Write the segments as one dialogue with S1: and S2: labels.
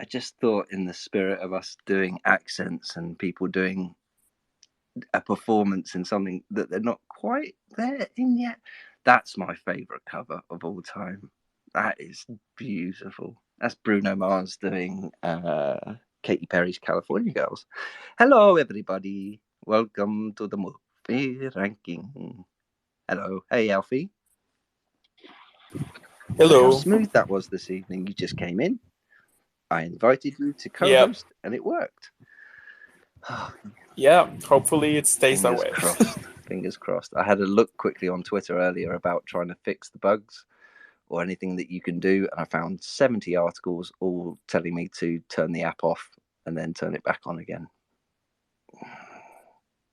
S1: I just thought, in the spirit of us doing accents and people doing a performance in something that they're not quite there in yet, that's my favourite cover of all time. That is beautiful. That's Bruno Mars doing Katy Perry's California Girls. Hello, everybody. Welcome to the movie ranking. Hello. Hey, Alfie.
S2: Hello.
S1: How smooth that was this evening. You just came in. I invited you to co-host, and it worked.
S2: Yeah, hopefully it stays that
S1: Fingers
S2: way.
S1: crossed. Fingers crossed. I had a look quickly on Twitter earlier about trying to fix the bugs or anything that you can do, and I found 70 articles all telling me to turn the app off and then turn it back on again.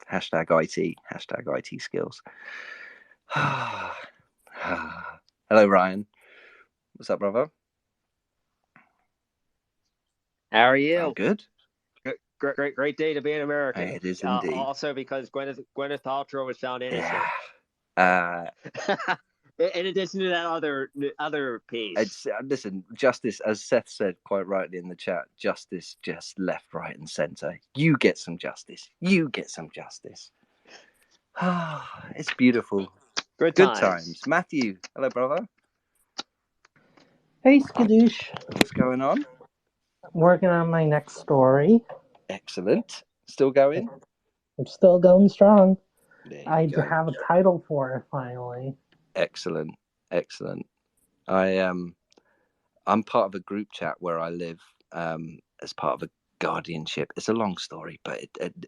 S1: Hashtag IT. Hashtag IT skills. Hello, Ryan. What's up, brother?
S3: How are you?
S1: I'm good.
S3: Great day to be an American.
S1: It is indeed.
S3: Also because Gwyneth Paltrow was found innocent.
S1: Yeah.
S3: In addition to that other piece.
S1: Listen, justice, as Seth said quite rightly in the chat, justice just left, right, and centre. You get some justice. You get some justice. It's beautiful.
S3: Good times.
S1: Matthew, hello, brother.
S4: Hey, Skadoosh.
S1: What's going on?
S4: I'm working on my next story.
S1: Excellent. Still going?
S2: I'm still going strong.
S1: There you
S2: I
S1: go.
S2: have a title for it finally.
S1: Excellent, excellent. I I'm part of a group chat where I live as part of a guardianship. It's a long story, but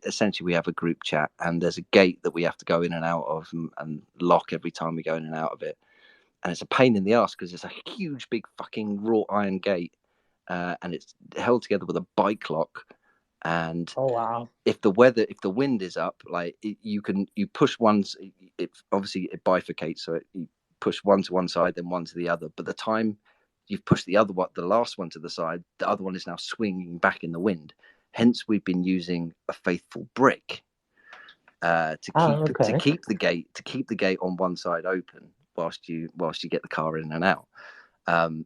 S1: essentially we have a group chat, and there's a gate that we have to go in and out of and lock every time we go in and out of it. And it's a pain in the ass because it's a huge, big fucking wrought iron gate, and it's held together with a bike lock. And
S2: Oh wow.
S1: if the wind is up, like you push once, it obviously it bifurcates, so you push one to one side, then one to the other. But the time you've pushed the other one, the last one to the side, the other one is now swinging back in the wind. Hence, we've been using a faithful brick to
S2: Oh, okay.
S1: keep the gate on one side open whilst you get the car in and out. Um,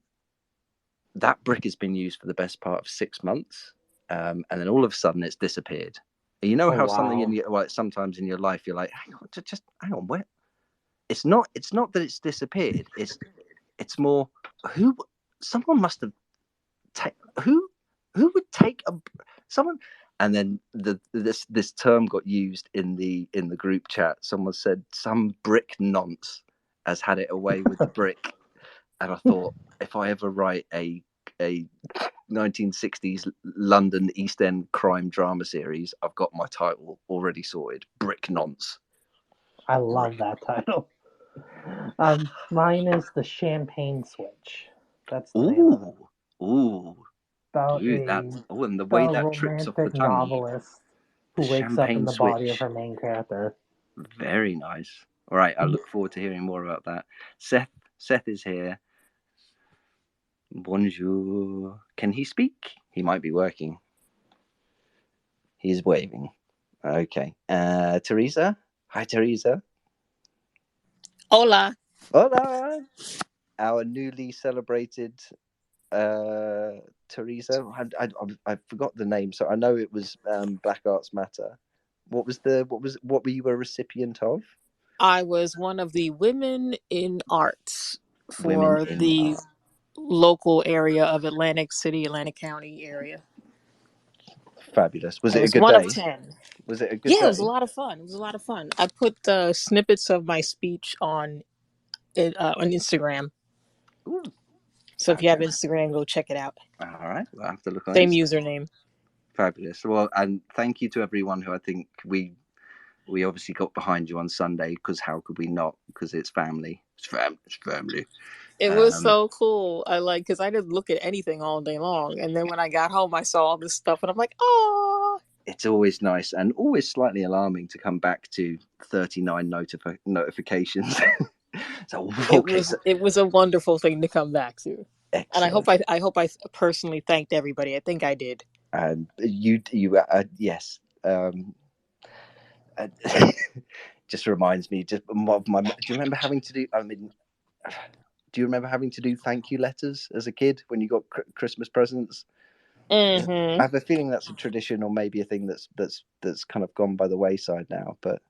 S1: that brick has been used for the best part of 6 months, and then all of a sudden it's disappeared. You know
S2: Oh
S1: how something in
S2: wow.
S1: your well, sometimes in your life you're like, hang on, just hang on, where? It's not that it's disappeared. It's more who someone must have taken who would take a someone. And then this term got used in the group chat. Someone said some brick nonce has had it away with the brick, and I thought if I ever write a 1960s London East End crime drama series, I've got my title already sorted. Brick Nonce.
S2: I love
S1: Brick.
S2: that title. Mine is the Champagne Switch. That's the name of it.
S1: Ooh, ooh,
S2: About
S1: dude, that.
S2: a
S1: Oh, and the way
S2: about a
S1: that trips off the
S2: romantic
S1: tongue.
S2: novelist
S1: The
S2: who wakes up in
S1: champagne
S2: the body of
S1: switch.
S2: her main character.
S1: Very nice. All right, I look forward to hearing more about that. Seth is here. Bonjour. Can he speak? He might be working. He's waving. Okay. Teresa. Hi, Teresa.
S4: Hola.
S1: Hola. Our newly celebrated uh, Teresa. I forgot the name, so I know it was Black Arts Matter. What were you a recipient of?
S4: I was one of the women in arts
S1: Women
S4: for
S1: in
S4: the
S1: Art.
S4: local area of Atlantic City, Atlantic County area.
S1: Fabulous. Was
S4: I
S1: it a
S4: was
S1: good
S4: one of
S1: day?
S4: 10.
S1: Was it a good
S4: Yeah, it was a
S1: day?
S4: lot of fun. It was a lot of fun. I put snippets of my speech on Instagram.
S1: Ooh,
S4: So if you have
S1: fabulous.
S4: Instagram, go check it out.
S1: All right, we'll have to look on
S4: Same
S1: Insta.
S4: username.
S1: Fabulous. Well, and thank you to everyone who I think we obviously got behind you on Sunday because how could we not? Because it's family. It's family.
S4: It was
S1: Um,
S4: so cool. I like because I didn't look at anything all day long, and then when I got home, I saw all this stuff, and I'm like, oh.
S1: it's always nice and always slightly alarming to come back to 39 notifications. So okay, so
S4: It was a wonderful thing to come back to, and
S1: excellent.
S4: I hope I personally thanked everybody. I think I did.
S1: And you yes. Uh, just reminds me just of my. Do you remember having to do? I mean, do you remember having to do thank you letters as a kid when you got Christmas presents? I
S4: Mm-hmm.
S1: have a feeling that's a tradition, or maybe a thing that's kind of gone by the wayside now. But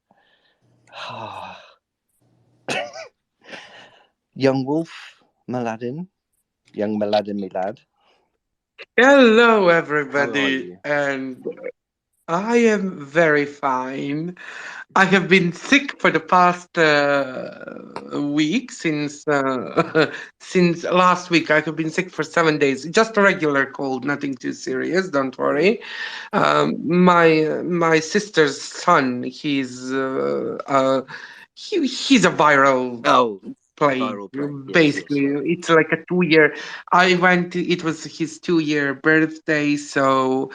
S1: young Wolf, Maladin, young Maladin Milad,
S5: Hello,
S1: how are
S5: everybody,
S1: you?
S5: and I am very fine. I have been sick for the past week since last week. I have been sick for 7 days. Just a regular cold, nothing too serious. Don't
S1: Ooh.
S5: worry. My sister's son. He's a viral
S1: Oh,
S5: plague.
S1: viral plague. Yes, yes,
S5: Basically,
S1: yes.
S5: it's like a 2 year. It was his 2 year birthday, so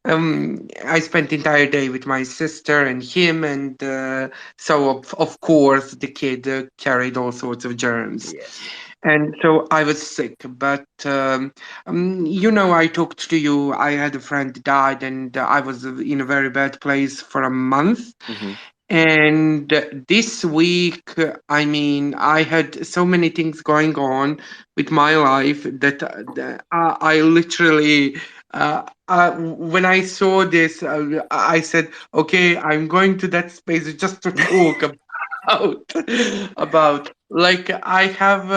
S5: I spent the entire day with my sister and him, and so of course the kid carried all sorts of germs,
S1: Yes.
S5: and so I was sick. But I talked to you. I had a friend that died, and I was in a very bad place for a month.
S1: Mm-hmm.
S5: And this week, I mean, I had so many things going on with my life that I literally, when I saw this, I said, okay, I'm going to that space just to talk about about like I have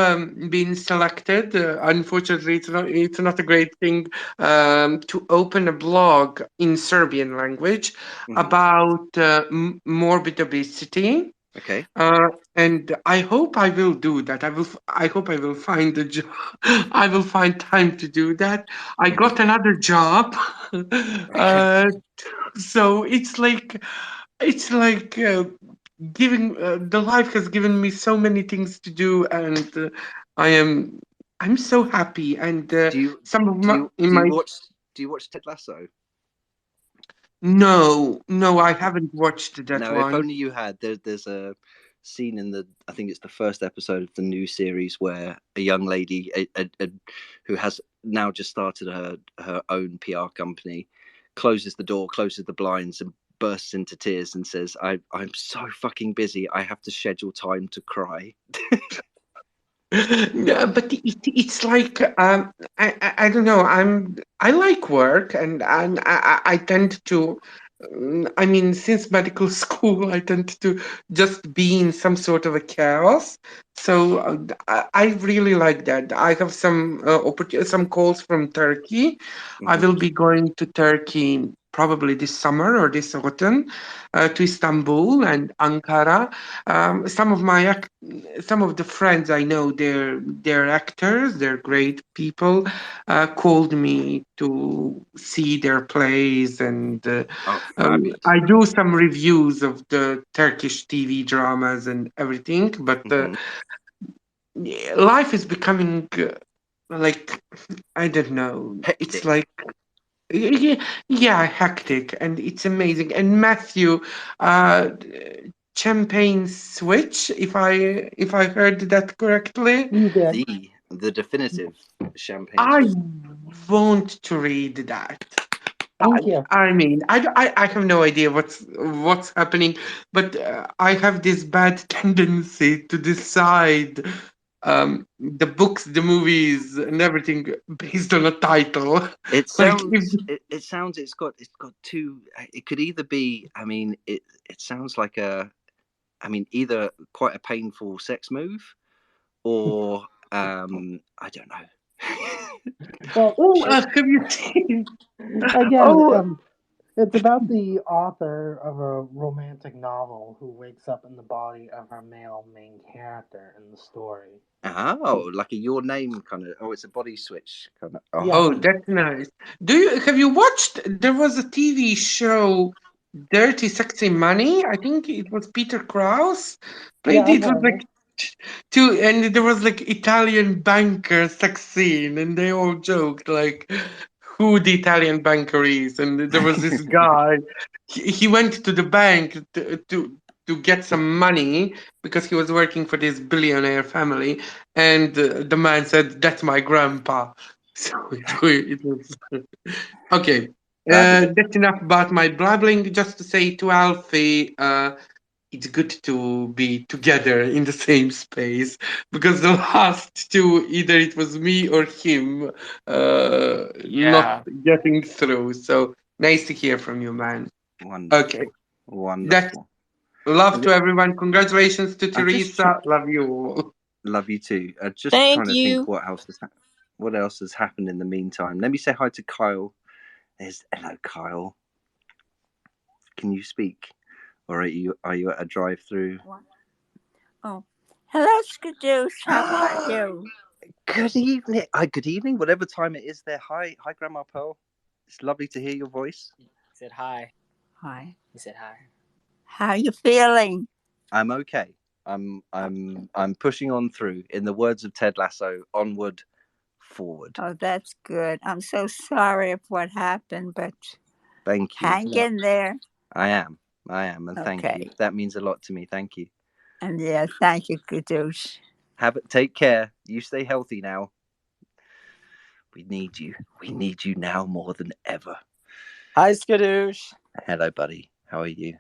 S5: been selected. Unfortunately, it's not a great thing to open a blog in Serbian language about morbid obesity.
S1: Okay.
S5: And I hope I will do that. I hope I will find a job. I will find time to do that. I got another job. uh, so it's like giving the life has given me so many things to do, and I'm so happy. And
S1: Do you
S5: some of
S1: do
S5: my
S1: you
S5: in
S1: do you
S5: my
S1: watch do you watch Ted Lasso?
S5: no, I haven't watched that
S1: Now, if
S5: one.
S1: only you had. There's a scene in the, I think it's the first episode of the new series, where a young lady who has now just started her own PR company closes the door, closes the blinds, and bursts into tears and says, I'm so fucking busy. I have to schedule time to cry.
S5: Yeah, but it's like I don't know. I like work, and I tend to. I mean, since medical school, I tend to just be in some sort of a chaos. So I really like that. I have some calls from Turkey. I
S1: Mhm.
S5: will be going to Turkey probably this summer or this autumn, to Istanbul and Ankara. Some of the friends I know, they're actors, they're great people, called me to see their plays, and
S1: Oh, fabulous.
S5: I do some reviews of the Turkish TV dramas and everything. But
S1: Mhm.
S5: yeah, life is becoming like I don't know. It's
S1: Hectic.
S5: like yeah, yeah, hectic, and it's amazing. And Matthew, uh, champagne switch, if I heard that correctly.
S2: You did.
S1: The definitive champagne
S5: I
S1: switch.
S5: want to read that.
S2: Thank you.
S5: I mean, I have no idea what's happening, but I have this bad tendency to decide the books, the movies, and everything based on a title.
S1: It
S5: Like, if,
S1: sounds. It sounds. It's got two. It could either be. I mean, it sounds like a. I mean, either quite a painful sex move, or I don't know.
S2: Well,
S5: oh, have you seen?
S2: again,
S5: Oh,
S2: it's about the author of a romantic novel who wakes up in the body of her male main character in the story.
S1: Oh, like a your name kind of. Oh, it's a body switch kind of.
S2: Yeah,
S5: oh, that's nice. Have you watched? There was a TV show, Dirty Sexy Money. I think it was Peter Krause
S2: yeah,
S5: played.
S2: I've
S5: It was
S2: heard of
S5: like
S2: it.
S5: two, and there was like Italian banker sex scene, and they all joked like who the Italian banker is. And there was this guy. He went to the bank to get some money because he was working for this billionaire family, and the man said, "That's my grandpa." So it was okay.
S1: Fabulous.
S5: That's enough about my blabbling. Just to say to Alfie, it's good to be together in the same space, because the last two, either it was me or him, not
S2: Yeah.
S5: getting through. So nice to hear from you, man. Okay,
S1: Wonderful.
S5: that's
S1: Wonderful.
S5: love
S1: And
S5: to everyone. Congratulations to
S1: I'm just
S5: Teresa. Love you all.
S1: love you too. Just
S4: Thank
S1: trying to think
S4: you.
S1: what else has happened in the meantime. Let me say hi to Kyle. There's hello, Kyle. Can you speak, or are you at a drive-through?
S6: What? Oh, hello, Skadoosh. How are you?
S1: Good evening. Good evening. Whatever time it is there. Hi, Grandma Pearl. It's lovely to hear your voice.
S3: He said hi.
S6: Hi.
S3: He said hi.
S6: How you feeling?
S1: I'm okay. I'm pushing on through. In the words of Ted Lasso, onward, forward.
S6: Oh, that's good. I'm so sorry of what happened, but
S1: Thank you.
S6: hang in there.
S1: I am, and thank you.
S6: Okay.
S1: That means a lot to me. Thank you.
S6: And yeah, thank you, Skadoosh.
S1: Take care. You stay healthy now. We need you. We need you now more than ever.
S3: Hi, Skadoosh.
S1: Hello, buddy. How are you?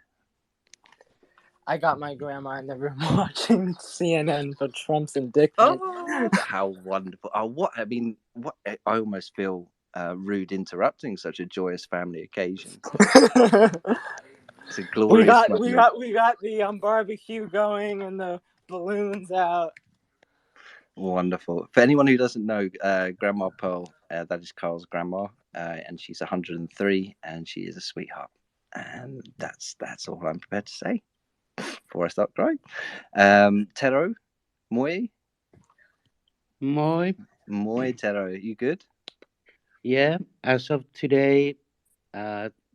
S3: I got my grandma in the room watching CNN for Trump's indictment.
S1: Oh, how wonderful! Oh, what I mean, what I almost feel rude interrupting such a joyous family occasion. It's a glorious moment.
S3: we got the barbecue going and the balloons out.
S1: Wonderful. For anyone who doesn't know, Grandma Pearl, that is Carl's grandma, and she's 103, and she is a sweetheart. And that's all I'm prepared to say before I start crying. Tero, moi, Tero, you good?
S7: Yeah, as of today,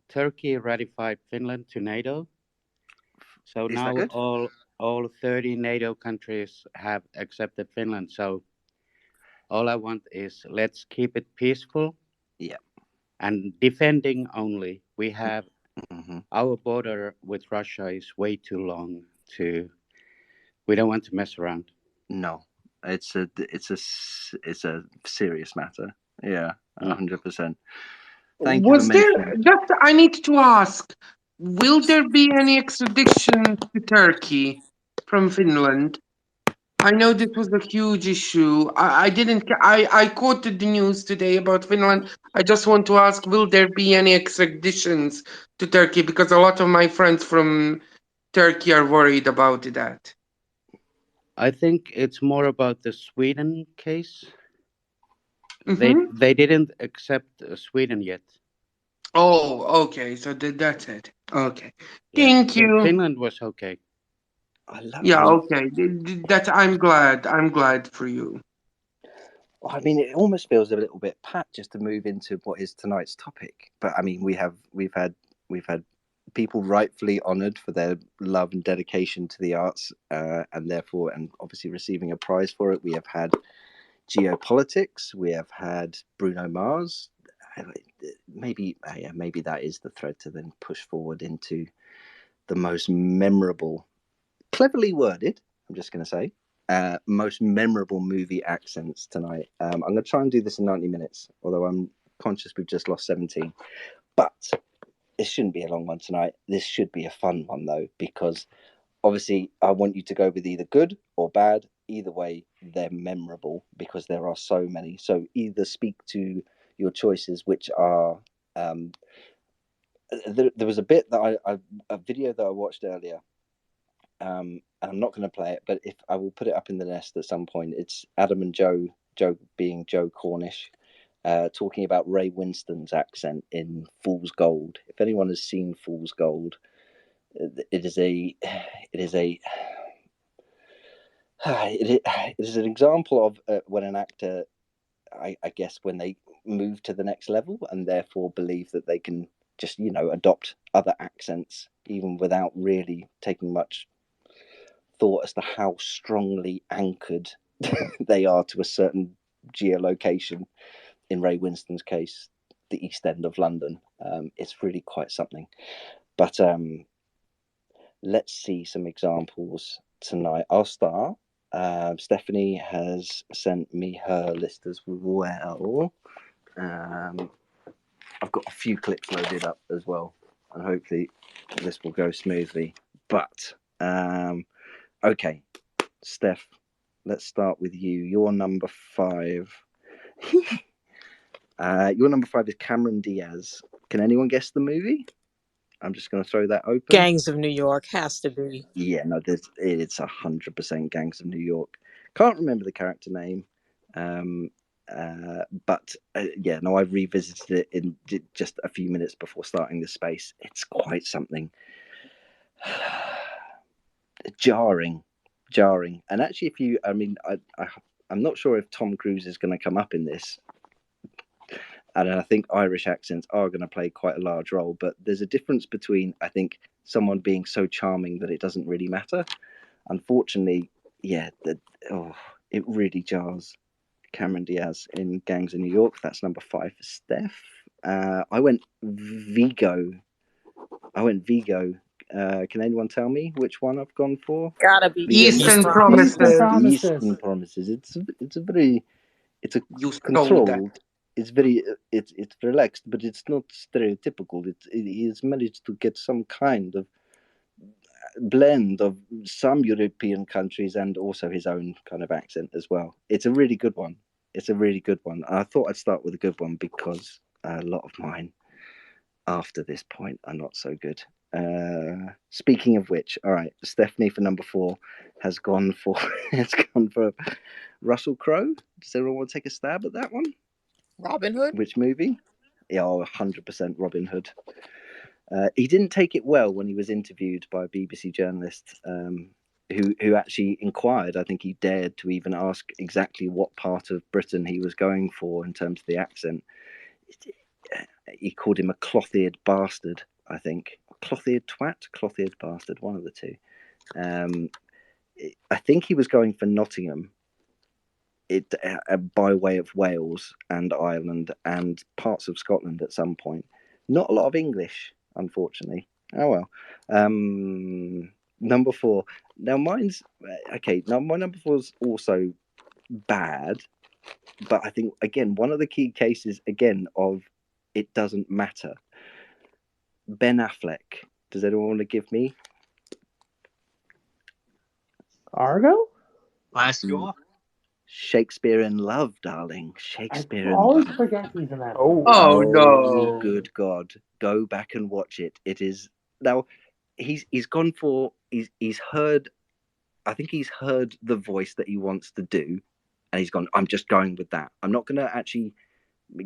S7: Turkey ratified Finland to NATO. So
S1: Is that
S7: now
S1: good?
S7: all 30 NATO countries have accepted Finland. So all I want is let's keep it peaceful.
S1: Yeah.
S7: And defending only. We have
S1: Mm-hmm.
S7: our border with Russia is way too long to. We don't want to mess around.
S1: No, it's a serious matter. Yeah, 100%. Thank you for
S5: Was there
S1: mentioning.
S5: just? I need to ask: will there be any extradition to Turkey from Finland? I know this was a huge issue. I didn't. I quoted the news today about Finland. I just want to ask: will there be any extraditions to Turkey? Because a lot of my friends from Turkey are worried about that.
S7: I think it's more about the Sweden case.
S5: Mm-hmm.
S7: They didn't accept Sweden yet.
S5: Oh, okay. So that's it. Okay.
S7: Yeah,
S5: Thank you.
S7: Finland was okay.
S5: Yeah. Okay. That I'm glad. I'm glad for you.
S1: I mean, it almost feels a little bit pat just to move into what is tonight's topic. But I mean, we've had people rightfully honoured for their love and dedication to the arts, and therefore, and obviously receiving a prize for it. We have had geopolitics. We have had Bruno Mars. Maybe that is the thread to then push forward into the most memorable, cleverly worded. I'm just going to say. Most memorable movie accents tonight. I'm going to try and do this in 90 minutes, although I'm conscious we've just lost 17. But this shouldn't be a long one tonight. This should be a fun one, though, because obviously I want you to go with either good or bad. Either way, they're memorable because there are so many. So either speak to your choices, which are. There was a bit that a video that I watched earlier. And I'm not going to play it, but if I will put it up in the nest at some point. It's Adam and Joe being Joe Cornish, talking about Ray Winston's accent in Fool's Gold. If anyone has seen Fool's Gold, it is an example of when an actor, I guess, when they move to the next level and therefore believe that they can just adopt other accents even without really taking much thought as to how strongly anchored they are to a certain geolocation. In Ray Winston's case, the East End of London. It's really quite something. But let's see some examples tonight. I'll start. Stephanie has sent me her list as well. I've got a few clips loaded up as well, and hopefully this will go smoothly. But okay, Steph, let's start with you. Your number 5. Your number 5 is Cameron Diaz. Can anyone guess the movie? I'm just going to throw that open.
S4: Gangs of New York has to be.
S1: Yeah, no, it's 100% Gangs of New York. Can't remember the character name, but yeah, no, I revisited it in just a few minutes before starting the space. It's quite something. jarring, and actually, I'm not sure if Tom Cruise is going to come up in this. And I think Irish accents are going to play quite a large role, but there's a difference between, I think, someone being so charming that it doesn't really matter. Unfortunately, yeah, it really jars. Cameron Diaz in Gangs of New York. That's number 5 for Steph. I went Vigo. Can anyone tell me which one I've gone for?
S4: Gotta be
S5: Eastern
S4: Promises.
S2: Eastern
S5: Promises.
S2: Promises.
S1: Eastern Promises. It's a
S5: You stole
S1: controlled.
S5: that.
S1: It's relaxed, but it's not stereotypical. He has managed to get some kind of blend of some European countries and also his own kind of accent as well. It's a really good one. I thought I'd start with a good one because a lot of mine after this point are not so good. Speaking of which, all right, Stephanie for number 4 has gone for Russell Crowe. Does everyone want to take a stab at that one?
S4: Robin Hood?
S1: Which movie? Yeah, 100% Robin Hood. He didn't take it well when he was interviewed by a BBC journalist who actually inquired. I think he dared to even ask exactly what part of Britain he was going for in terms of the accent. He called him a cloth-eared bastard, I think. Cloth-eared twat? Cloth-eared bastard, one of the two. I think he was going for Nottingham, by way of Wales and Ireland and parts of Scotland at some point. Not a lot of English, unfortunately. Oh well. Number 4. Now mine's okay. Now my number 4 is also bad, but I think again one of the key cases again of it doesn't matter. Ben Affleck. Does anyone want to give me?
S2: Argo?
S8: Last duel?
S1: Shakespeare in Love, darling.
S2: I
S1: Shakespeare in
S2: always
S1: Love.
S2: forget he's in that.
S5: Oh no!
S1: Good God! Go back and watch it. It is now. He's gone for. He's heard. I think he's heard the voice that he wants to do, and he's gone. I'm just going with that. I'm not going to actually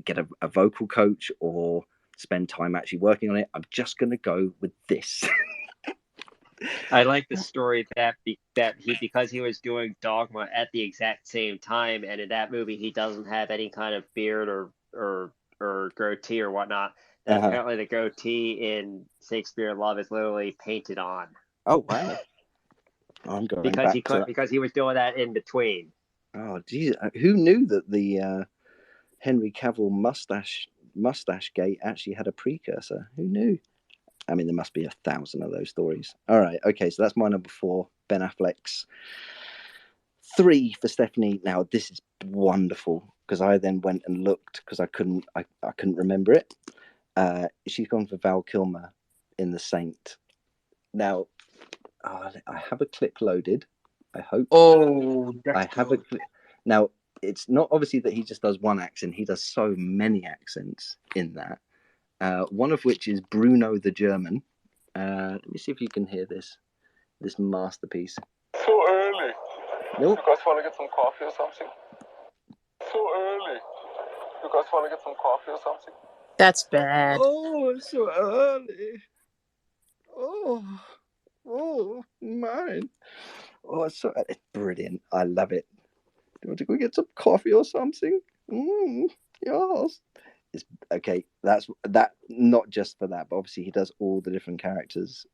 S1: get a vocal coach or spend time actually working on it. I'm just going to go with this.
S8: I like the story that because he was doing Dogma at the exact same time, and in that movie he doesn't have any kind of beard or goatee or whatnot. That apparently the goatee in Shakespeare in Love is literally painted on.
S1: Oh wow! I'm going
S8: because
S1: back
S8: because he was doing that in between.
S1: Oh geez, who knew that the Henry Cavill mustache gate actually had a precursor? Who knew? I mean, there must be 1,000 of those stories. All right, okay, so that's my number 4, Ben Affleck's. 3 for Stephanie. Now this is wonderful because I then went and looked because I couldn't remember it. She's gone for Val Kilmer in The Saint. Now, I have a clip loaded. I hope.
S5: Oh,
S1: I have a clip. Now, it's not obviously that he just does one accent. He does so many accents in that. One of which is Bruno the German. Let me see if you can hear this masterpiece.
S9: So early.
S1: Nope.
S9: You guys want to get some coffee or something? So early. You guys want to get some coffee or something?
S4: That's bad.
S1: Oh, it's so early. Oh, mine. Oh, it's brilliant. I love it. Do you want to go get some coffee or something? Yes. It's okay. That's that. Not just for that, but obviously he does all the different characters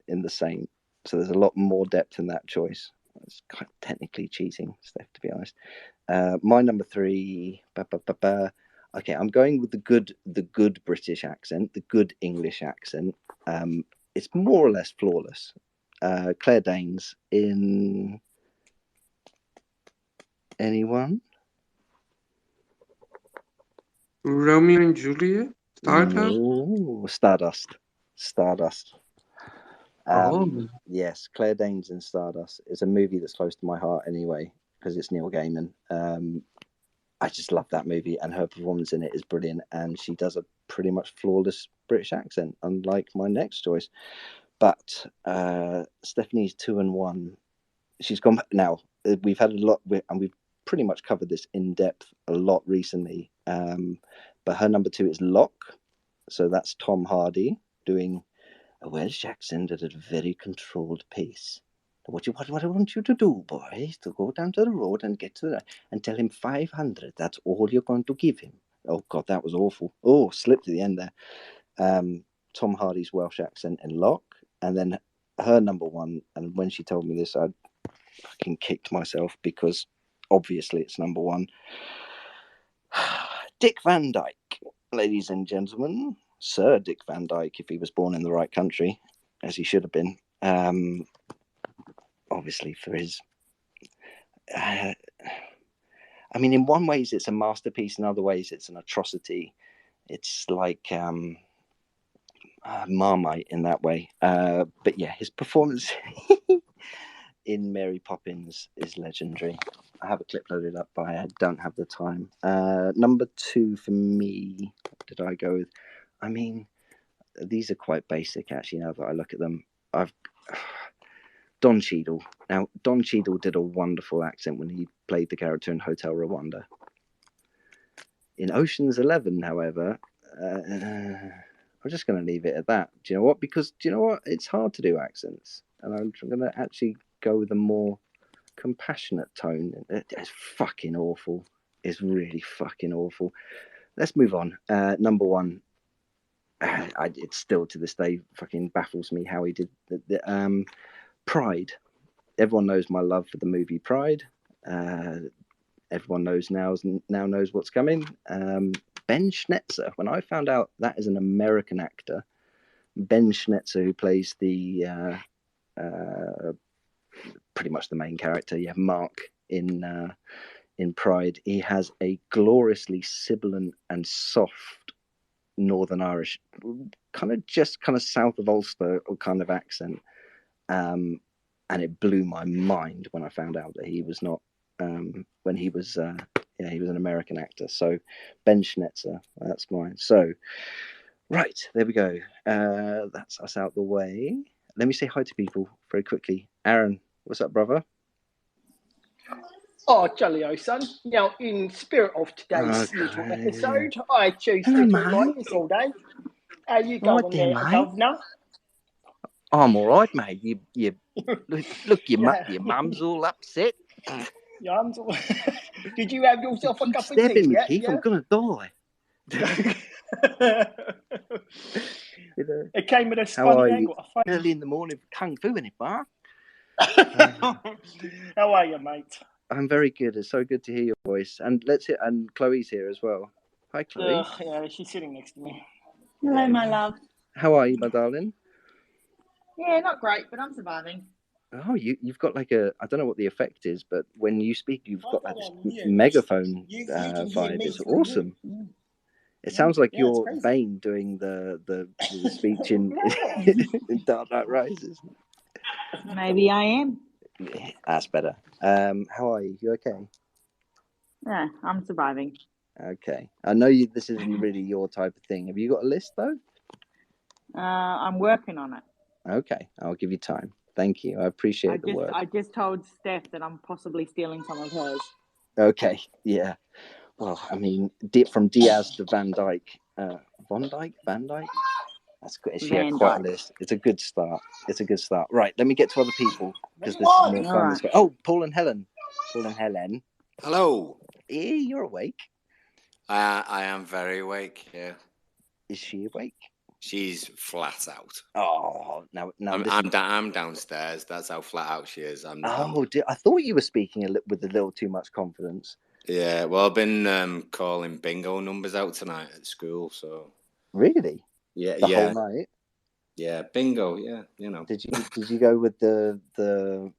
S1: in The Saint. So there's a lot more depth in that choice. It's kind of technically cheating, Steph, to be honest. My number 3. Okay, I'm going with the good British accent, the good English accent. It's more or less flawless. Claire Danes in anyone?
S5: Romeo and Juliet? Stardust?
S1: No, Stardust. Yes, Claire Danes in Stardust. It's a movie that's close to my heart anyway because it's Neil Gaiman. I just love that movie, and her performance in it is brilliant. And she does a pretty much flawless British accent, unlike my next choice. But Stephanie's 2 and 1. She's gone now. We've had a lot, and we've pretty much covered this in depth a lot recently. But her number 2 is Locke. So that's Tom Hardy doing a Welsh accent at a very controlled pace. What I want you to do, boy, is to go down to the road and and tell him 500. That's all you're going to give him. Oh God, that was awful. Oh, slipped to the end there. Tom Hardy's Welsh accent in Locke, and then her number 1. And when she told me this, I fucking kicked myself because obviously it's number 1. Dick Van Dyke, ladies and gentlemen, Sir Dick Van Dyke, if he was born in the right country, as he should have been. Obviously for his I mean, in one ways it's a masterpiece, in other ways it's an atrocity. It's like Marmite in that way. But yeah, his performance in Mary Poppins is legendary. I have a clip loaded up, but I don't have the time. Number 2 for me, what did I go with? I mean, these are quite basic actually. Now that I look at them, I've Don Cheadle. Now Don Cheadle did a wonderful accent when he played the character in Hotel Rwanda. In Ocean's 11, however, I'm just going to leave it at that. Do you know what? Because do you know what? It's hard to do accents, and I'm going to actually go with a more compassionate tone. It's fucking awful. It's really fucking awful. Let's move on. Number one. It still to this day fucking baffles me how he did the Pride. Everyone knows my love for the movie Pride. Everyone knows now knows what's coming. Ben Schnetzer. When I found out that is an American actor, Ben Schnetzer, who plays the pretty much the main character. You have Mark in Pride. He has a gloriously sibilant and soft Northern Irish, kind of south of Ulster kind of accent, and it blew my mind when I found out that he was not. When he was he was an American actor. So Ben Schnetzer, that's mine. So right, there we go. That's us out the way. Let me say hi to people very quickly. Aaron, what's up, brother?
S10: Oh, jolly-o, son. Now, in spirit of today's little episode, I choose to talk like this all day. How you going there, governor?
S1: I'm all right, mate. You look, your mum's all upset.
S10: Your mum's all... Did you have yourself a cup of tea?
S1: Stabbing me, Keith. I'm gonna die.
S10: It came with a funny angle.
S1: Early in the morning for kung fu, innit, Mark?
S10: How are you, mate?
S1: I'm very good. It's so good to hear your voice. And and Chloe's here as well. Hi, Chloe.
S10: Yeah, she's sitting next to me.
S6: Hello, my love.
S1: How are you, my darling?
S6: Yeah, not great, but I'm surviving.
S1: Oh, you've got like I don't know what the effect is, but when you speak, you've got like this megaphone vibe. It's awesome. It sounds like you're Bane doing the speech in Dark Knight Rises.
S6: Maybe I am.
S1: Yeah, that's better. How are you? You okay?
S6: Yeah, I'm surviving.
S1: Okay. I know this isn't really your type of thing. Have you got a list though?
S6: I'm working on it.
S1: Okay, I'll give you time. Thank you. I appreciate the work.
S6: I just told Steph that I'm possibly stealing some of hers.
S1: Okay, yeah. Well, I mean, from Diaz to Van Dyke. Van Dyke? That's good. She had quite a list. It's a good start. Right, let me get to other people because this is more fun this way. Oh, Paul and Helen.
S11: Hello.
S1: Yeah, you're awake.
S11: I am very awake, yeah.
S1: Is she awake?
S11: She's flat out.
S1: Oh, now
S11: I'm downstairs. That's how flat out she is.
S1: I thought you were speaking with a little too much confidence.
S11: Yeah, well, I've been calling bingo numbers out tonight at school, so.
S1: Really?
S11: Yeah,
S1: the whole night.
S11: Yeah, bingo. Yeah, you know.
S1: Did you go with the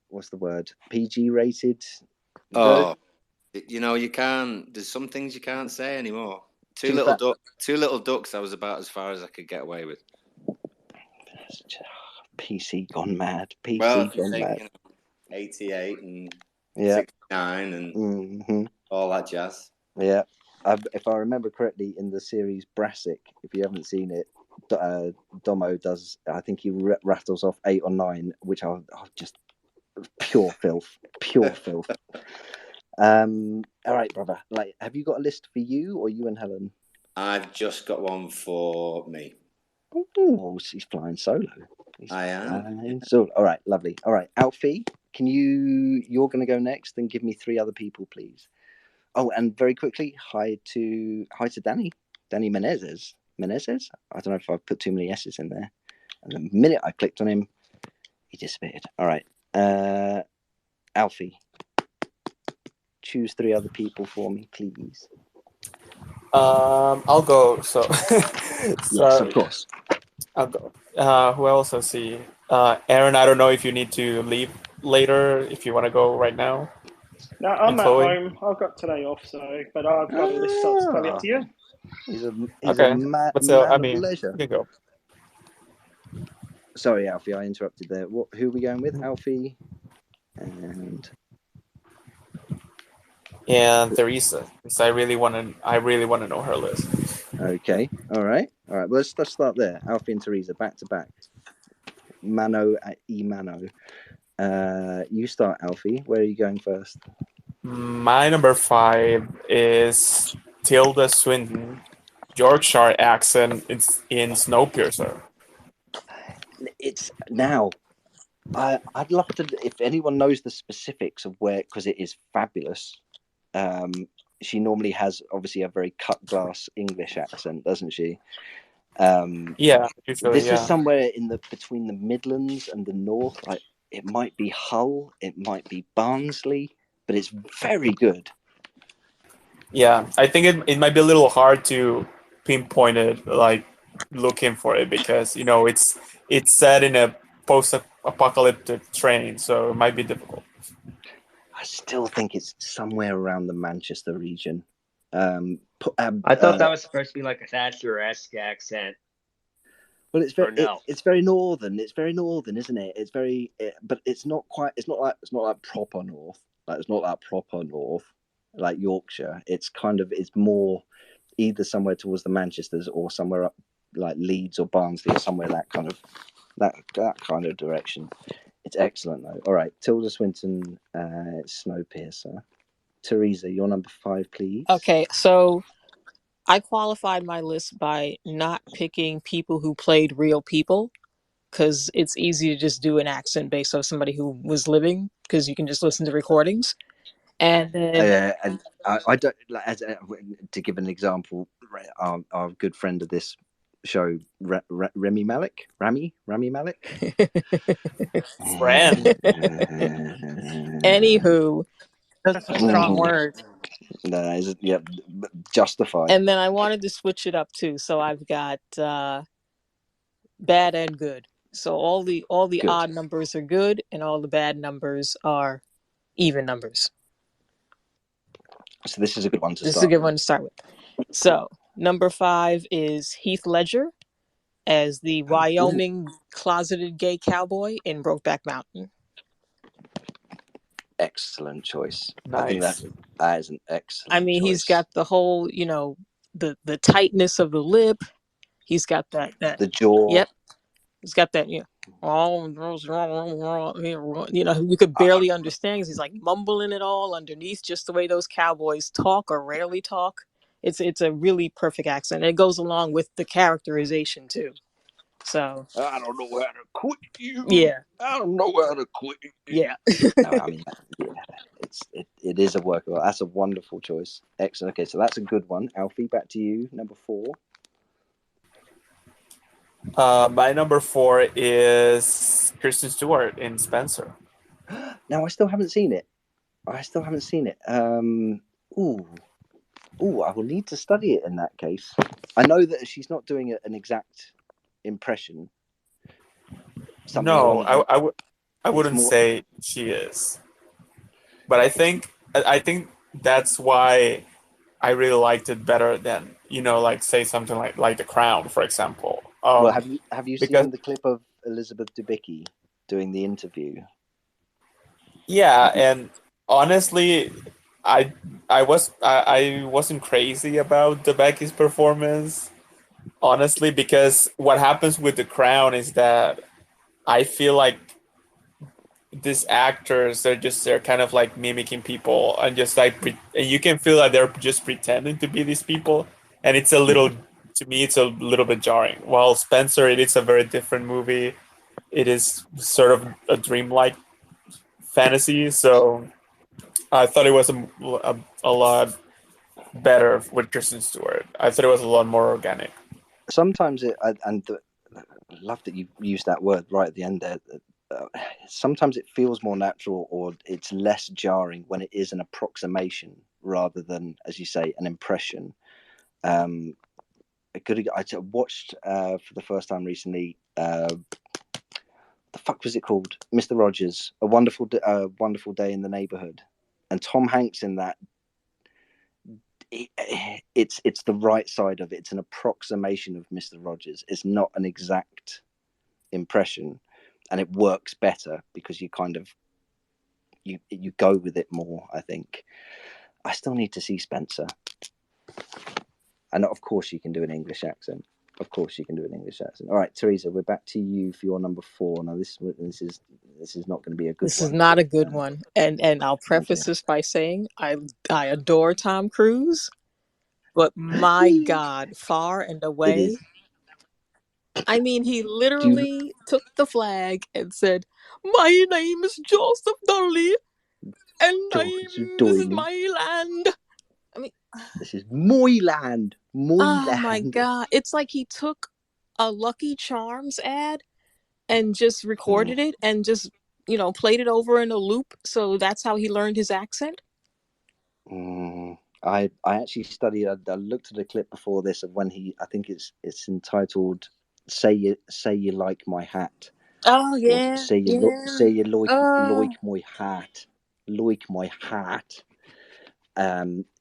S1: what's the word? PG rated?
S11: Oh, you can't. There's some things you can't say anymore. Two little ducks. I was about as far as I could get away with.
S1: PC gone mad.
S11: Mad. 88 and 69 and all that jazz.
S1: Yeah. If I remember correctly, in the series Brassic, if you haven't seen it, Domo does. I think he rattles off 8 or 9, which are just pure filth. All right, brother. Like, have you got a list for you or you and Helen?
S11: I've just got one for me.
S1: Oh, he's flying solo.
S11: I am.
S1: So, all right, lovely. All right, Alfie, you're going to go next and give me 3 other people, please. Oh, and very quickly, hi to Danny Menezes. I don't know if I've put too many S's in there. And the minute I clicked on him, he disappeared. All right, Alfie, choose 3 other people for me, please.
S12: I'll go. So,
S1: yes, of course.
S12: I'll go. Who else? Let's see. Aaron, I don't know if you need to leave later. If you want to go right now.
S10: No, I'm at home. I've got today off, but I've got a list, so it's totally up to you.
S1: He's a
S12: man of leisure. You can go.
S1: Sorry, Alfie, I interrupted there. Who are we going with? Alfie and
S12: Teresa. Because I really want to know her list.
S1: Okay, all right. All right, well, let's start there. Alfie and Teresa, back to back. Mano at Mano. You start, Alfie. Where are you going first?
S12: My number 5 is Tilda Swinton, Yorkshire accent in Snowpiercer.
S1: It's now. I'd love to, if anyone knows the specifics of where, because it is fabulous. She normally has obviously a very cut glass English accent, doesn't she?
S12: Yeah, usually,
S1: this is somewhere between the Midlands and the North. Like, it might be Hull, it might be Barnsley, but it's very good.
S12: Yeah, I think it might be a little hard to pinpoint it, like looking for it, because it's set in a post-apocalyptic train, so it might be difficult.
S1: I still think it's somewhere around the Manchester region.
S8: I thought that was supposed to be like a Thatcher-esque accent.
S1: Well, it's very northern. It's very northern, isn't it? It's very, but it's not quite. It's not like proper north. Like, it's not that proper north, like Yorkshire. It's more either somewhere towards the Manchesters or somewhere up like Leeds or Barnsley or somewhere that kind of direction. It's excellent though. All right, Tilda Swinton, Snowpiercer. Teresa, your number 5, please.
S4: Okay, so I qualified my list by not picking people who played real people, because it's easy to just do an accent based on somebody who was living, because you can just listen to recordings. And then
S1: and I don't, to give an example, our good friend of this show, Rami Malek.
S12: Friend.
S4: Anywho,
S3: That's a strong word.
S1: Yeah, justified.
S4: And then I wanted to switch it up too, so I've got bad and good. So all the good. Odd numbers are good, and all the bad numbers are even numbers.
S1: So this is a good one to start.
S4: This is a good one to start with. So number 5 is Heath Ledger as the Wyoming closeted gay cowboy in Brokeback Mountain.
S1: Excellent choice.
S12: Nice.
S1: I think that is an excellent
S4: I mean,
S1: choice.
S4: He's got the whole, the tightness of the lip. He's got that
S1: the jaw.
S4: Yep. He's got that, you could barely understand because he's like mumbling it all underneath, just the way those cowboys talk or rarely talk. It's a really perfect accent. It goes along with the characterization too. So
S1: I don't know how to quit you.
S4: Yeah.
S1: I don't know how to quit you.
S4: Yeah.
S1: No, I mean, yeah, it is a work of art. That's a wonderful choice. Excellent. Okay, so that's a good one. Alfie, back to you. Number 4.
S12: My number 4 is Kristen Stewart in Spencer.
S1: Now, I still haven't seen it. I will need to study it in that case. I know that she's not doing an exact impression.
S12: No, I wouldn't say she is. But I think that's why I really liked it better than, like say something like The Crown, for example.
S1: Well, have you seen the clip of Elizabeth Debicki doing the interview?
S12: Yeah, and honestly, I wasn't crazy about Debicki's performance, honestly, because what happens with The Crown is that I feel like these actors, they're kind of like mimicking people, and just like and you can feel that they're just pretending to be these people, and it's a little, to me, it's a little bit jarring. While Spencer, it is a very different movie. It is sort of a dreamlike fantasy, so I thought it was a lot better with Kristen Stewart. I thought it was a lot more organic.
S1: Sometimes I love that you used that word right at the end there. Sometimes it feels more natural, or it's less jarring when it is an approximation rather than, as you say, an impression. I watched for the first time recently. The fuck was it called? Mr. Rogers, a wonderful day in the neighborhood, and Tom Hanks in that. It's the right side of it. It's an approximation of Mr. Rogers. It's not an exact impression, and it works better because you kind of you go with it more. I think I still need to see Spencer, and of course you can do an English accent. Of course, you can do an English accent. All right, Teresa, we're back to you for your number 4. Now, this is not going to be a good
S4: This
S1: one.
S4: is not a good one, and I'll preface this by saying I adore Tom Cruise, but my God, far and
S1: It
S4: away.
S1: is.
S4: I mean, he literally took the flag and said, "My name is Joseph Dolly, and this is my land." I mean,
S1: this is my land.
S4: Oh my God. It's like he took a Lucky Charms ad and just recorded it and just, played it over in a loop. So that's how he learned his accent.
S1: I actually studied. I looked at a clip before this of when I think it's entitled "Say You Like My Hat."
S4: Oh yeah,
S1: say you like my hat, like my hat.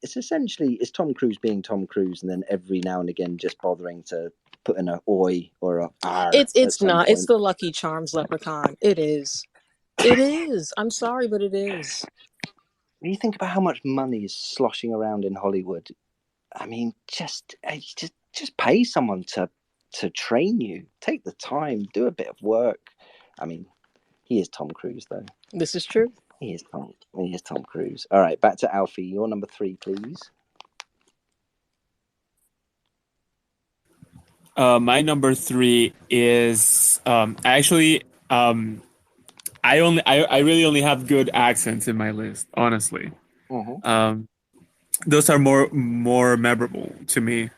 S1: It's essentially Tom Cruise being Tom Cruise, and then every now and again just bothering to put in a oi or a r.
S4: It's not. It's the Lucky Charms leprechaun. It is. It is. I'm sorry, but it is.
S1: When you think about how much money is sloshing around in Hollywood, I mean, just pay someone to train you. Take the time, do a bit of work. I mean, he is Tom Cruise, though.
S4: This is true.
S1: He is Tom Cruise. All right, back to Alfie. Your number 3, please.
S12: My number 3 is actually I really only have good accents in my list, honestly. Those are more memorable to me.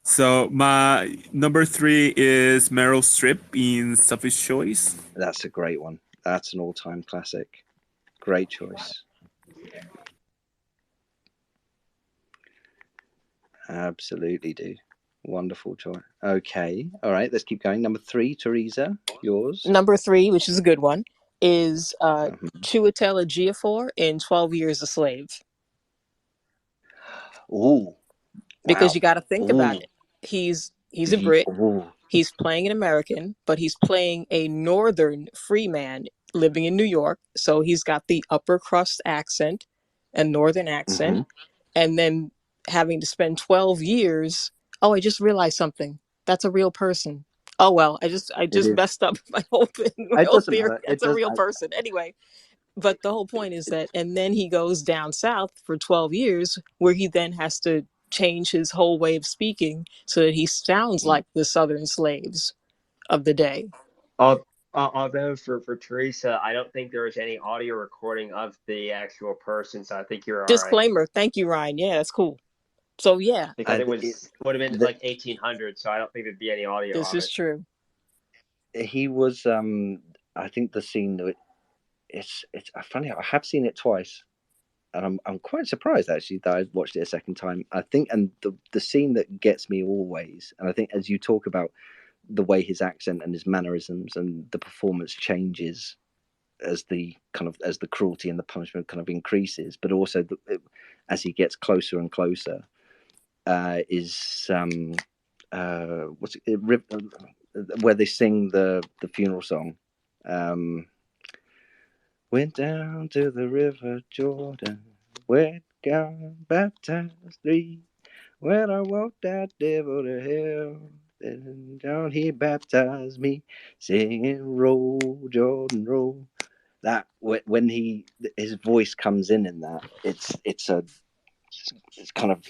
S12: So my number 3 is Meryl Streep in Sophie's Choice.
S1: That's a great one. That's an all-time classic. Great choice. Absolutely do. Wonderful choice. Okay. All right. Let's keep going. Number 3, Teresa, yours.
S4: Number 3, which is a good one, is Chiwetel Ejiofor in 12 Years a Slave.
S1: Ooh.
S4: Because
S1: wow.
S4: you got to think about it. He's a Brit. He's playing an American, but he's playing a Northern free man living in New York. So he's got the upper crust accent and Northern accent. And then having to spend 12 years. Oh, I just realized something. That's a real person. Oh, well, I just messed up my whole thing.
S1: It doesn't matter.
S4: It's a real person. Anyway. But the whole point is that, and then he goes down south for 12 years where he then has to change his whole way of speaking so that he sounds like the Southern slaves of the day.
S8: Although for Teresa, I don't think there is any audio recording of the actual person, so I think you're all
S4: Disclaimer.
S8: right.
S4: Thank you, Ryan. Yeah, that's cool. So yeah,
S8: because it would have been like 1800, so I don't think there'd be any audio.
S4: This is true.
S1: He was. I think the scene that it's funny. I have seen it twice, and I'm quite surprised actually that I watched it a second time. I think, and the scene that gets me always, and I think as you talk about the way his accent and his mannerisms and the performance changes as the cruelty and the punishment kind of increases, but also as he gets closer and closer, is what's it, where they sing the funeral song. Went down to the river Jordan, where God baptized 3. When I walked that devil to hell, then down he baptized me, singing "Roll, Jordan, roll." That when his voice comes in that, it's kind of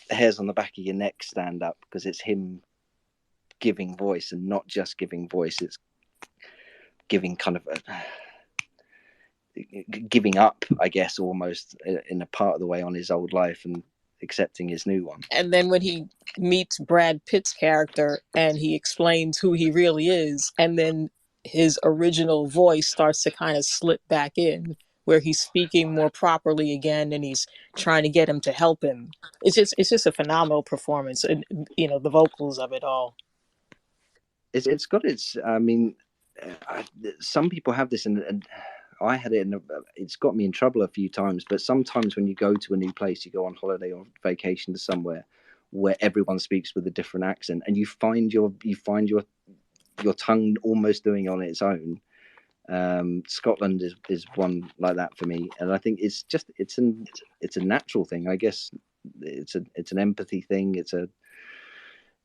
S1: hairs on the back of your neck stand up because it's him giving voice, and not just giving voice, it's giving kind of giving up, I guess, almost in a part of the way on his old life and accepting his new one.
S4: And then when he meets Brad Pitt's character and he explains who he really is, and then his original voice starts to kind of slip back in where he's speaking more properly again and he's trying to get him to help him. It's just a phenomenal performance, and the vocals of it all.
S1: It's got its. I mean, some people have this, and I had it, it's got me in trouble a few times. But sometimes when you go to a new place, you go on holiday or vacation to somewhere where everyone speaks with a different accent, and you find your tongue almost doing on its own. Scotland is one like that for me, and I think it's a natural thing. I guess it's an empathy thing.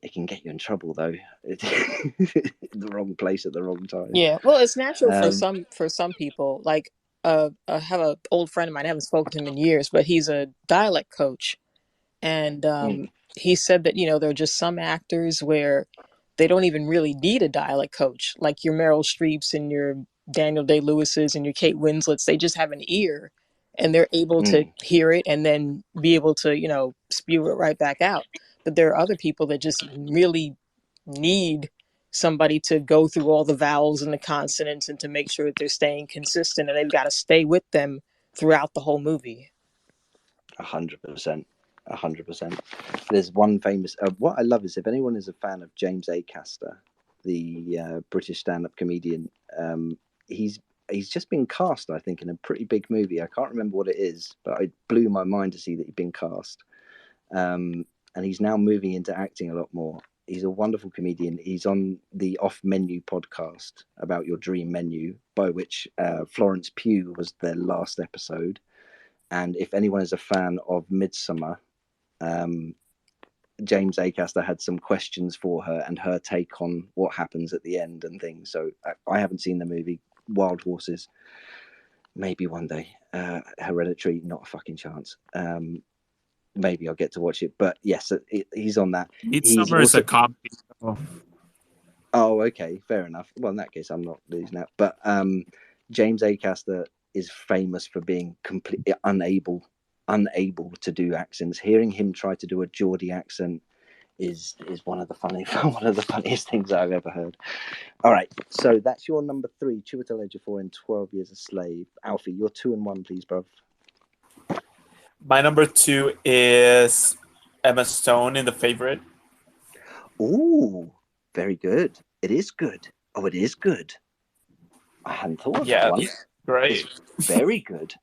S1: it can get you in trouble though. The wrong place at the wrong time.
S4: Yeah, well, it's natural for some people. Like, I have an old friend of mine. I haven't spoken to him in years, but he's a dialect coach, and he said that there are just some actors where they don't even really need a dialect coach, like your Meryl Streeps and your Daniel Day-Lewis's and your Kate Winslets. They just have an ear, and they're able to hear it and then be able to spew it right back out. But there are other people that just really need somebody to go through all the vowels and the consonants and to make sure that they're staying consistent, and they've got to stay with them throughout the whole movie.
S1: 100%. 100%. There's one famous. What I love is if anyone is a fan of James Acaster, the British stand-up comedian, he's just been cast, I think, in a pretty big movie. I can't remember what it is, but it blew my mind to see that he'd been cast. And he's now moving into acting a lot more. He's a wonderful comedian. He's on the Off Menu podcast about your dream menu, by which Florence Pugh was their last episode. And if anyone is a fan of Midsommar, James Acaster had some questions for her and her take on what happens at the end and things. So I haven't seen the movie. Wild Horses, maybe one day. Hereditary, not a fucking chance. Maybe I'll get to watch it. But yes, he's on that.
S12: Midsommar is a comedy.
S1: Oh, okay, fair enough. Well, in that case, I'm not losing out. But James Acaster is famous for being completely unable to do accents. Hearing him try to do a Geordie accent is one of the funniest things I've ever heard. All right, so that's your number 3, Chiwetel Ejiofor in 12 Years a Slave. Alfie, your 2 and 1, please, bruv.
S12: My number 2 is Emma Stone in The Favourite.
S1: Ooh, very good. It is good. Oh, it is good. I hadn't thought of that one.
S12: Great.
S1: It's very good.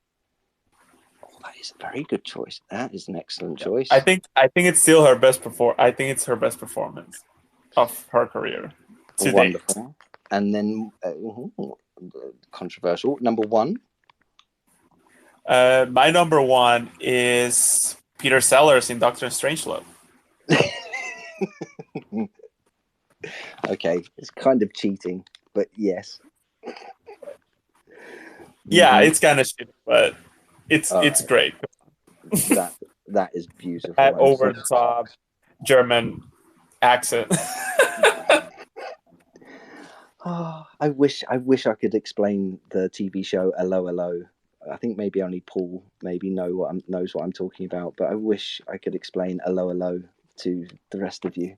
S1: Oh, that is a very good choice. That is an excellent choice.
S12: I think it's still her best I think it's her best performance of her career.
S1: Wonderful. Date. And then controversial. Number 1.
S12: My number 1 is Peter Sellers in Doctor Strangelove.
S1: Okay, it's kind of cheating, but yes.
S12: Yeah, it's kind of shit, but it's great.
S1: That is beautiful.
S12: That over the top German accent.
S1: I wish I could explain the TV show Hello Hello. I think maybe only Paul knows what I'm talking about, but I wish I could explain Hello Hello to the rest of you.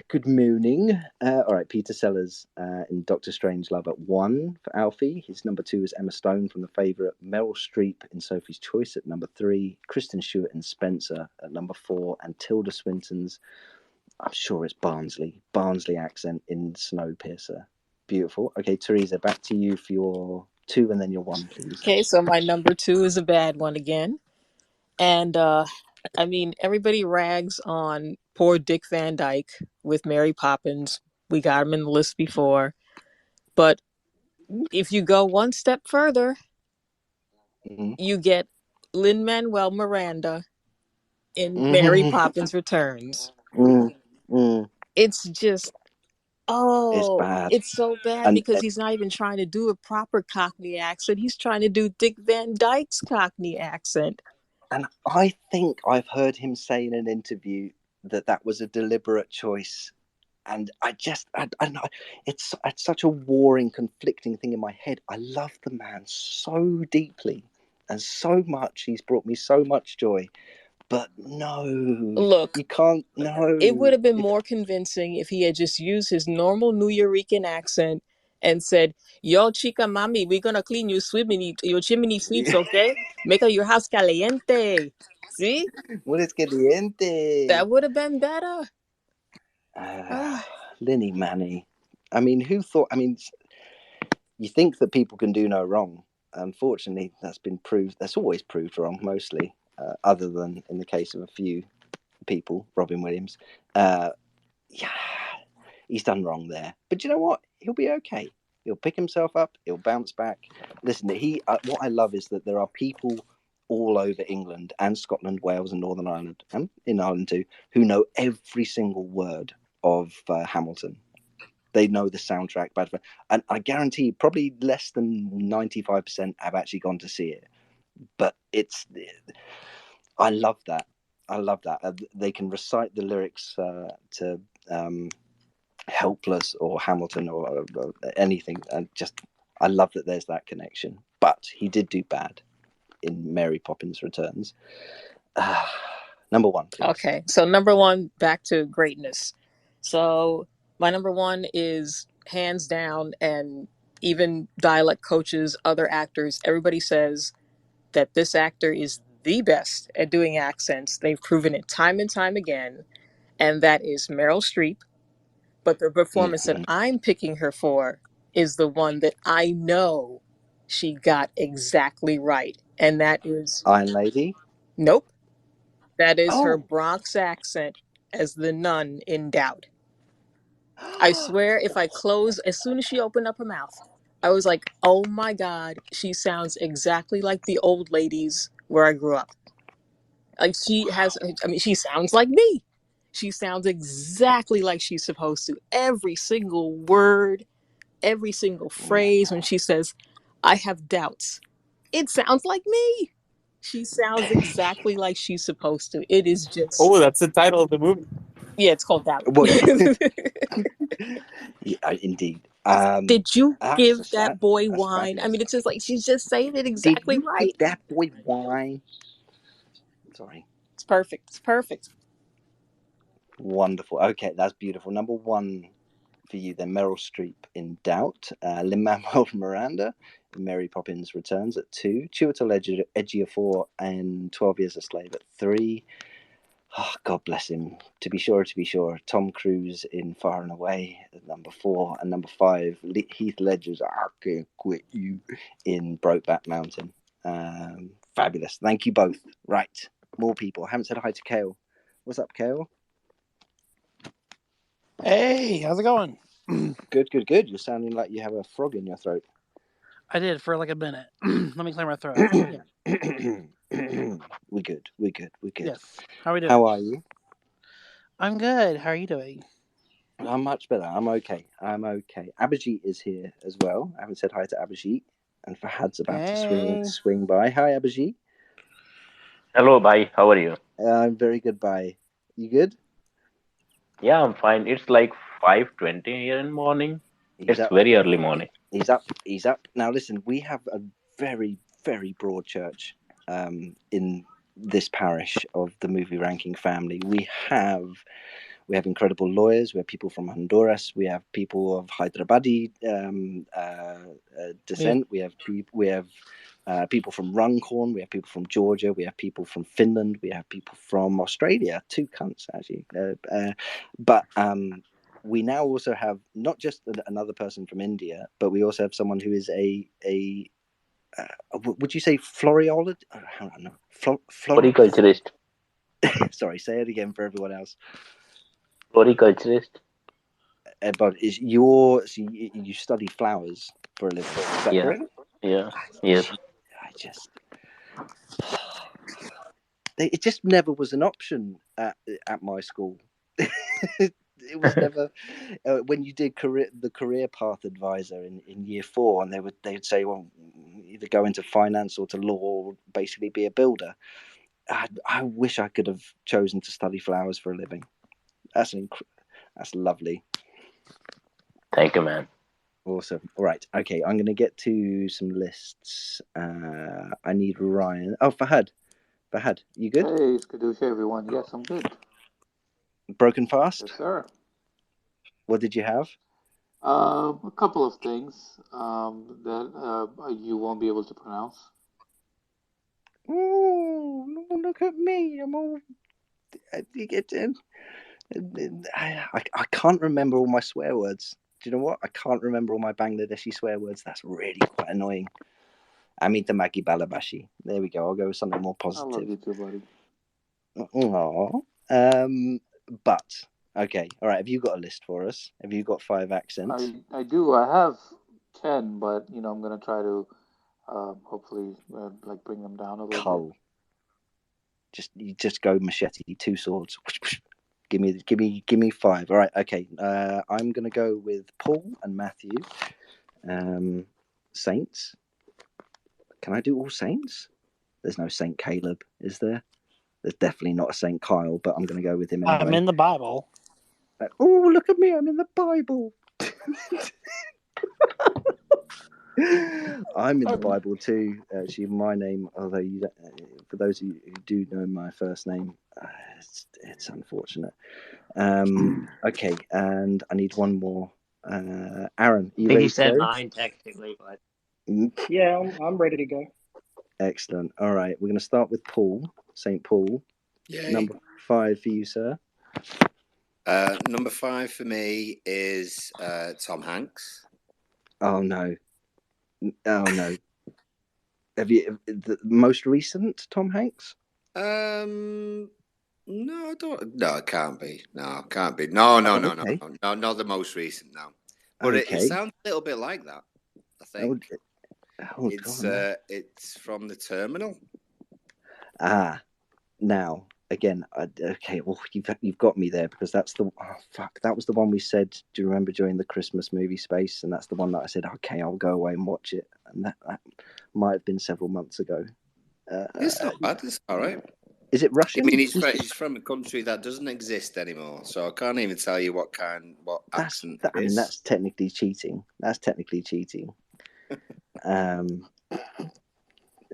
S1: Good morning. All right, Peter Sellers in Doctor Strangelove at 1 for Alfie. His number 2 is Emma Stone from The Favourite. Meryl Streep in Sophie's Choice at number 3. Kristen Stewart in Spencer at number 4. And Tilda Swinton's, I'm sure it's Barnsley accent in Snowpiercer. Beautiful. Okay, Teresa, back to you for your 2 and then your 1, please.
S4: Okay, so my number 2 is a bad one again. And I mean, everybody rags on poor Dick Van Dyke with Mary Poppins. We got him in the list before. But if you go one step further, you get Lin-Manuel Miranda in Mary Poppins Returns. It's just,
S1: it's bad.
S4: It's so bad because he's not even trying to do a proper Cockney accent. He's trying to do Dick Van Dyke's Cockney accent.
S1: And I think I've heard him say in an interview that was a deliberate choice. And I don't know. It's such a warring, conflicting thing in my head. I love the man so deeply and so much. He's brought me so much joy. But no.
S4: Look,
S1: you can't. No.
S4: It would have been more convincing if he had just used his normal New Yorican accent and said, "Yo, chica mami, we're going to clean your chimney sweeps, okay? Make your house caliente." See?
S1: What is caliente?
S4: That would have been better.
S1: Linny Manny. I mean, who thought? I mean, you think that people can do no wrong. Unfortunately, that's been proved. That's always proved wrong, mostly, other than in the case of a few people, Robin Williams. Yeah, he's done wrong there. But you know what? He'll be okay. He'll pick himself up. He'll bounce back. Listen, what I love is that there are people all over England and Scotland, Wales, and Northern Ireland, and in Ireland too, who know every single word of Hamilton. They know the soundtrack, and I guarantee probably less than 95% have actually gone to see it. But I love that. I love that. They can recite the lyrics to Helpless or Hamilton or anything. And I love that there's that connection. But he did do bad in Mary Poppins Returns. Number one, please.
S4: Okay, so number one, back to greatness. So my number one is hands down, and even dialect coaches, other actors, everybody says that this actor is the best at doing accents. They've proven it time and time again, and that is Meryl Streep. But the performance that I'm picking her for is the one that I know she got exactly right, and that is
S1: Iron Lady.
S4: Nope. That is her Bronx accent as the nun in Doubt. I swear, if I close, as soon as she opened up her mouth, I was like, oh my God, she sounds exactly like the old ladies where I grew up. Like she sounds like me. She sounds exactly like she's supposed to. Every single word, every single phrase when she says, I have doubts, it sounds like me. She sounds exactly like she's supposed to. It is just.
S12: Oh, that's the title of the movie.
S4: Yeah, it's called Doubt.
S1: Yeah, indeed.
S4: Did you give
S1: that
S4: that boy wine?
S1: fabulous.
S4: I mean, it's just like she's just saying it exactly
S1: Did you
S4: right.
S1: give that boy wine? Sorry.
S4: It's perfect. It's perfect.
S1: Wonderful. Okay, that's beautiful. Number one for you then, Meryl Streep in Doubt, Lin-Manuel Miranda in Mary Poppins Returns at 2, Chiwetel Ejiofor and 12 Years a Slave at 3. Oh, God bless him. To be sure. Tom Cruise in Far and Away at number 4, and number 5, Heath Ledger's I Can't Quit You in Brokeback Mountain. Fabulous. Thank you both. Right, more people. I haven't said hi to Kale. What's up, Kale?
S13: Hey, how's it going?
S1: Good. You're sounding like you have a frog in your throat.
S13: I did for like a minute. Let me clear my throat.
S1: We're good.
S13: Yes. How are we doing?
S1: How are you?
S13: I'm good. How are you doing?
S1: I'm much better. I'm okay. Abhijit is here as well. I haven't said hi to Abhijit, and Fahad's about to swing by. Hi, Abhijit.
S14: Hello, bye. How are you?
S1: I'm very good, bye. You good?
S14: Yeah, I'm fine. It's like 5:20 here in the morning. It's very early morning.
S1: He's up. Now listen, we have a very, very broad church in this parish of the movie ranking family. We have incredible lawyers. We have people from Honduras. We have people of Hyderabadi descent. We have people from Runcorn. We have people from Georgia. We have people from Finland. We have people from Australia. 2 cunts actually. But we now also have not just another person from India, but we also have someone who is a would you say floriologist? I don't know.
S14: Floriculturist.
S1: Sorry, say it again for everyone else.
S14: Floriculturist.
S1: But you study flowers for a living? Is that correct?
S14: Yeah. Yes.
S1: It just never was an option at my school. It was never when you did the career path advisor in year 4, and they'd say, well, either go into finance or to law, or basically be a builder. I wish I could have chosen to study flowers for a living. That's lovely.
S14: Thank you, man.
S1: Awesome. All right. Okay, I'm going to get to some lists. I need Ryan. Oh, Fahad, you good?
S9: Hey, Skadooosh, everyone. Yes, I'm good.
S1: Broken fast?
S9: Yes, sir.
S1: What did you have?
S9: A couple of things that you won't be able to pronounce.
S1: Oh, look at me. I'm all... I can't remember all my swear words. Do you know what? I can't remember all my Bangladeshi swear words. That's really quite annoying. Amita Maki Balabashi. There we go. I'll go with something more positive.
S9: I love you too, buddy.
S1: Aww. But, okay. All right. Have you got a list for us? Have you got 5 accents?
S9: I do. I have 10, but I'm going to try to hopefully, like bring them down a little
S1: Cull. You just go machete, 2 swords. Give me 5. All right, okay. I'm gonna go with Paul and Matthew. Saints. Can I do all saints? There's no Saint Caleb, is there? There's definitely not a Saint Kyle, but I'm gonna go with him anyway.
S13: I'm in the Bible.
S1: Oh, look at me! I'm in the Bible. I'm in the Bible too. Actually, my name, although for those of you who do know my first name, it's unfortunate. Okay, and I need one more. Aaron, are you
S8: I think
S1: ready
S8: you
S1: to
S8: said
S1: go?
S8: mine technically, but
S10: Yeah, I'm ready to go.
S1: Excellent. All right, we're going to start with Paul, St. Paul.
S11: Yay.
S1: Number 5 for you, sir.
S11: Number 5 for me is Tom Hanks.
S1: Oh no. Have you the most recent Tom Hanks?
S11: No, I don't. No, it can't be. No, it can't be. No,
S1: Okay.
S11: no, not the most recent. No, but it sounds a little bit like that. I think it's from The Terminal.
S1: Now again, okay. Well, you've got me there because that's the that was the one we said. Do you remember during the Christmas movie space? And that's the one that I said, okay, I'll go away and watch it. And that might have been several months ago.
S11: It's not bad. It's all right.
S1: Is it Russian?
S11: I mean, he's from a country that doesn't exist anymore, so I can't even tell you what accent it is.
S1: I mean, that's technically cheating.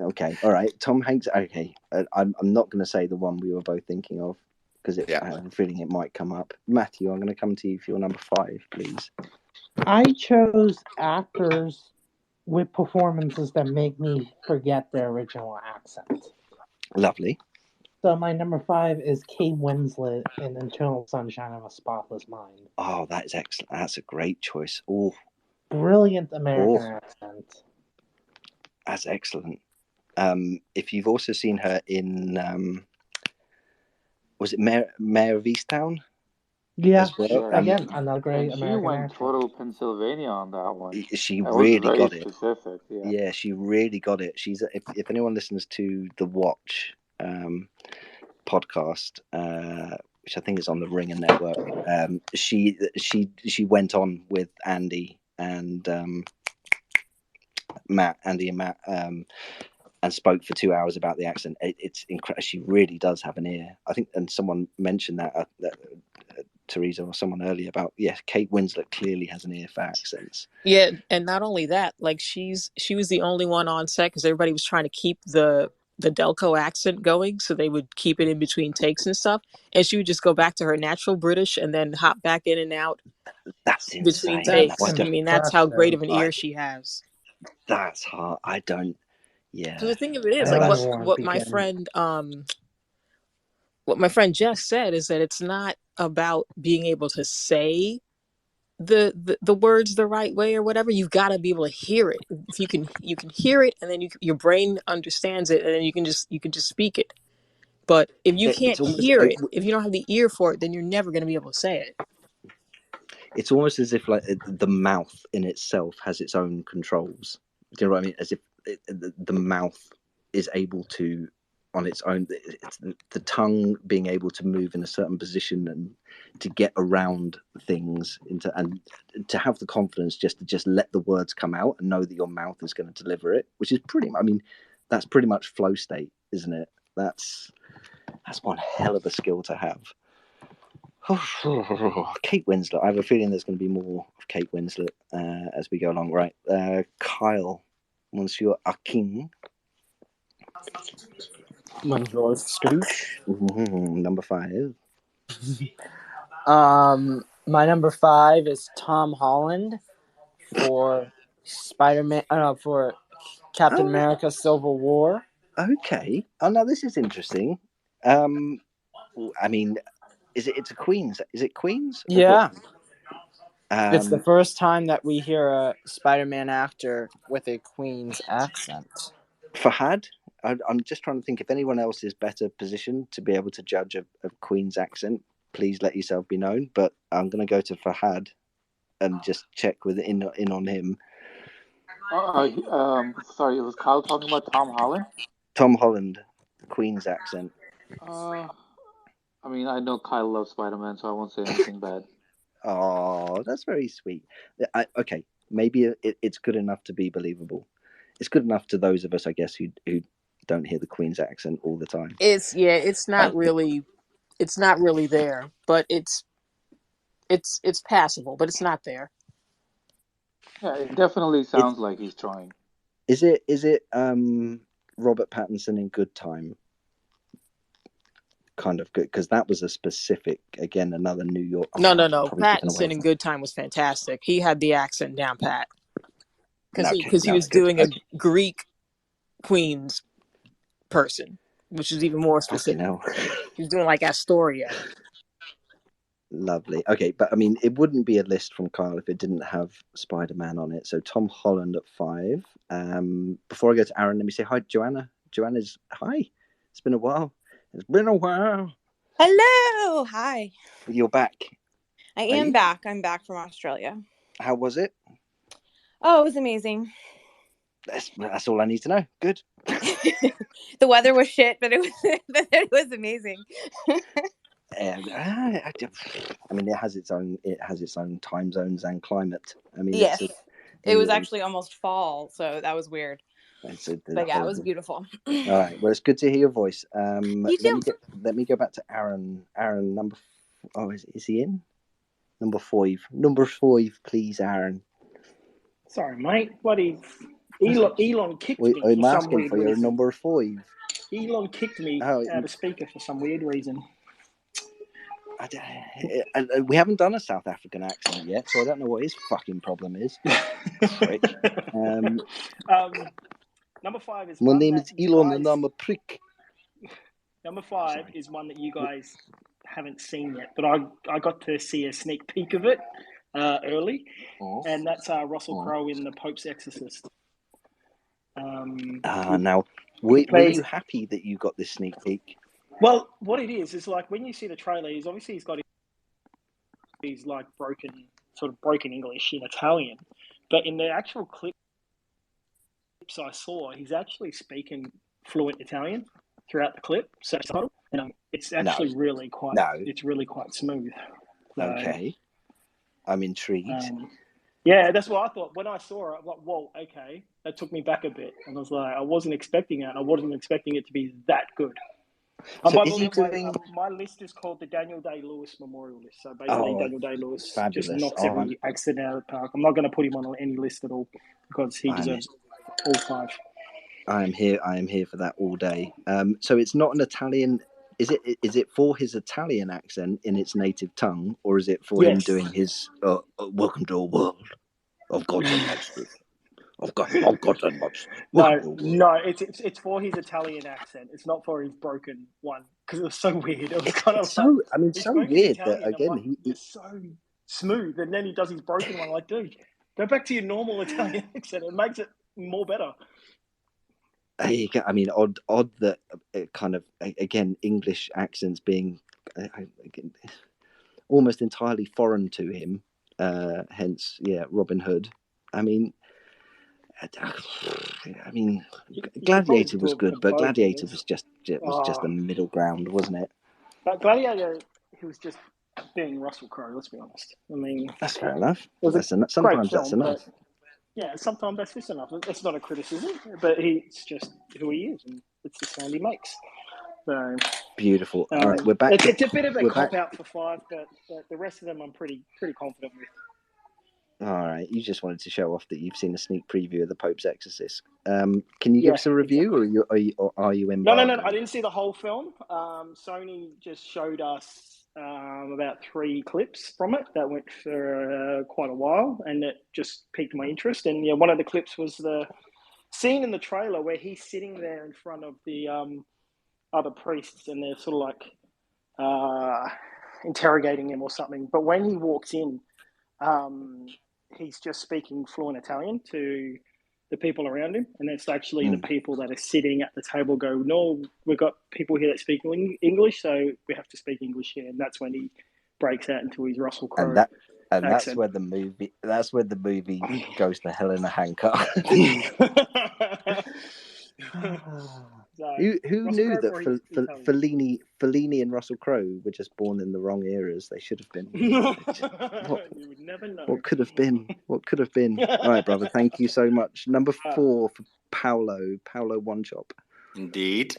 S1: Okay, all right. Tom Hanks. Okay, I'm not going to say the one we were both thinking of because I have a feeling it might come up. Matthew, I'm going to come to you for your number 5, please.
S2: I chose actors with performances that make me forget their original accent.
S1: Lovely.
S2: So my number 5 is Kate Winslet in Eternal Sunshine of a Spotless Mind.
S1: Oh, that is excellent. That's a great choice. Oh,
S2: brilliant American accent.
S1: That's excellent. If you've also seen her in, was it Mayor of Easttown?
S2: Yeah,
S1: well?
S2: again, another great
S9: and
S2: American
S9: she went
S2: accent.
S9: total Pennsylvania on that one.
S1: She
S9: that
S1: really
S9: was very
S1: got it.
S9: Specific,
S1: yeah, she really got it. She's if anyone listens to the Watch podcast, which I think is on the Ringer Network, she went on with Andy and Matt, and spoke for 2 hours about the accent. It's incredible. She really does have an ear. I think, and someone mentioned that, Teresa or someone earlier about, Kate Winslet clearly has an ear for accents.
S4: Yeah, and not only that, like she was the only one on set because everybody was trying to keep the Delco accent going, so they would keep it in between takes and stuff, and she would just go back to her natural British and then hop back in and out.
S1: That's
S4: between
S1: insane.
S4: takes. I mean, that's how great of an ear she has.
S1: That's hard. I don't. Yeah.
S4: So the thing of it is, like what my friend Jess said is that it's not about being able to say the words the right way or whatever. You've got to be able to hear it. If you can hear it, and then your brain understands it, and then you can just speak it. But if you can't hear it, if you don't have the ear for it, then you're never going to be able to say it.
S1: It's almost as if like the mouth in itself has its own controls. Do you know what I mean? As if the mouth is able to, on its own, it's the tongue being able to move in a certain position and to get around things and to have the confidence just to let the words come out and know that your mouth is going to deliver it, which is that's pretty much flow state, isn't it? That's one hell of a skill to have. Kate Winslet. I have a feeling there's going to be more of Kate Winslet as we go along. Right, Kyle, Monsieur Akin.
S3: Bonjour, Skadoosh.
S1: Number 5.
S3: My number 5 is Tom Holland for Spider-Man. For Captain America: Civil War.
S1: Okay. Oh no, this is interesting. I mean, it's a Queen's? Is it Queen's?
S3: Yeah. It's the first time that we hear a Spider-Man actor with a Queen's accent.
S1: Fahad? I'm just trying to think if anyone else is better positioned to be able to judge a Queen's accent. Please let yourself be known. But I'm going to go to Fahad and just check in on him.
S9: Sorry, was Kyle talking about Tom Holland?
S1: Tom Holland, Queen's accent.
S9: I mean, I know Kyle loves Spider-Man, so I won't say anything bad.
S1: Oh, that's very sweet. Okay, maybe it's good enough to be believable. It's good enough to those of us, I guess, who don't hear the Queen's accent all the time.
S4: It's not really there, but it's passable, but it's not there.
S9: Yeah, it definitely sounds like he's trying.
S1: Is it Robert Pattinson in Good Time? Kind of good, because that was a specific, again, another New York.
S4: No. Pattinson in Good Time was fantastic. He had the accent down pat because he was doing a Greek Queen's person, which is even more specific. He was doing like Astoria.
S1: Lovely. Okay, but I mean, it wouldn't be a list from Kyle if it didn't have Spider-Man on it. So Tom Holland at 5. Before I go to Aaron, let me say hi, Joanna. Joanna's hi. It's been a while. It's been a while.
S15: Hello. Hi.
S1: You're back.
S15: I am back. I'm back from Australia.
S1: How was it?
S15: Oh, it was amazing.
S1: That's all I need to know. Good.
S15: The weather was shit, but it was amazing.
S1: I mean, it has its own time zones and climate. I mean,
S15: yes, it was actually almost fall, so that was weird. But yeah, it was beautiful.
S1: All right. Well, it's good to hear your voice.
S15: You too.
S1: Let me go back to Aaron. Aaron, number. Oh, is he in? Number 5. Number 5, please, Aaron.
S10: Sorry, mate. Elon kicked me
S1: I'm
S10: for some
S1: asking
S10: weird
S1: for your
S10: reason.
S1: number 5.
S10: Elon kicked me out of speaker for some weird reason.
S1: We haven't done a South African accent yet, so I don't know what his fucking problem is.
S10: Number 5 is
S1: my name is Elon, and I'm a prick.
S10: Number 5 is one that you guys haven't seen yet, but I got to see a sneak peek of it early, and that's Russell Crowe in The Pope's Exorcist.
S1: Now, were you happy that you got this sneak peek?
S10: Well, what it is like when you see the trailer, he's got his like broken English in Italian, but in the actual clips I saw, he's actually speaking fluent Italian throughout the clip. So it's actually really quite smooth. So,
S1: okay, I'm intrigued.
S10: Yeah, that's what I thought when I saw it. I'm like, whoa, okay, that took me back a bit, and I was like, I wasn't expecting it, and I wasn't expecting it to be that good.
S1: So is he doing...
S10: my list is called the Daniel Day-Lewis Memorial List. So basically, Daniel Day-Lewis just knocks every accent out of the park. I'm not going to put him on any list at all because he deserves all 5.
S1: I am here for that all day. So it's not an Italian. Is it for his Italian accent in its native tongue, or is it for him doing his "Welcome to a world of gods and monsters"? Gods and monsters.
S10: No, it's for his Italian accent. It's not for his broken one because it was so weird. It was kind of so
S1: weird that again
S10: he's so smooth, and then he does his broken one. Like, dude, go back to your normal Italian accent. It makes it more better.
S1: I mean, odd that kind of, again, English accents being almost entirely foreign to him. Hence, Robin Hood. I mean, Gladiator was good, but Gladiator was just a middle ground, wasn't it?
S10: But Gladiator, he was just being Russell Crowe. Let's be honest. I mean,
S1: that's fair enough.
S10: Sometimes
S1: that's enough.
S10: Yeah, sometimes that's just enough. That's not a criticism, but it's just who he is, and it's the sound he makes. So
S1: beautiful. All right, we're back.
S10: It's a bit of a cop out for 5, but the rest of them I'm pretty confident with.
S1: All right, you just wanted to show off that you've seen a sneak preview of The Pope's Exorcist. Can you give us a review, exactly. or are you in?
S10: No. I didn't see the whole film. Sony just showed us about 3 clips from it that went for quite a while, and it just piqued my interest. And one of the clips was the scene in the trailer where he's sitting there in front of the other priests, and they're sort of like interrogating him or something. But when he walks in, he's just speaking fluent Italian to the people around him, and it's actually the people that are sitting at the table go, no, we've got people here that speak English, so we have to speak English here. And that's when he breaks out into his Russell Crowe.
S1: And that's
S10: accent.
S1: where the movie goes to hell in a handcart. Who knew that Fellini and Russell Crowe were just born in the wrong eras? They should have been.
S10: You would never know.
S1: What could have been? What could have been? All right, brother. Thank you so much. Number 4 for Paolo One Chop.
S11: Indeed.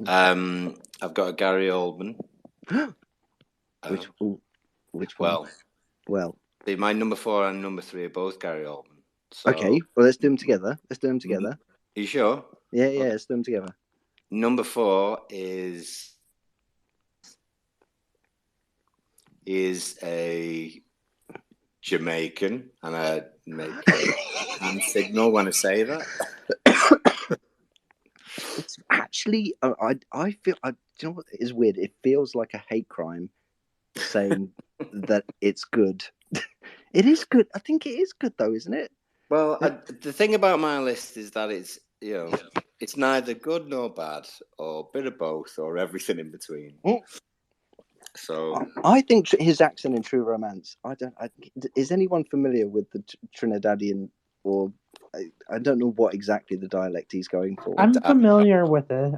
S11: I've got a Gary Oldman.
S1: Which one? Well,
S11: my number 4 and number 3 are both Gary Oldman. So,
S1: okay, well, let's do them together. Are
S11: you sure?
S1: Yeah, let's do them together.
S11: Number 4 is a Jamaican, and I make a hand signal when I say that.
S1: It's actually, I feel, do you know what is weird? It feels like a hate crime saying that it's good. It is good. I think it is good, though, isn't it?
S11: Well, the thing about my list is that it's, it's neither good nor bad, or a bit of both, or everything in between. So
S1: I think his accent in True Romance. Is anyone familiar with the Trinidadian, or I don't know what exactly the dialect he's going for.
S2: I'm familiar with it.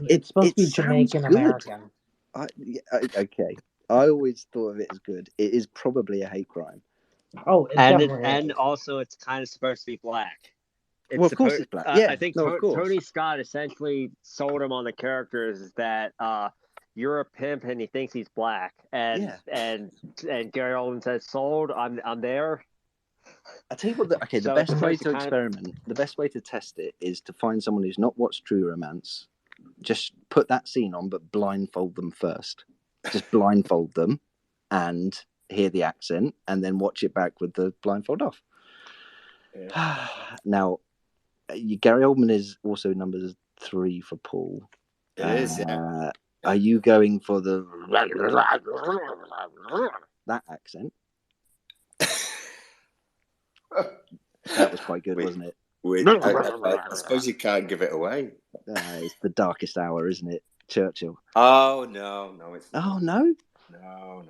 S2: It's supposed to be Jamaican American.
S1: Okay, I always thought of it as good. It is probably a hate crime.
S2: Oh,
S8: and also it's kind of supposed to be black.
S1: Well, of course it's black. Yeah,
S8: I think
S1: of course.
S8: Tony Scott essentially sold him on the characters that you're a pimp and he thinks he's black, and Gary Oldman says, "Sold. I'm there."
S1: I tell you what. The best way to experiment, the best way to test it is to find someone who's not watched True Romance. Just put that scene on, but blindfold them first. Just blindfold them and hear the accent, and then watch it back with the blindfold off. Yeah. Now, Gary Oldman is also number 3 for Paul.
S11: It is. Yeah.
S1: Are you going for the that accent? That was quite good, wasn't it?
S11: I suppose you can't give it away.
S1: It's The Darkest Hour, isn't it? Churchill.
S11: Oh no, it's not.
S1: Oh no.
S11: No.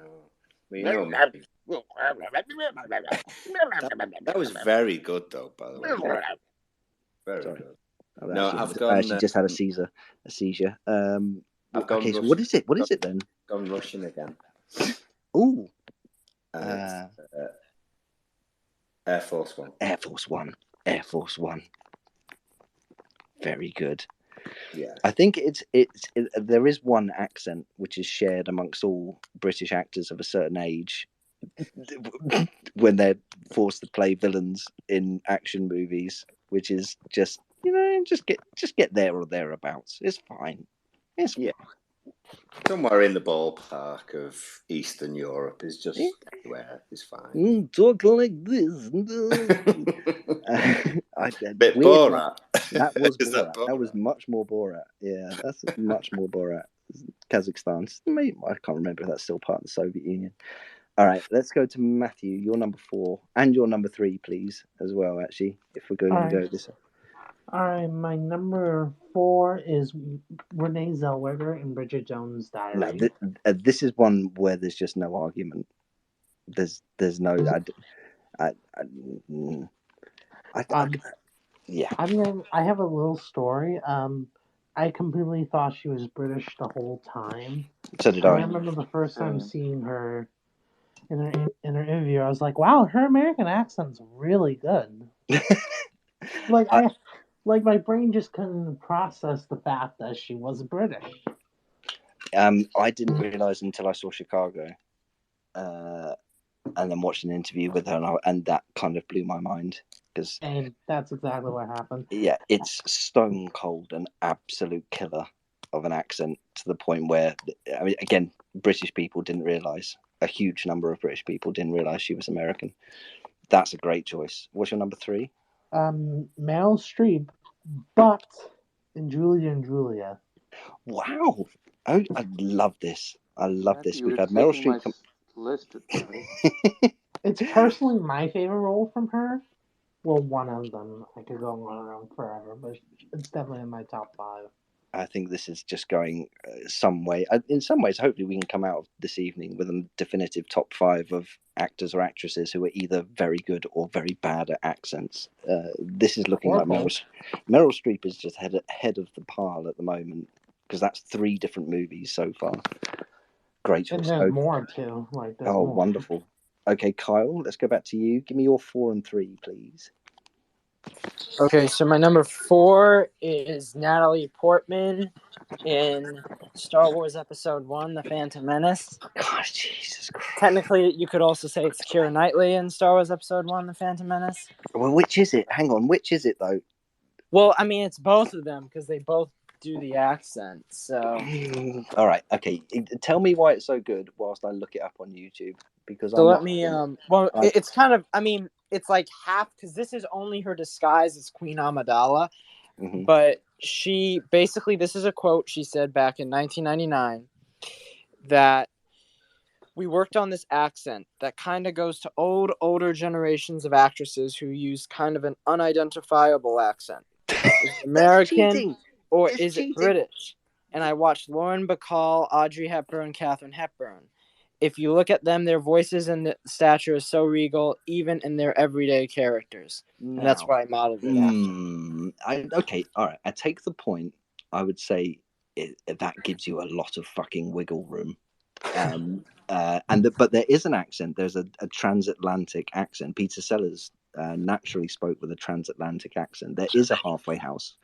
S11: That was very good, though. By the way, very good.
S1: I actually just had a seizure. Okay, so what is it? What is it then?
S11: Gone Russian again.
S1: Ooh.
S11: Air Force One.
S1: Air Force One. Very good.
S11: Yeah.
S1: I think there is one accent which is shared amongst all British actors of a certain age when they're forced to play villains in action movies, which is just get there or thereabouts. It's fine.
S11: Somewhere in the ballpark of Eastern Europe is just anywhere is fine.
S1: Talk like this.
S11: Bit Borat.
S1: That was Borat. That was much more Borat. Yeah, that's much more Borat. Kazakhstan. I can't remember if that's still part of the Soviet Union. All right, let's go to Matthew. Your number 4 and your number 3, please, as well. Actually, if we're going to go this.
S2: All right, my number 4 is Renee Zellweger in Bridget Jones' Diary.
S1: No, this is one where there's just no argument. There's no. Yeah.
S2: I have a little story. I completely thought she was British the whole time.
S1: So did I.
S2: I remember the first time seeing her in her interview. I was like, "Wow, her American accent's really good." My brain just couldn't process the fact that she was British.
S1: I didn't realize until I saw Chicago, and then watched an interview with her, and that kind of blew my mind.
S2: And that's exactly what happened.
S1: Yeah, it's stone cold, an absolute killer of an accent, to the point where, I mean, again, British people didn't realize. A huge number of British people didn't realize she was American. That's a great choice. What's your number 3?
S2: Meryl Streep, but in Julia and Julia.
S1: Wow. I love this. I love this. We've had Meryl Streep
S7: listed.
S2: It's personally my favorite role from her. Well, one of them. I could go on forever, but it's definitely in my top 5.
S1: I think this is just going some way. In some ways, hopefully, we can come out of this evening with a definitive top 5 of actors or actresses who are either very good or very bad at accents. This is looking like Meryl Streep is just head of the pile at the moment, because that's 3 different movies so far. Great.
S2: And there's more too. There's
S1: more.
S2: Wonderful.
S1: Okay, Kyle, let's go back to you. Give me your 4 and 3, please.
S3: Okay, so my number 4 is Natalie Portman in Star Wars Episode 1, The Phantom Menace.
S1: God, Jesus Christ.
S3: Technically, you could also say it's Keira Knightley in Star Wars Episode 1, The Phantom Menace.
S1: Well, which is it? Hang on, which is it, though?
S3: Well, I mean, it's both of them, because they both do the accent, so...
S1: All right, okay. Tell me why it's so good whilst I look it up on YouTube, because
S3: So let me, it's kind of, I mean, it's like half, because this is only her disguise as Queen Amidala, but she, basically, this is a quote she said back in 1999, that we worked on this accent that kind of goes to older generations of actresses who use kind of an unidentifiable accent. Is it American or is it British? And I watched Lauren Bacall, Audrey Hepburn, Katharine Hepburn. If you look at them, their voices and the stature is so regal, even in their everyday characters. And that's why I modeled it after.
S1: Okay, all right. I take the point. I would say that gives you a lot of fucking wiggle room. But there is an accent. There's a transatlantic accent. Peter Sellers naturally spoke with a transatlantic accent. There is a halfway house.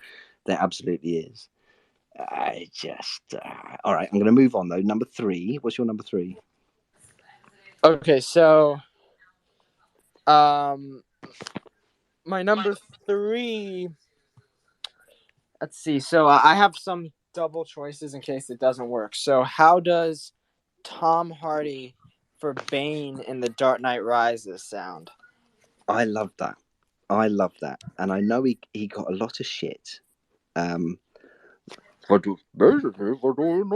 S1: There absolutely is. I just all right. I'm going to move on though. Number 3. What's your number 3?
S3: Okay, so my number 3. Let's see. So I have some double choices in case it doesn't work. So how does Tom Hardy for Bane in The Dark Knight Rises sound?
S1: I love that. And I know he got a lot of shit. But basically, what do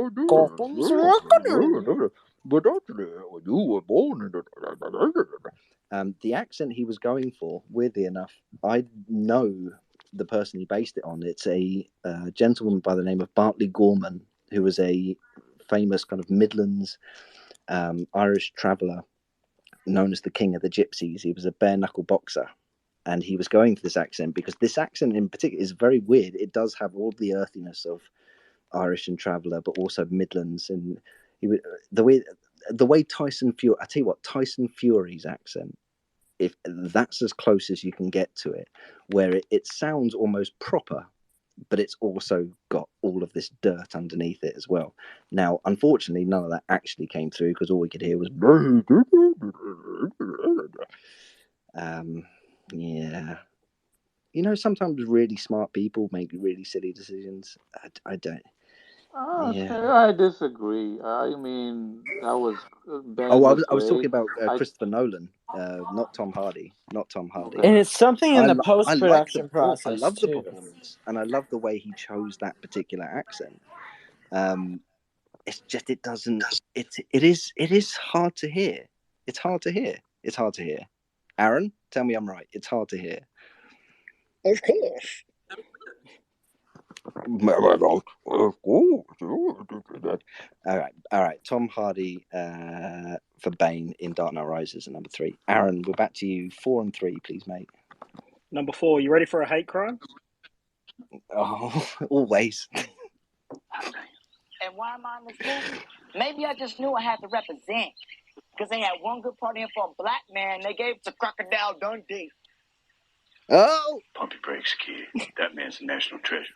S1: but actually, you were born in the accent he was going for, weirdly enough, I know the person he based it on. It's a gentleman by the name of Bartley Gorman, who was a famous kind of Midlands Irish traveller known as the King of the Gypsies. He was a bare knuckle boxer. And he was going for this accent because this accent in particular is very weird. It does have all the earthiness of Irish and Traveller, but also Midlands. And he would the way Tyson Fury. I tell you what, Tyson Fury's accent, if that's as close as you can get to it, where it sounds almost proper, but it's also got all of this dirt underneath it as well. Now, unfortunately, none of that actually came through because all we could hear was. Yeah. You know, sometimes really smart people make really silly decisions. I don't.
S9: I disagree. I mean, that was
S1: I
S9: was
S1: was talking
S9: great.
S1: about Christopher Nolan, not Tom Hardy.
S3: And it's something in the post-production process.
S1: I love the
S3: too.
S1: performance, and I love the way he chose that particular accent. It's just it doesn't. It is hard to hear. It's hard to hear. Aaron, tell me I'm right. It's hard to hear.
S10: Of course.
S1: All right. Tom Hardy for Bane in Dark Knight Rises at number 3. Aaron, we're back to you. 4 and 3, please, mate.
S10: Number 4. You ready for a hate crime?
S1: Oh, always.
S16: And why am I in this movie? Maybe I just knew I had to represent. Because they had one good part in for a black man. They gave it to Crocodile Dundee.
S1: Oh!
S17: Pump your brakes, kid. That man's a national treasure.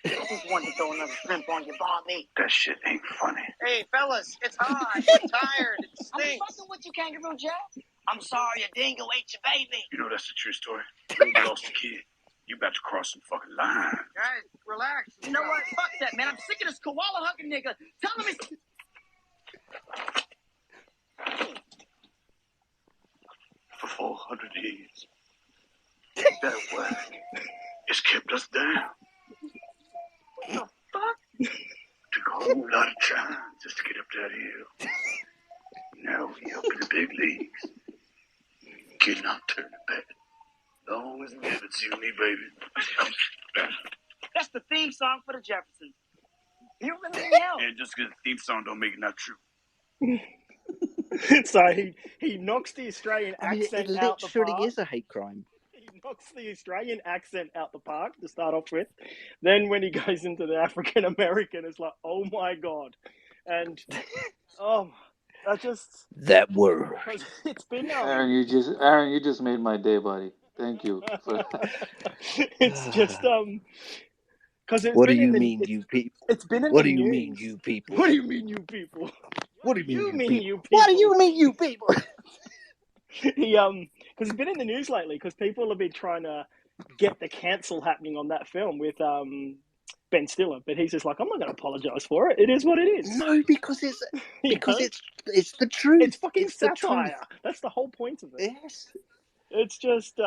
S16: I just wanted to throw another shrimp on you, Bobby.
S17: That shit ain't funny.
S16: Hey, fellas, it's hot. We're tired. It stinks. I'm fucking with you, Kangaroo Jack. I'm sorry, a dingo ate your baby.
S17: You know that's the true story. You lost a kid. You about to cross some fucking line.
S16: Guys, relax. You know what? Fuck that, man. I'm sick of this koala hugging nigga. Tell him it's...
S17: For 400 years, that whack has kept us down.
S16: What the fuck?
S17: Took a whole lot of time just to get up that hill. Now we up in the big leagues. Kid, not turning back. Long as it's you and me, baby.
S16: That's the theme song for the Jeffersons. You remember anything else?
S17: Yeah, just because the theme song don't make it not true.
S10: So he knocks the Australian accent
S1: it
S10: out the
S1: literally
S10: park.
S1: is a hate crime.
S10: He knocks the Australian accent out the park to start off with. Then when he goes into the African American, it's like, oh my God. And I just
S1: that word.
S10: It's been
S18: Aaron, you just made my day, buddy. Thank you for that.
S10: It's just because it's
S1: What
S10: been
S1: do you
S10: in the
S1: mean, you people?
S10: it's been in
S1: What
S10: the
S1: do you
S10: news.
S1: mean, you people?
S10: What do you mean, you people?
S1: What do you mean,
S10: you people?
S1: What do you mean, you people?
S10: He because he's been in the news lately because people have been trying to get the cancel happening on that film with Ben Stiller, but he's just like, I'm not going to apologize for it. It is what it is.
S1: No, because it's it's the truth.
S10: It's fucking satire. That's the whole point of it.
S1: Yes.
S10: It's just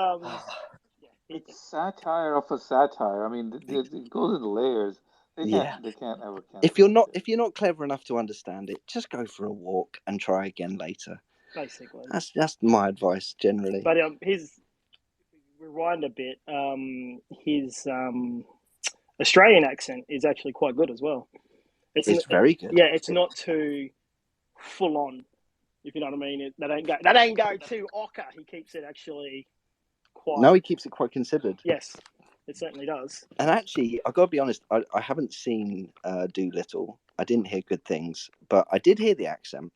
S18: it's satire of a satire. I mean, it goes in layers. They can't ever cancel.
S1: If you're not clever enough to understand it, just go for a walk and try again later.
S10: Basically,
S1: that's my advice generally.
S10: But his rewind a bit. His Australian accent is actually quite good as well.
S1: It's very good.
S10: Yeah, it's not too full on, if you know what I mean. That ain't go too ochre. He keeps it actually quite.
S1: No, he keeps it quite considered.
S10: Yes, it certainly does.
S1: And actually, I gotta be honest, I haven't seen Doolittle. I didn't hear good things, but I did hear the accent.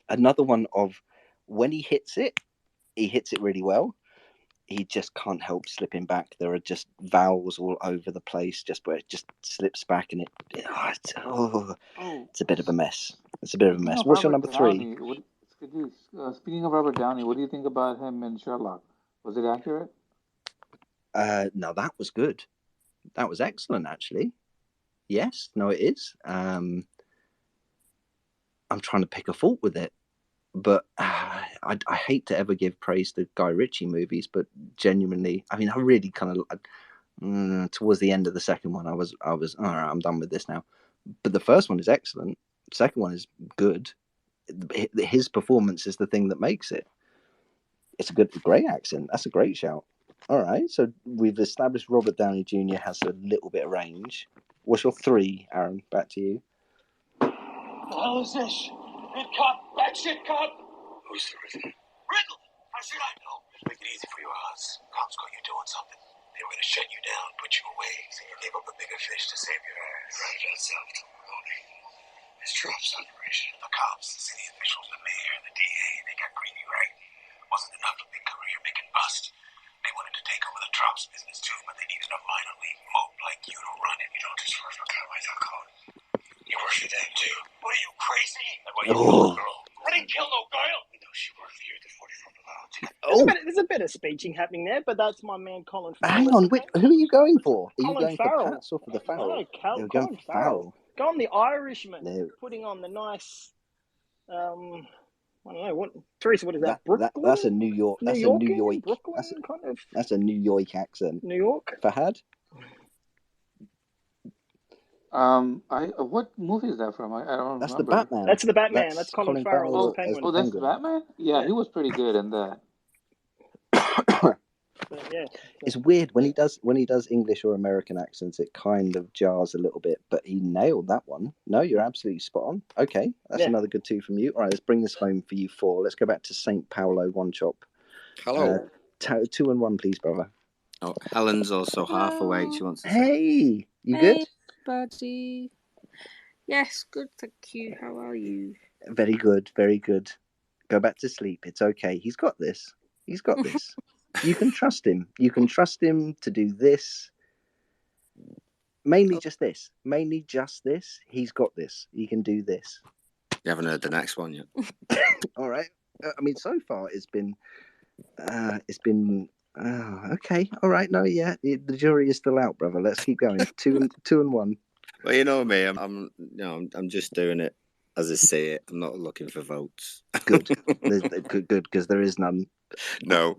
S1: Another one of when he hits it really well. He just can't help slipping back. There are just vowels all over the place, just where it just slips back, and it's a bit of a mess. It's a bit of a mess. What's your number three?
S18: Speaking of Robert Downey, what do you think about him in Sherlock? Was it accurate?
S1: No, that was good. That was excellent, actually. Yes, no, it is. I'm trying to pick a fault with it. But I hate to ever give praise to Guy Ritchie movies, but genuinely, I mean, I really kind of towards the end of the second one, I was all right, I'm done with this now. But the first one is excellent. The second one is good. His performance is the thing that makes it. It's a great accent. That's a great shout. All right, so we've established Robert Downey Jr. has a little bit of range. What's your three, Aaron? Back to you.
S17: The hell is this? Good cop, bad shit cop. Who's the Riddle? Riddle? How should I know? Make it easy for you, Oz. Cops caught you doing something. They were gonna shut you down, put you away, so you gave up a bigger fish to save your ass. Right, that's self-promoting. This drops operation. The cops, the city officials, the mayor, and the DA, they got greedy, right? Wasn't enough of big career making bust. They wanted to take over the drops business too, but they needed a minor league mope like you to run it. You don't just work for Cowboys, I'll call it. You work for them too. What are you, crazy? That's why you killed the girl. I didn't kill no girl. I know she worked for you at the 44 Below.
S10: There's a bit of speeching happening there, but that's my man Colin Farrell.
S1: Hang on, who are you going for? Are you going
S10: Farrell.
S1: for Pats or for the Farrell?
S10: No, Colin Farrell. Go on the Irishman, putting on the nice. I don't know what. Teresa, what is that? Brooklyn.
S1: That's a New York. That's a New York.
S10: Brooklyn kind of.
S1: That's a New York accent.
S10: New York.
S1: Fahad.
S18: What movie is that from? I don't
S1: That's
S18: remember.
S1: The Batman.
S10: That's the Batman. That's Colin Farrell as the Penguin.
S18: Oh, that's the Batman? Yeah, he was pretty good in that.
S10: Yeah.
S1: It's weird when he does English or American accents, it kind of jars a little bit, but he nailed that one. No, you're absolutely spot on. Okay, that's another good two from you. All right, let's bring this home for you four. Let's go back to St. Paulo, one chop.
S11: Hello.
S1: 2 and 1, please, brother.
S11: Oh, Helen's also half awake. She wants to say.
S1: Hey, you good?
S19: Buddy. Yes, good, thank you. How are you?
S1: Very good, very good. Go back to sleep. It's okay. He's got this. He's got this. You can trust him. You can trust him to do this. Mainly just this. Mainly just this. He's got this. He can do this.
S11: You haven't heard the next one yet.
S1: All right. I mean, so far it's been okay. All right. No, yeah. The jury is still out, brother. Let's keep going. 2 and 1.
S11: Well, you know me. I'm just doing it as I see it. I'm not looking for votes.
S1: Good. Good, because there is none.
S11: No.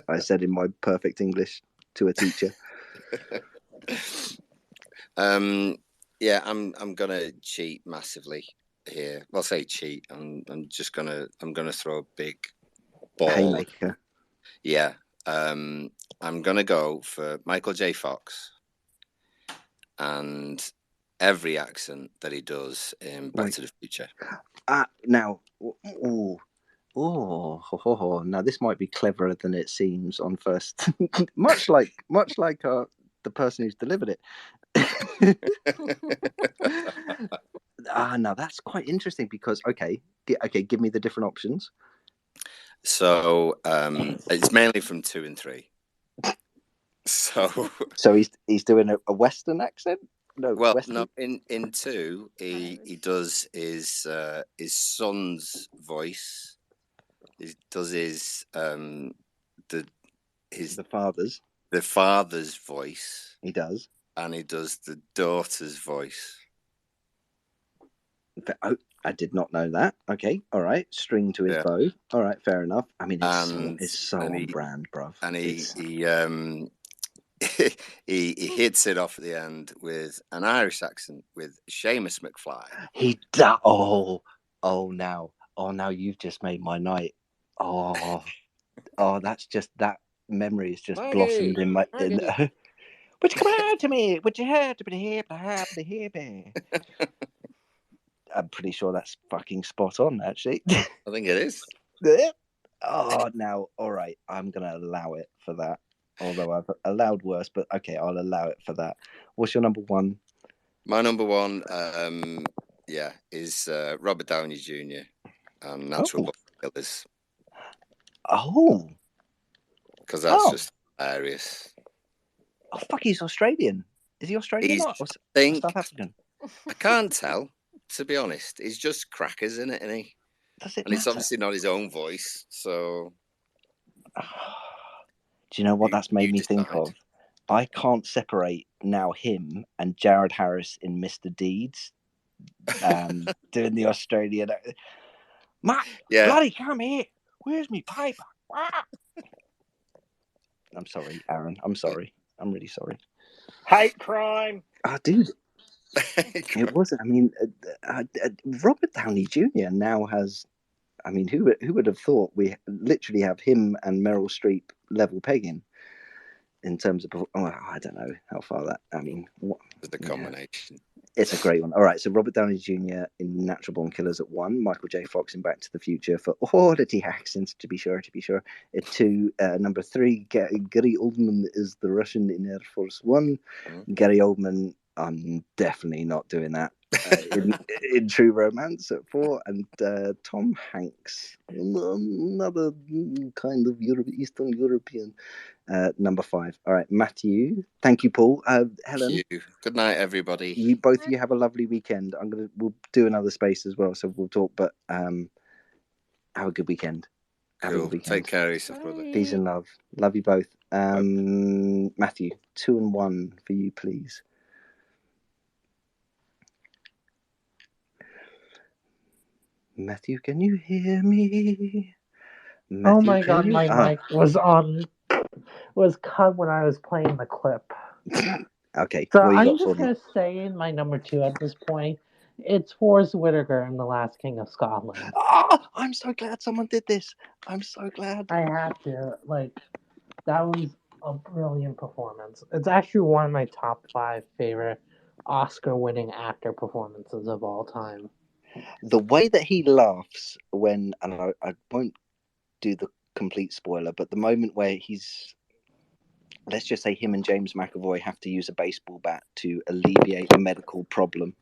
S1: I said in my perfect English to a teacher.
S11: Yeah, I'm gonna cheat massively here. Well, say cheat. I'm gonna throw a big ball.
S1: Haymaker.
S11: Yeah. I'm gonna go for Michael J. Fox. and every accent that he does in Back to the Future.
S1: Now, now this might be cleverer than it seems on first. much like the person who's delivered it. Now that's quite interesting because okay, give me the different options.
S11: So it's mainly from 2 and 3. So
S1: he's doing a Western accent. No,
S11: well,
S1: Western?
S11: no. In 2, he does his son's voice. He does his the father's voice.
S1: He does,
S11: and he does the daughter's voice.
S1: Oh, I did not know that. Okay, all right. String to his bow. All right, fair enough. I mean, it's so on brand, bruv.
S11: And he hits it off at the end with an Irish accent with Seamus McFly.
S1: Now you've just made my night. That's just that memory is just blossomed in my. Would you come out to me? Would you have to be here? I'm pretty sure that's fucking spot on, actually.
S11: I think it is.
S1: Now, all right. I'm going to allow it for that. Although I've allowed worse, but okay, I'll allow it for that. What's your number one?
S11: My number one, is Robert Downey Jr. and Natural Born Killers.
S1: Oh.
S11: Because that's just hilarious.
S1: Oh, fuck, he's Australian. Is he Australian or South African?
S11: I can't tell, to be honest. He's just crackers, isn't it? And it's obviously not his own voice, so...
S1: Do you know what that's made me think of? I can't separate now him and Jared Harris in Mr. Deeds doing the Australian... Bloody come here! Where's me paper? I'm sorry, Aaron. I'm sorry. I'm really sorry.
S10: Hate crime.
S1: Dude. It wasn't. I mean, Robert Downey Jr. now has... I mean, who would have thought we literally have him and Meryl Streep level pegging in terms of... I don't know how far that... I mean...
S11: The combination.
S1: It's a great one. All right, so Robert Downey Jr. in Natural Born Killers at 1, Michael J. Fox in Back to the Future for all of the accents, to be sure. At 2, number 3, Gary Oldman is the Russian in Air Force One. Gary Oldman, I'm definitely not doing that. In True Romance at 4, and Tom Hanks, another kind of Eastern European, number 5. All right, Matthew. Thank you, Paul. Helen.
S11: Thank you. Good night, everybody.
S1: You both. You have a lovely weekend. We'll do another space as well, so we'll talk. But have a good weekend. Have a good weekend.
S11: Take care of yourself, brother.
S1: Peace and love. Love you both. Matthew, 2 and 1 for you, please. Matthew, can you hear me? Matthew,
S2: oh my god, my mic was cut when I was playing the clip.
S1: Okay.
S2: So I'm just going to say in my number 2 at this point, it's Forrest Whitaker in The Last King of Scotland.
S1: I'm so glad someone did this. I'm so glad.
S2: I had to. That was a brilliant performance. It's actually one of my top 5 favorite Oscar-winning actor performances of all time.
S1: The way that he laughs when, and I won't do the complete spoiler, but the moment where let's just say him and James McAvoy have to use a baseball bat to alleviate a medical problem.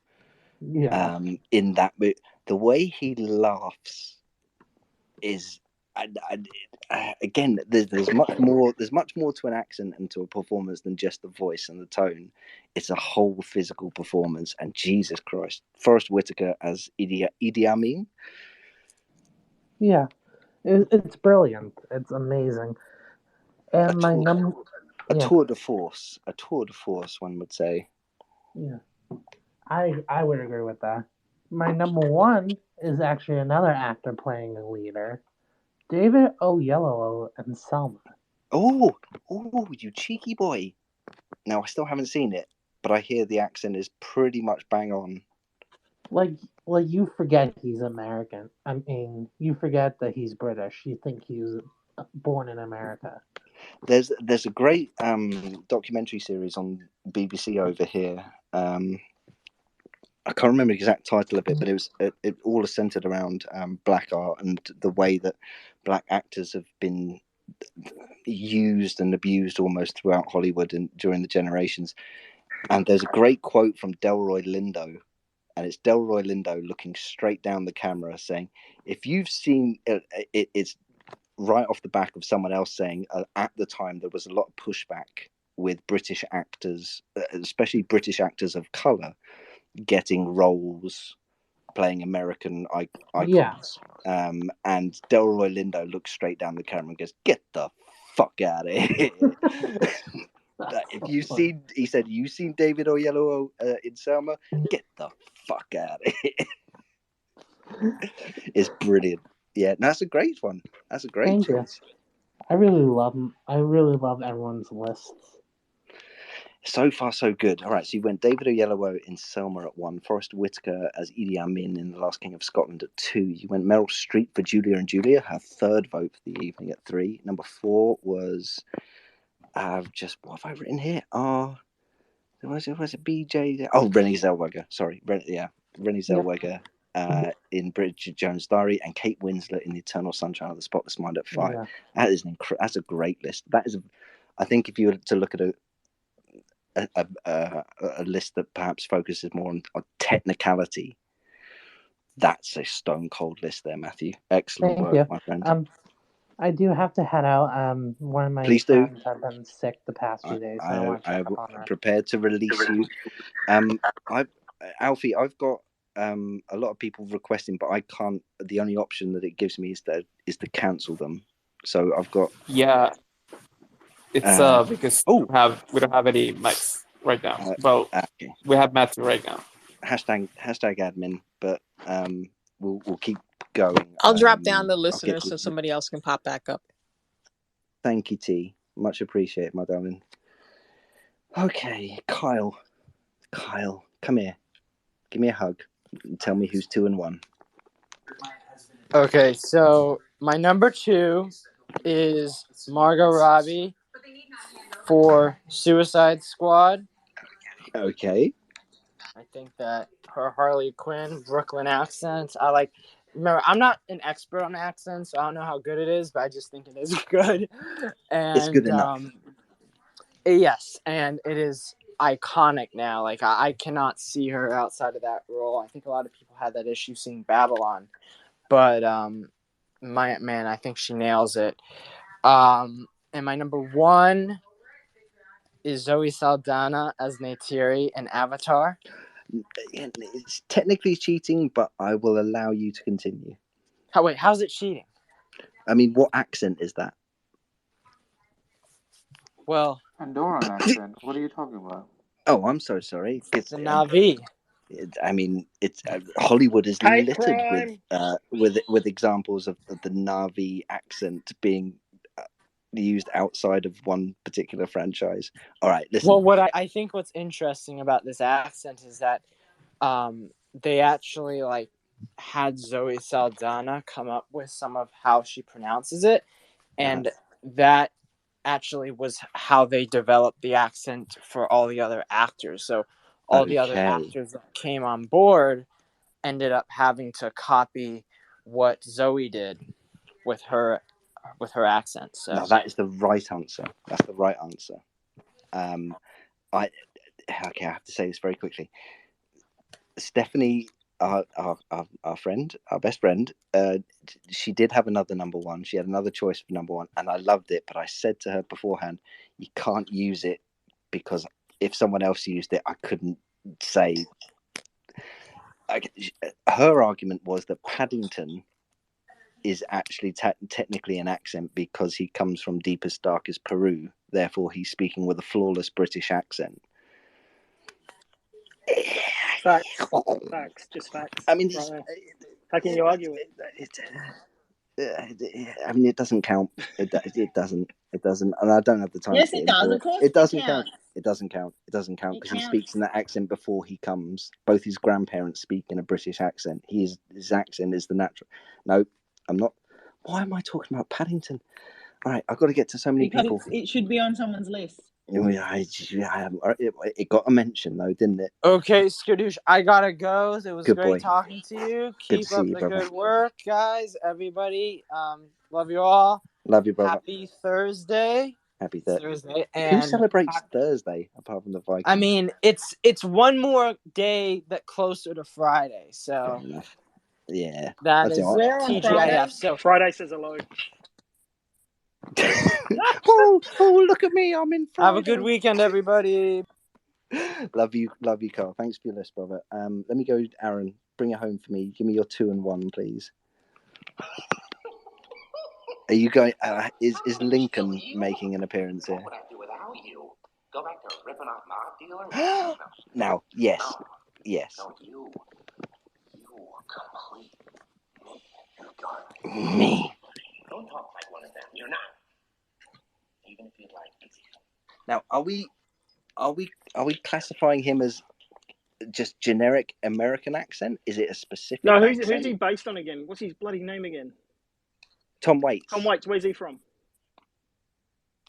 S2: Yeah.
S1: In that movie, the way he laughs is, again, there's much more. There's much more to an accent and to a performance than just the voice and the tone. It's a whole physical performance. And Jesus Christ, Forrest Whitaker as Idi Amin.
S2: Yeah, it's brilliant. It's amazing. And my number.
S1: A tour de force, one would say.
S2: Yeah, I would agree with that. My number 1 is actually another actor playing a leader, David Oyelowo and Selma.
S1: Oh, you cheeky boy! Now I still haven't seen it, but I hear the accent is pretty much bang on.
S2: Like you forget he's American. I mean, you forget that he's British. You think he was born in America.
S1: There's a great documentary series on BBC over here I can't remember the exact title of it, but it all is centered around black art and the way that black actors have been used and abused almost throughout Hollywood and during the generations. And there's a great quote from Delroy Lindo, and it's Delroy Lindo looking straight down the camera saying, if you've seen it's right off the back of someone else saying at the time there was a lot of pushback with British actors, especially British actors of colour, getting roles playing American icons.
S2: Yeah.
S1: And Delroy Lindo looks straight down the camera and goes, get the fuck out of here. If you've seen, he said, you've seen David Oyelowo in Selma, get the fuck out of here. It's brilliant. Yeah, that's a great one. That's a great choice.
S2: I really love them. I really love everyone's lists.
S1: So far, so good. All right, so you went David Oyelowo in Selma at 1, Forrest Whitaker as Idi Amin in The Last King of Scotland at 2. You went Meryl Streep for Julia and Julia, her third vote for the evening at 3. Number 4 was just what have I written here? Was it BJ? Oh, Renée Zellweger. Sorry, Renée Zellweger in Bridget Jones' Diary, and Kate Winslet in The Eternal Sunshine of the Spotless Mind at 5.
S2: Yeah.
S1: That is that's a great list. That is, I think, if you were to look at a list that perhaps focuses more on technicality, that's a stone cold list there, Matthew. Excellent work, my friend.
S2: I do have to head out. One of my friends have been sick the past few days, so I want to check up on her.
S1: Prepared to release you. Alfie, I've got a lot of people requesting, but I can't. The only option that it gives me is to cancel them. So I've got.
S12: Yeah. It's because we don't have any mics right now. Well,
S1: okay.
S12: We have Matthew right now.
S1: Hashtag admin, but we'll keep going.
S4: I'll drop down the listener so somebody else can pop back up.
S1: Thank you, T. Much appreciated, my darling. Okay, Kyle, come here. Give me a hug. And tell me who's 2 and 1.
S3: Okay, so my number 2 is Margot Robbie for Suicide Squad.
S1: Okay.
S3: I think that her Harley Quinn Brooklyn accent, remember, I'm not an expert on accents, so I don't know how good it is, but I just think it is good. And
S1: it's good enough.
S3: Yes, and it is iconic now. Like, I cannot see her outside of that role. I think a lot of people had that issue seeing Babylon, but I think she nails it. And my number 1 is Zoe Saldana as Neytiri in Avatar.
S1: It's technically cheating, but I will allow you to continue.
S3: How's it cheating?
S1: I mean, what accent is that?
S3: Well,
S18: Andorran accent. What are you talking about?
S1: Oh, I'm so sorry.
S3: It's a Na'vi.
S1: It's Hollywood is littered with examples of the Na'vi accent being used outside of one particular franchise. All right, listen.
S3: Well, what I think what's interesting about this accent is that they actually had Zoe Saldana come up with some of how she pronounces it, and that actually was how they developed the accent for all the other actors. So all the other actors that came on board ended up having to copy what Zoe did with her accent. So
S1: no, that is the right answer. That's the right answer. I have to say this very quickly. Stephanie, our friend, our best friend, she did have another number 1. She had another choice for number 1, and I loved it. But I said to her beforehand, you can't use it because if someone else used it, I couldn't say. Her argument was that Paddington is actually technically an accent because he comes from deepest, darkest Peru. Therefore, he's speaking with a flawless British accent.
S10: Facts, just facts.
S1: I mean,
S10: how can you argue it?
S1: I mean, it doesn't count. It doesn't, and I don't have the time.
S6: Yes,
S1: to
S6: it
S1: get
S6: does.
S1: into
S6: Of course,
S1: it doesn't
S6: count.
S1: It doesn't count. It doesn't count because he speaks in that accent before he comes. Both his grandparents speak in a British accent. His accent is the natural. No, I'm not. Why am I talking about Paddington? All right, I've got to get to so many people.
S6: It should be on someone's list.
S1: It got a mention though, didn't it?
S3: Okay, Skadoosh, I gotta go. It was
S1: Good
S3: great
S1: boy.
S3: talking to you.
S1: Good to
S3: Keep
S1: see
S3: up
S1: you,
S3: the
S1: brother.
S3: good work, guys. Everybody, love you all.
S1: Love you, brother.
S3: Happy Thursday.
S1: Happy
S3: Thursday.
S1: Who
S3: And
S1: celebrates Thursday apart from the Vikings?
S3: I mean, it's one more day that closer to Friday. So
S1: fair enough. Yeah,
S3: that is
S10: Where on
S3: TGIF. So
S10: Friday says hello.
S1: oh, look at me! I'm in Friday.
S3: Have a good weekend, everybody.
S1: Love you, Carl. Thanks for your list, brother. Let me go, Aaron. Bring it home for me. Give me your 2 and 1, please. Are you going? Is Lincoln making an appearance here?
S17: What would I do without you? Go back to ripping off mob dealers?
S1: Now, yes.
S17: No, you complete me. You're garbage.
S1: Me.
S17: Don't talk like one of them. You're not. Even if you'd like to.
S1: Now, are we classifying him as just generic American accent? Is it a specific?
S10: No,
S1: accent?
S10: who's he based on again? What's his bloody name again?
S1: Tom Waits.
S10: Tom Waits. Where's he from?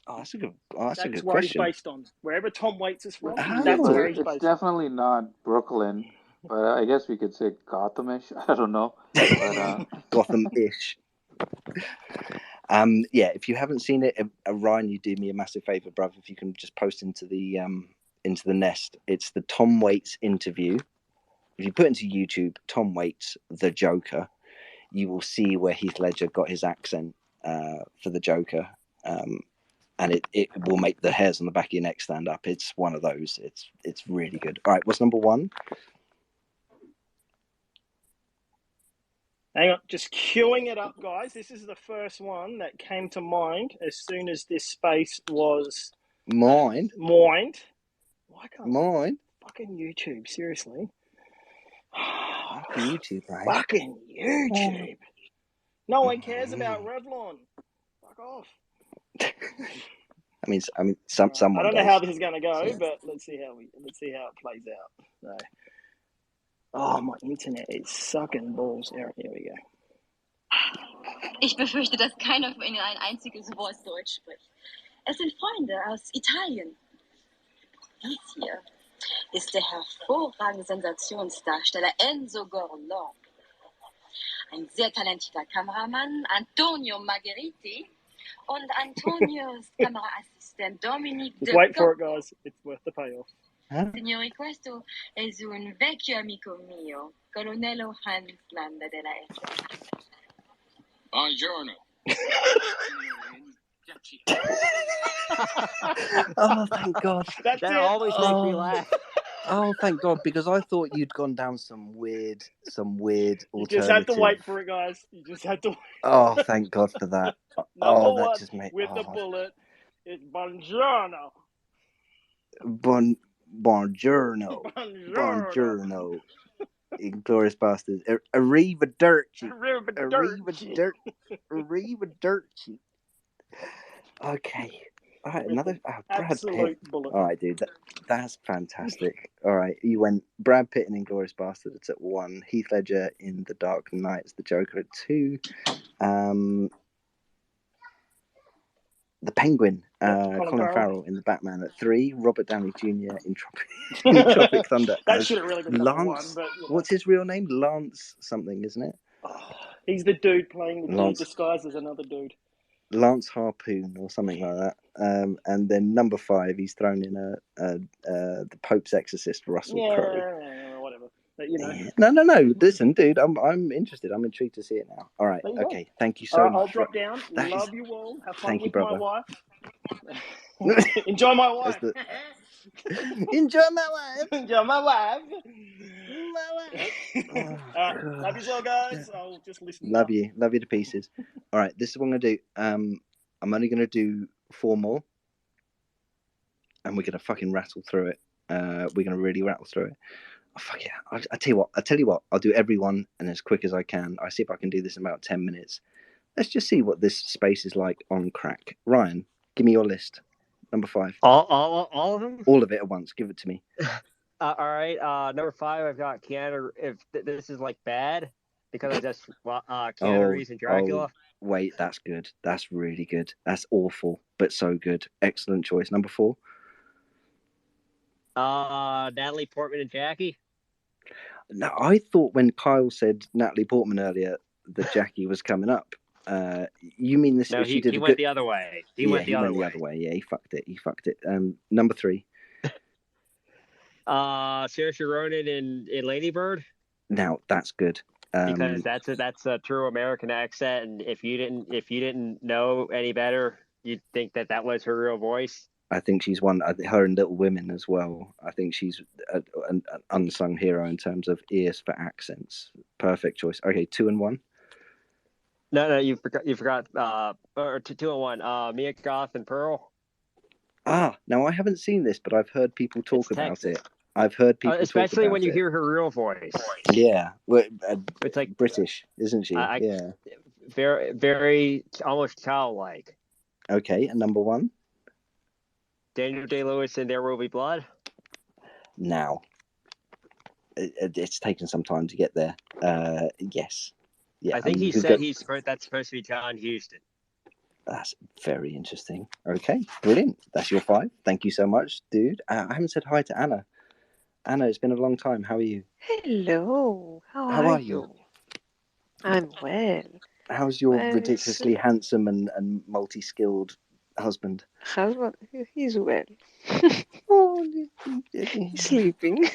S1: Oh, that's a good
S10: That's where
S1: question.
S10: he's based on. Wherever Tom Waits is from,
S18: It's
S10: that's where he's based.
S18: It's definitely not Brooklyn, but I guess we could say Gothamish. I don't know, but
S1: Gotham-ish. Yeah. If you haven't seen it, Ryan, you do me a massive favor, brother. If you can just post into the nest. It's the Tom Waits interview. If you put into YouTube Tom Waits the Joker, you will see where Heath Ledger got his accent for the Joker. And it will make the hairs on the back of your neck stand up. It's one of those. It's really good. All right, what's number 1?
S10: Hang on, just queuing it up, guys. This is the first one that came to mind as soon as this space was
S1: mined.
S10: Why can't
S1: Mine.
S10: Fucking YouTube, seriously.
S1: Fucking YouTube, right?
S10: Fucking YouTube. No one cares about Revlon. Fuck off.
S1: I mean, someone.
S10: I don't know
S1: does.
S10: how this is going to go, but let's see how it plays out. So, oh, my internet is sucking balls. Here we go.
S20: Ich befürchte, dass keiner von Ihnen ein einziges Wort Deutsch spricht. Es sind Freunde aus Italien. Dies hier ist der hervorragende Sensationsdarsteller Enzo Gorlon. Ein sehr talentierter Kameramann, Antonio Margheriti, und Antonios Kameraassistent Dominique
S10: Just wait for it, guys. It's worth the payoff.
S20: Signori, questo è un vecchio amico mio, Colonnello Hans Landa della SS.
S17: Buongiorno.
S1: Oh, thank God.
S10: That
S8: always makes me laugh.
S1: Oh, thank God, because I thought you'd gone down some weird alternative.
S10: You just had to wait for it, guys. You just had to wait.
S1: Oh, thank God for that.
S10: Number
S1: that
S10: one
S1: just made
S10: with the bullet is Buongiorno.
S1: Buongiorno. Buongiorno. Inglourious Bastards. Arrivederci. Arrivederci. Okay. All right, another Brad Pitt.
S10: Bullet.
S1: All right, dude, that's fantastic. All right, you went Brad Pitt in Inglourious Bastards at 1, Heath Ledger in The Dark Knight's The Joker at 2, the Penguin, Colin Farrell in The Batman at 3, Robert Downey Jr. in Tropic Thunder.
S10: That should have really been number 1, but
S1: what's his real name? Lance something, isn't it?
S10: He's the dude playing the dude disguised as another dude.
S1: Lance Harpoon or something like that. And then number 5, he's thrown in the Pope's Exorcist, Russell Crowe.
S10: Yeah, whatever. But, you know.
S1: No. Listen, dude, I'm interested. I'm intrigued to see it now. All right, okay. Thank you so much.
S10: I'll drop down. Love you all. Have fun with
S1: brother.
S10: my wife. Enjoy my wife.
S1: Enjoy my wife.
S10: Enjoy my wife. Love you all, guys. I'll just listen.
S1: Love you to pieces. All right, this is what I'm gonna do. I'm only gonna do 4 more, and we're gonna fucking rattle through it. We're gonna really rattle through it. Oh, fuck yeah! I tell you what. I'll do every one and as quick as I can. I see if I can do this in about 10 minutes. Let's just see what this space is like on crack. Ryan, give me your list. Number 5.
S8: All of them?
S1: All of it at once. Give it to me.
S8: All right. Number 5, I've got Keanu. If this is like bad, because I just Keanu Reeves and Dracula.
S1: Oh, wait, that's good. That's really good. That's awful, but so good. Excellent choice. Number 4.
S8: Natalie Portman and Jackie.
S1: No, I thought when Kyle said Natalie Portman earlier that Jackie was coming up. You mean this?
S8: No,
S1: she did
S8: he
S1: a
S8: went
S1: good...
S8: the other way. He
S1: Yeah,
S8: went
S1: he
S8: the
S1: went
S8: other
S1: the
S8: way.
S1: other way. Yeah, he fucked it. Number 3.
S8: Saoirse Ronan in Lady Bird.
S1: Now that's good.
S8: Because that's a true American accent, and if you didn't know any better, you'd think that was her real voice.
S1: I think she's one. Her and Little Women as well. I think she's an unsung hero in terms of ears for accents. Perfect choice. Okay, 2 and 1.
S8: No, you forgot. Or 2 and 1. Mia Goth and Pearl.
S1: Now I haven't seen this, but I've heard people talk about it. I've heard people
S8: especially
S1: talk about
S8: when you
S1: it.
S8: hear her real voice.
S1: Yeah,
S8: it's like
S1: British, isn't she? Yeah.
S8: Very, very almost childlike.
S1: Okay, and number 1.
S8: Daniel Day-Lewis in There Will Be Blood.
S1: Now, it's taken some time to get there. Yes. Yeah,
S8: I think he said that's supposed to be John Huston.
S1: That's very interesting. Okay, brilliant. That's your 5. Thank you so much, dude. I haven't said hi to Anna. Anna, it's been a long time. How are you?
S21: Hello. How are you? I'm well.
S1: How's your ridiculously handsome and multi-skilled husband?
S21: Husband? He's well.
S1: He's
S21: sleeping.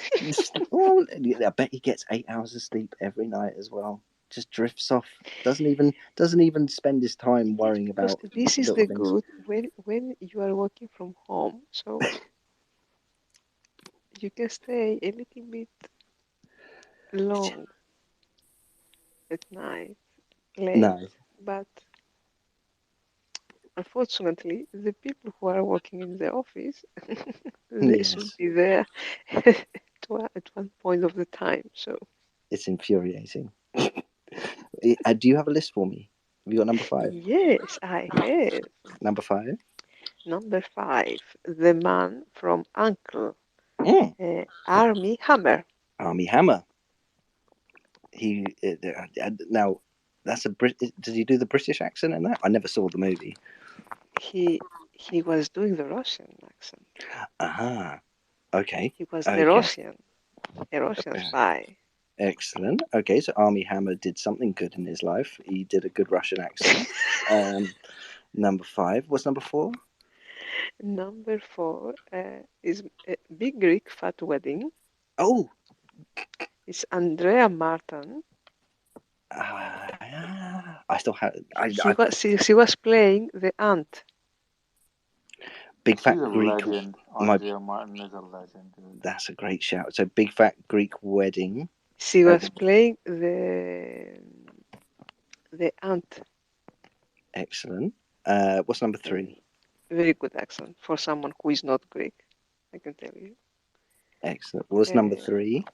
S1: I bet he gets 8 hours of sleep every night as well. Just drifts off. Doesn't even spend his time worrying about.
S21: This is the
S1: things.
S21: good when you are working from home, so you can stay a little bit long at night, late.
S1: No.
S21: But unfortunately, the people who are working in the office, they should be there at one point of the time. So
S1: it's infuriating. Do you have a list for me? Have you got number 5?
S21: Yes, I have.
S1: Number 5?
S21: Number 5, the man from Uncle, Armie Hammer.
S1: Armie Hammer. He now that's a Brit. Did he do the British accent in that? I never saw the movie.
S21: He was doing the Russian accent.
S1: Aha. Okay.
S21: He was a Russian spy.
S1: Excellent. Okay, so Armie Hammer did something good in his life. He did a good Russian accent. Number 5. What's number 4?
S21: Number 4 is a Big Greek Fat Wedding.
S1: Oh.
S21: It's Andrea Martin.
S1: I still have.
S21: She was playing the aunt.
S1: Big Fat
S18: She's a
S1: Greek.
S18: legend. Andrea Martin is a legend. Dude.
S1: That's a great shout. So Big Fat Greek Wedding.
S21: She was playing the aunt.
S1: Excellent. What's number 3?
S21: Very good accent for someone who is not Greek, I can tell you.
S1: Excellent. What's number 3?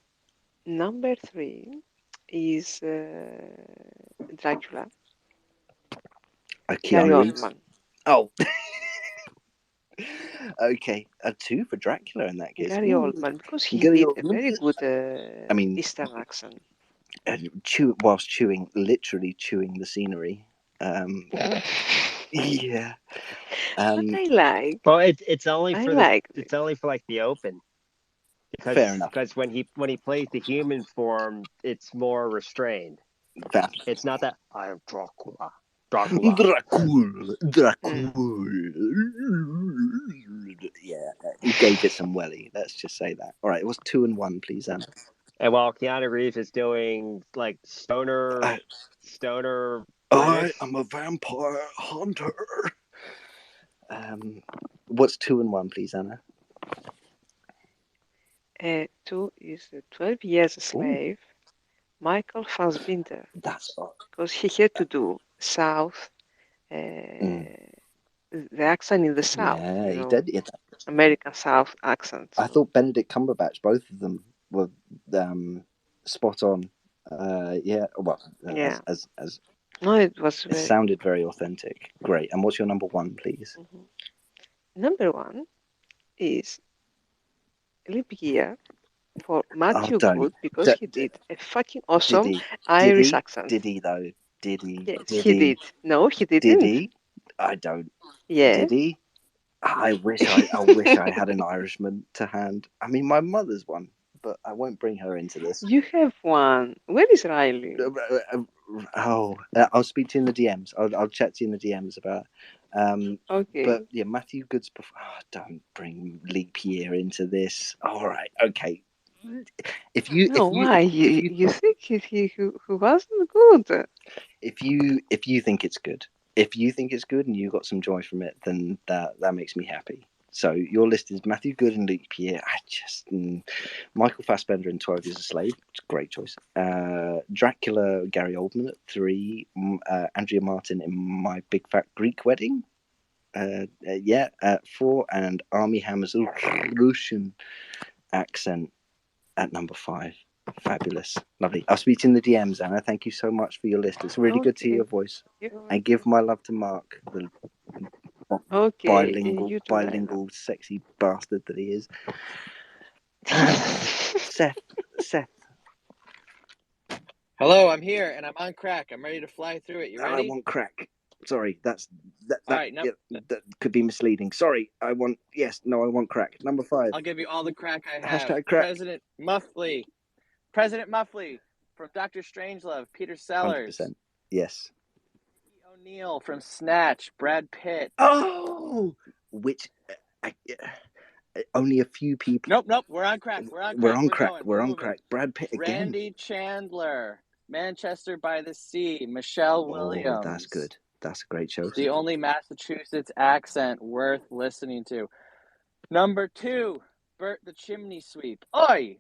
S21: Number 3 is Dracula. Gary Oldman.
S1: Oh. Okay, a 2 for Dracula in that case.
S21: Gary Oldman, because he did a very good Eastern accent.
S1: Whilst literally chewing the scenery. Yeah.
S21: But I like.
S8: Well, it's only for the open. Because,
S1: fair enough.
S8: Because when he plays the human form, it's more restrained. It's not that I am Dracula.
S1: Dracula. Yeah, he gave it some welly. Let's just say that. All right, it was 2 and 1, please, Anna.
S8: And while Keanu Reeves is doing like stoner.
S1: I am a vampire hunter. What's 2 and 1, please, Anna?
S21: 2 is 12 Years a Slave. Ooh. Michael Fassbender.
S1: That's
S21: because he had to do South. The accent in the South.
S1: Yeah, he did.
S21: American South accent.
S1: I thought Benedict Cumberbatch, both of them were spot on. Yeah. As
S21: no, it was.
S1: It sounded very authentic. Great. And what's your number 1, please?
S21: Mm-hmm. Number 1 is Leap Year for Matthew Good because he did a fucking awesome Irish accent.
S1: Did he though? Did he?
S21: Yes, he did. No, he didn't.
S1: Did he? I don't.
S21: Yeah.
S1: Did he? I wish I had an Irishman to hand. I mean, my mother's one, but I won't bring her into this.
S21: You have one. Where is Riley?
S1: I'll speak to you in the DMs. I'll chat to you in the DMs about.
S21: Okay.
S1: But yeah, Matthew Good's. Don't bring leap year into this. All right, okay. If you
S21: think he wasn't good?
S1: If you think it's good, and you got some joy from it, then that makes me happy. So your list is Matthew Good and Leap Year. Michael Fassbender in 12 Years a Slave. It's a great choice. Dracula, Gary Oldman at 3. Andrea Martin in My Big Fat Greek Wedding. At 4. And Armie Hammer's Russian accent at number 5. Fabulous. Lovely. I'll speak to you in the DMs, Anna. Thank you so much for your list. It's really good to hear your voice. And give my love to Mark, the bilingual, sexy bastard that he is. Seth.
S5: Hello, I'm here and I'm on crack. I'm ready to fly through it. You ready?
S1: I want crack. Sorry, that
S5: right,
S1: that could be misleading. Sorry, I want crack. Number 5.
S5: I'll give you all the crack I have.
S1: Hashtag crack.
S5: President Muffley from Dr. Strangelove, Peter Sellers.
S1: 100%. Yes.
S5: O'Neill from Snatch, Brad Pitt.
S1: Oh, which only a few people.
S5: Nope. We're on crack.
S1: We're on crack. Brad Pitt again.
S5: Randy Chandler, Manchester by the Sea, Michelle Williams.
S1: That's good. That's a great choice.
S5: The only Massachusetts accent worth listening to. Number 2, Bert the Chimney Sweep. Oi!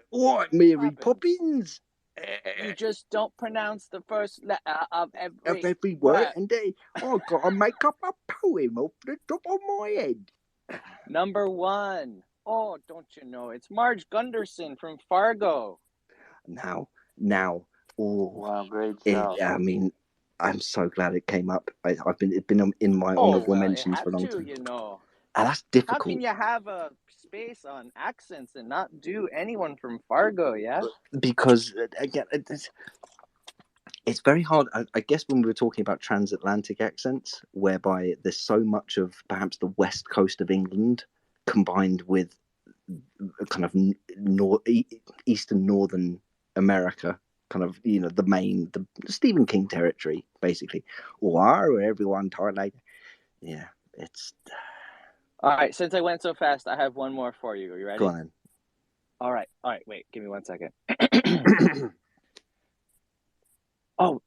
S1: What, Mary Poppins?
S5: You just don't pronounce the first letter of every
S1: word, and I've got to make up a poem off the top of my head.
S5: Number 1. Oh, don't you know? It's Marge Gunderson from Fargo.
S1: Now.
S18: Wow, great job.
S1: I mean, I'm so glad it came up. It's been in my honorable mentions for a long time.
S5: You know.
S1: And that's difficult.
S5: How can you have a space on accents and not do anyone from Fargo? Yeah.
S1: Because again, it's very hard. I guess when we were talking about transatlantic accents, whereby there's so much of perhaps the west coast of England combined with kind of eastern northern America, kind of, the Stephen King territory, basically. Or everyone tired later. Yeah, it's.
S5: All right. Since I went so fast, I have one more for you. Are you ready?
S1: Go on then.
S5: All right. Wait. Give me 1 second. Oh,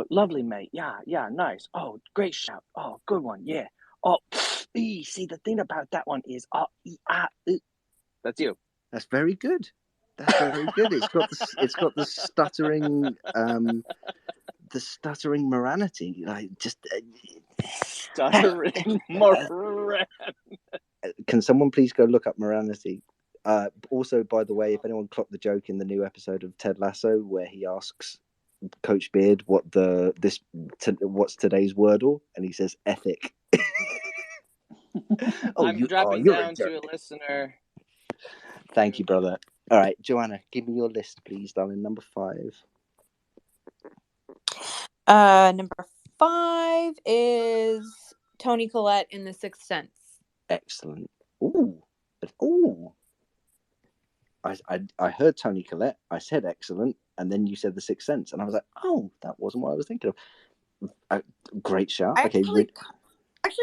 S5: lovely, mate. Yeah, nice. Oh, great shout. Oh, good one. Yeah. Oh, see, the thing about that one is, that's you.
S1: That's very good. It's got the stuttering, Moranity, like just
S5: stuttering Moran.
S1: Can someone please go look up Moranity? Also, by the way, if anyone clocked the joke in the new episode of Ted Lasso where he asks Coach Beard what's today's wordle, and he says ethic.
S5: I'm dropping down to a listener.
S1: Thank you, brother. All right, Joanna, give me your list, please, darling. Number 5.
S15: Number 5 is Toni Collette in The Sixth Sense.
S1: Excellent. Ooh. I heard Toni Collette. I said excellent, and then you said The Sixth Sense, and I was like, oh, that wasn't what I was thinking of. Great shout.
S15: I actually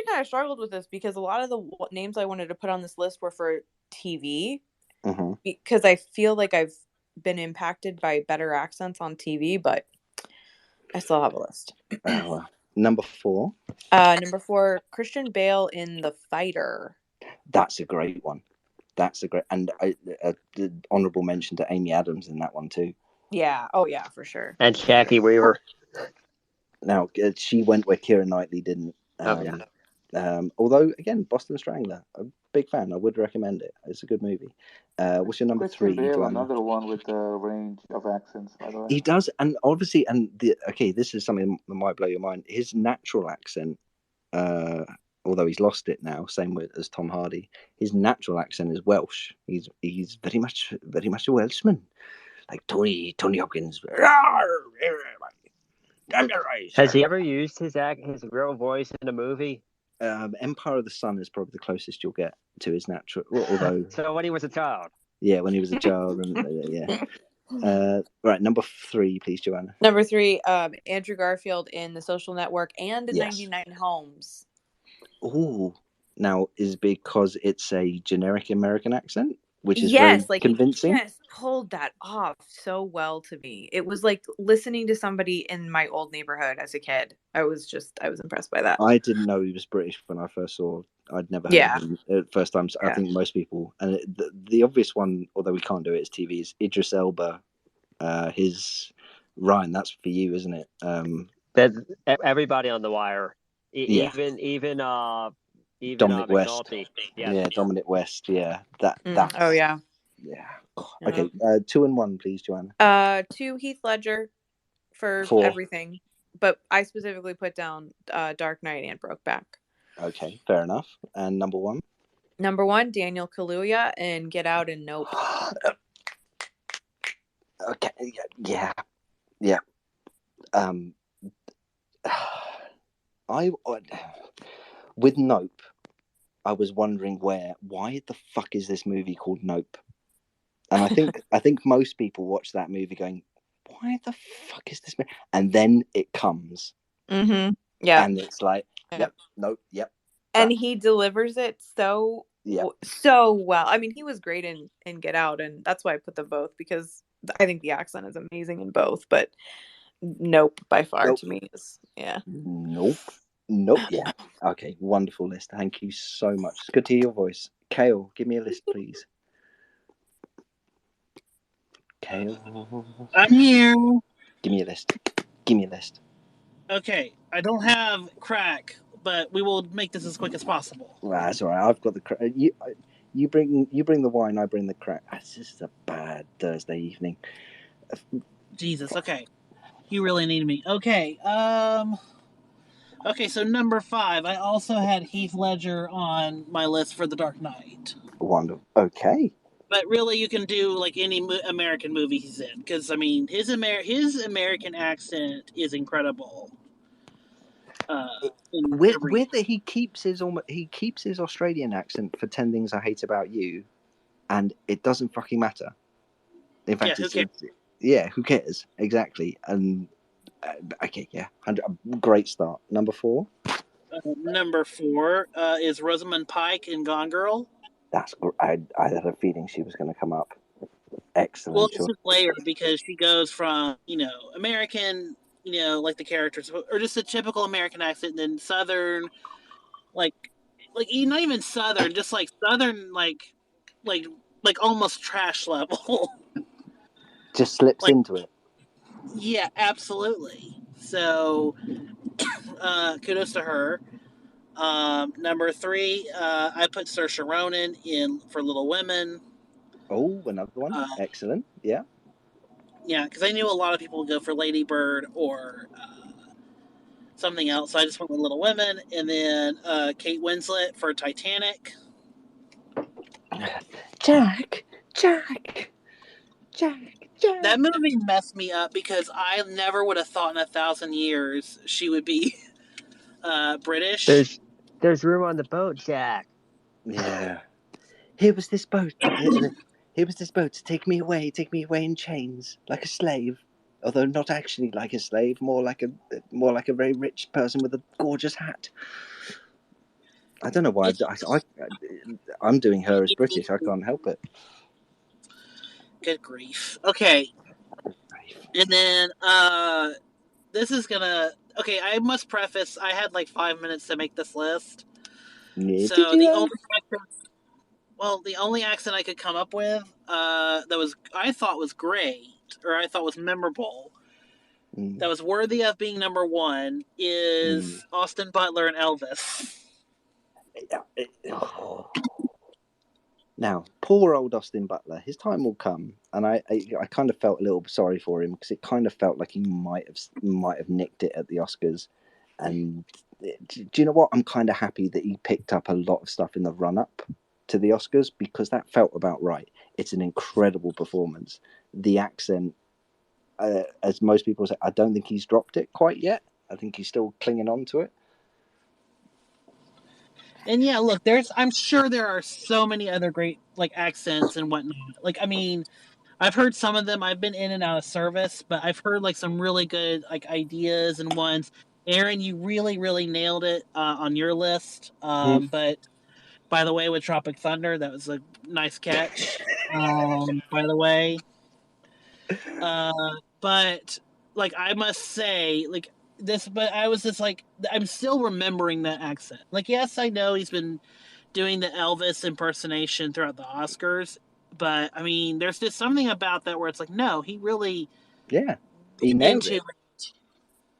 S15: kind of struggled with this because a lot of the names I wanted to put on this list were for TV.
S1: Mm-hmm.
S15: Because I feel like I've been impacted by better accents on TV, but I still have a list.
S1: Number 4.
S15: Number 4, Christian Bale in The Fighter.
S1: That's a great one. And the honorable mention to Amy Adams in that one too.
S15: Yeah. Oh yeah, for sure.
S8: And Jackie Weaver.
S1: Now she went where Keira Knightley didn't. Although again, Boston Strangler, a big fan. I would recommend it. It's a good movie. What's your number 3?
S18: Bale, another one with a range of accents, by the way.
S1: He does, and obviously, this is something that might blow your mind. His natural accent, although he's lost it now, same as Tom Hardy. His natural accent is Welsh. He's very much a Welshman, like Tony Hopkins.
S8: Has he ever used his real voice in a movie?
S1: Empire of the Sun is probably the closest you'll get to his natural. Although,
S8: so when he was a child.
S1: Yeah, when he was a child, and yeah. Right, number 3, please, Joanna.
S15: Number 3, Andrew Garfield in The Social Network and
S1: Yes.
S15: 99 Homes.
S1: Ooh, now is because it's a generic American accent, which is very convincing.
S15: He just pulled that off so well to me. It was like listening to somebody in my old neighborhood as a kid. I was impressed by that.
S1: I didn't know he was British when I first saw. I'd never heard of him first time. So I think most people, and the obvious one, although we can't do it, is TV. Is Idris Elba. His Ryan, that's for you, isn't it?
S8: There's everybody on The Wire, even
S1: Dominic West.
S8: McNulty.
S1: Yeah, Dominic West. Yeah, that.
S15: Oh yeah.
S1: Yeah. Okay, 2 and 1, please, Joanna.
S15: 2 Heath Ledger for
S1: 4.
S15: everything, but I specifically put down Dark Knight and Brokeback.
S1: Okay, fair enough. And number 1.
S15: Number 1, Daniel Kaluuya in Get Out and Nope.
S1: Okay, yeah. With Nope, I was wondering why the fuck is this movie called Nope? And I think most people watch that movie going, why the fuck is this movie? And then it comes.
S15: Mm-hmm. Yeah.
S1: And it's like, yep, nope, yep.
S15: And he delivers it so well. I mean, he was great in Get Out, and that's why I put them both, because I think the accent is amazing in both, but Nope by far to me is
S1: Nope, yeah. Okay, wonderful list. Thank you so much. It's good to hear your voice. Kale, give me a list, please. Kale.
S13: I'm here.
S1: Give me a list.
S13: Okay, I don't have crack, but we will make this as quick as possible.
S1: That's all right. I've got the crack. You bring the wine. I bring the crack. This is a bad Thursday evening.
S13: Jesus. Okay, you really need me. Okay. Okay. So number 5, I also had Heath Ledger on my list for The Dark Knight.
S1: Wonderful. Okay.
S13: But really, you can do like any American movie he's in, because I mean, his American accent is incredible.
S1: Weird that he keeps his Australian accent for 10 Things I Hate About You, and it doesn't fucking matter. In fact,
S13: who cares?
S1: Who cares? Exactly. And okay, yeah, great start. Number 4.
S13: Number 4 is Rosamund Pike in Gone Girl.
S1: That's I had a feeling she was going to come up. Excellent.
S13: Well, it's just layered because she goes from American, like the characters, or just a typical American accent, and then Southern, like not even Southern, just like Southern, like almost trash level.
S1: Just slips into it.
S13: Yeah, absolutely. So, kudos to her. Number 3, I put Saoirse Ronan in for Little Women.
S1: Oh, another one. Excellent. Yeah.
S13: Yeah, because I knew a lot of people would go for Lady Bird or something else, so I just went with Little Women. And then Kate Winslet for Titanic.
S1: Jack.
S13: That movie messed me up because I never would have thought in 1,000 years she would be British.
S8: There's room on the boat, Jack.
S1: Yeah. Here was this boat to take me away in chains, like a slave. Although not actually like a slave, more like a very rich person with a gorgeous hat. I don't know why I'm doing her as British. I can't help it.
S13: Good grief. Okay. And then this is gonna. Okay, I must preface. I had like 5 minutes to make this list.
S1: Yeah,
S13: so the only accent I could come up with that I thought was great, or I thought was memorable, that was worthy of being number 1 is Austin Butler and Elvis.
S1: Now, poor old Austin Butler. His time will come, and I kind of felt a little sorry for him because it kind of felt like he might have nicked it at the Oscars. And do you know what? I'm kind of happy that he picked up a lot of stuff in the run-up to the Oscars, because that felt about right. It's an incredible performance. The accent, as most people say, I don't think he's dropped it quite yet. I think he's still clinging on to it.
S13: And yeah, look, I'm sure there are so many other great like accents and whatnot. Like, I mean, I've heard some of them. I've been in and out of service, but I've heard like some really good like ideas and ones. Aaron, you really, really nailed it on your list. But by the way, with Tropic Thunder, that was a nice catch. By the way, uh, but like I must say, like this, but I was just like I'm still remembering that accent. Like, yes, I know he's been doing the Elvis impersonation throughout the Oscars, but I mean, there's just something about that where it's like, no, he really
S1: he nailed
S13: into
S1: it.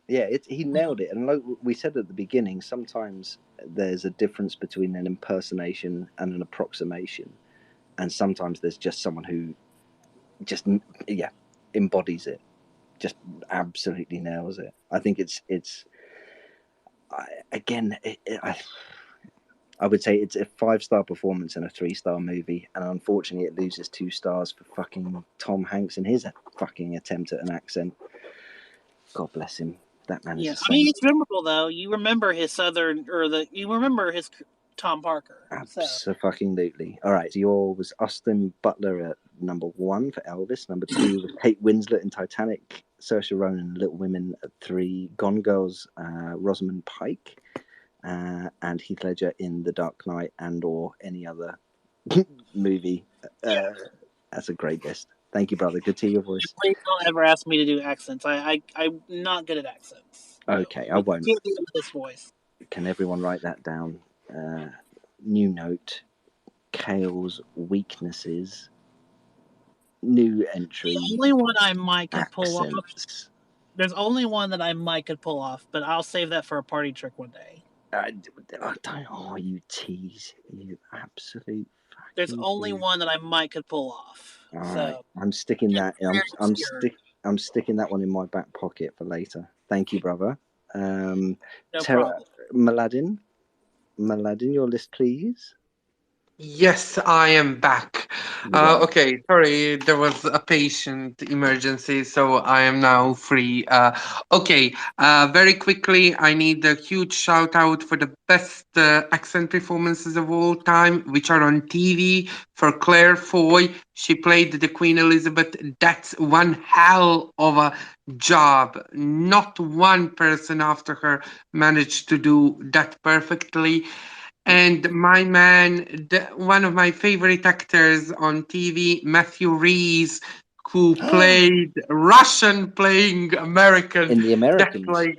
S1: Yeah, he nailed it. And like we said at the beginning, sometimes there's a difference between an impersonation and an approximation, and sometimes there's just someone who just embodies it, just absolutely nails it. I think I would say it's a 5-star performance in a 3-star movie, and unfortunately it loses 2 stars for fucking Tom Hanks and his fucking attempt at an accent. God bless him. That man is a saint.
S13: I mean, it's memorable though. You remember his you remember his Tom Parker.
S1: Absolutely. All right, so yours was Austin Butler at number 1 for Elvis. Number 2 was Kate Winslet in Titanic. Saoirse Ronan in Little Women at 3. Gone Girls, Rosamund Pike. And Heath Ledger in The Dark Knight and or any other movie. That's a great list. Thank you, brother. Good to hear your voice.
S13: Please don't ever ask me to do accents. I'm not good at accents.
S1: Okay, I won't.
S13: Can't do it with this voice.
S1: Can everyone write that down? New note. Kale's weaknesses. New entry.
S13: The only one I might could pull off.
S1: Accents.
S13: There's only one that I might could pull off, but I'll save that for a party trick one day.
S1: You tease. You absolute.
S13: There's only one that I might could pull off.
S1: All right. I'm sticking that. I'm sticking that one in my back pocket for later. Thank you, brother.
S13: No problem.
S1: Maladin, your list, please.
S14: Yes, I am back. Okay, sorry, there was a patient emergency, so I am now free. Okay, very quickly, I need a huge shout out for the best accent performances of all time, which are on TV. For Claire Foy, she played the Queen Elizabeth. That's one hell of a job. Not one person after her managed to do that perfectly. And my man, one of my favorite actors on TV, Matthew Reese, who played Russian playing American.
S1: In The Americans.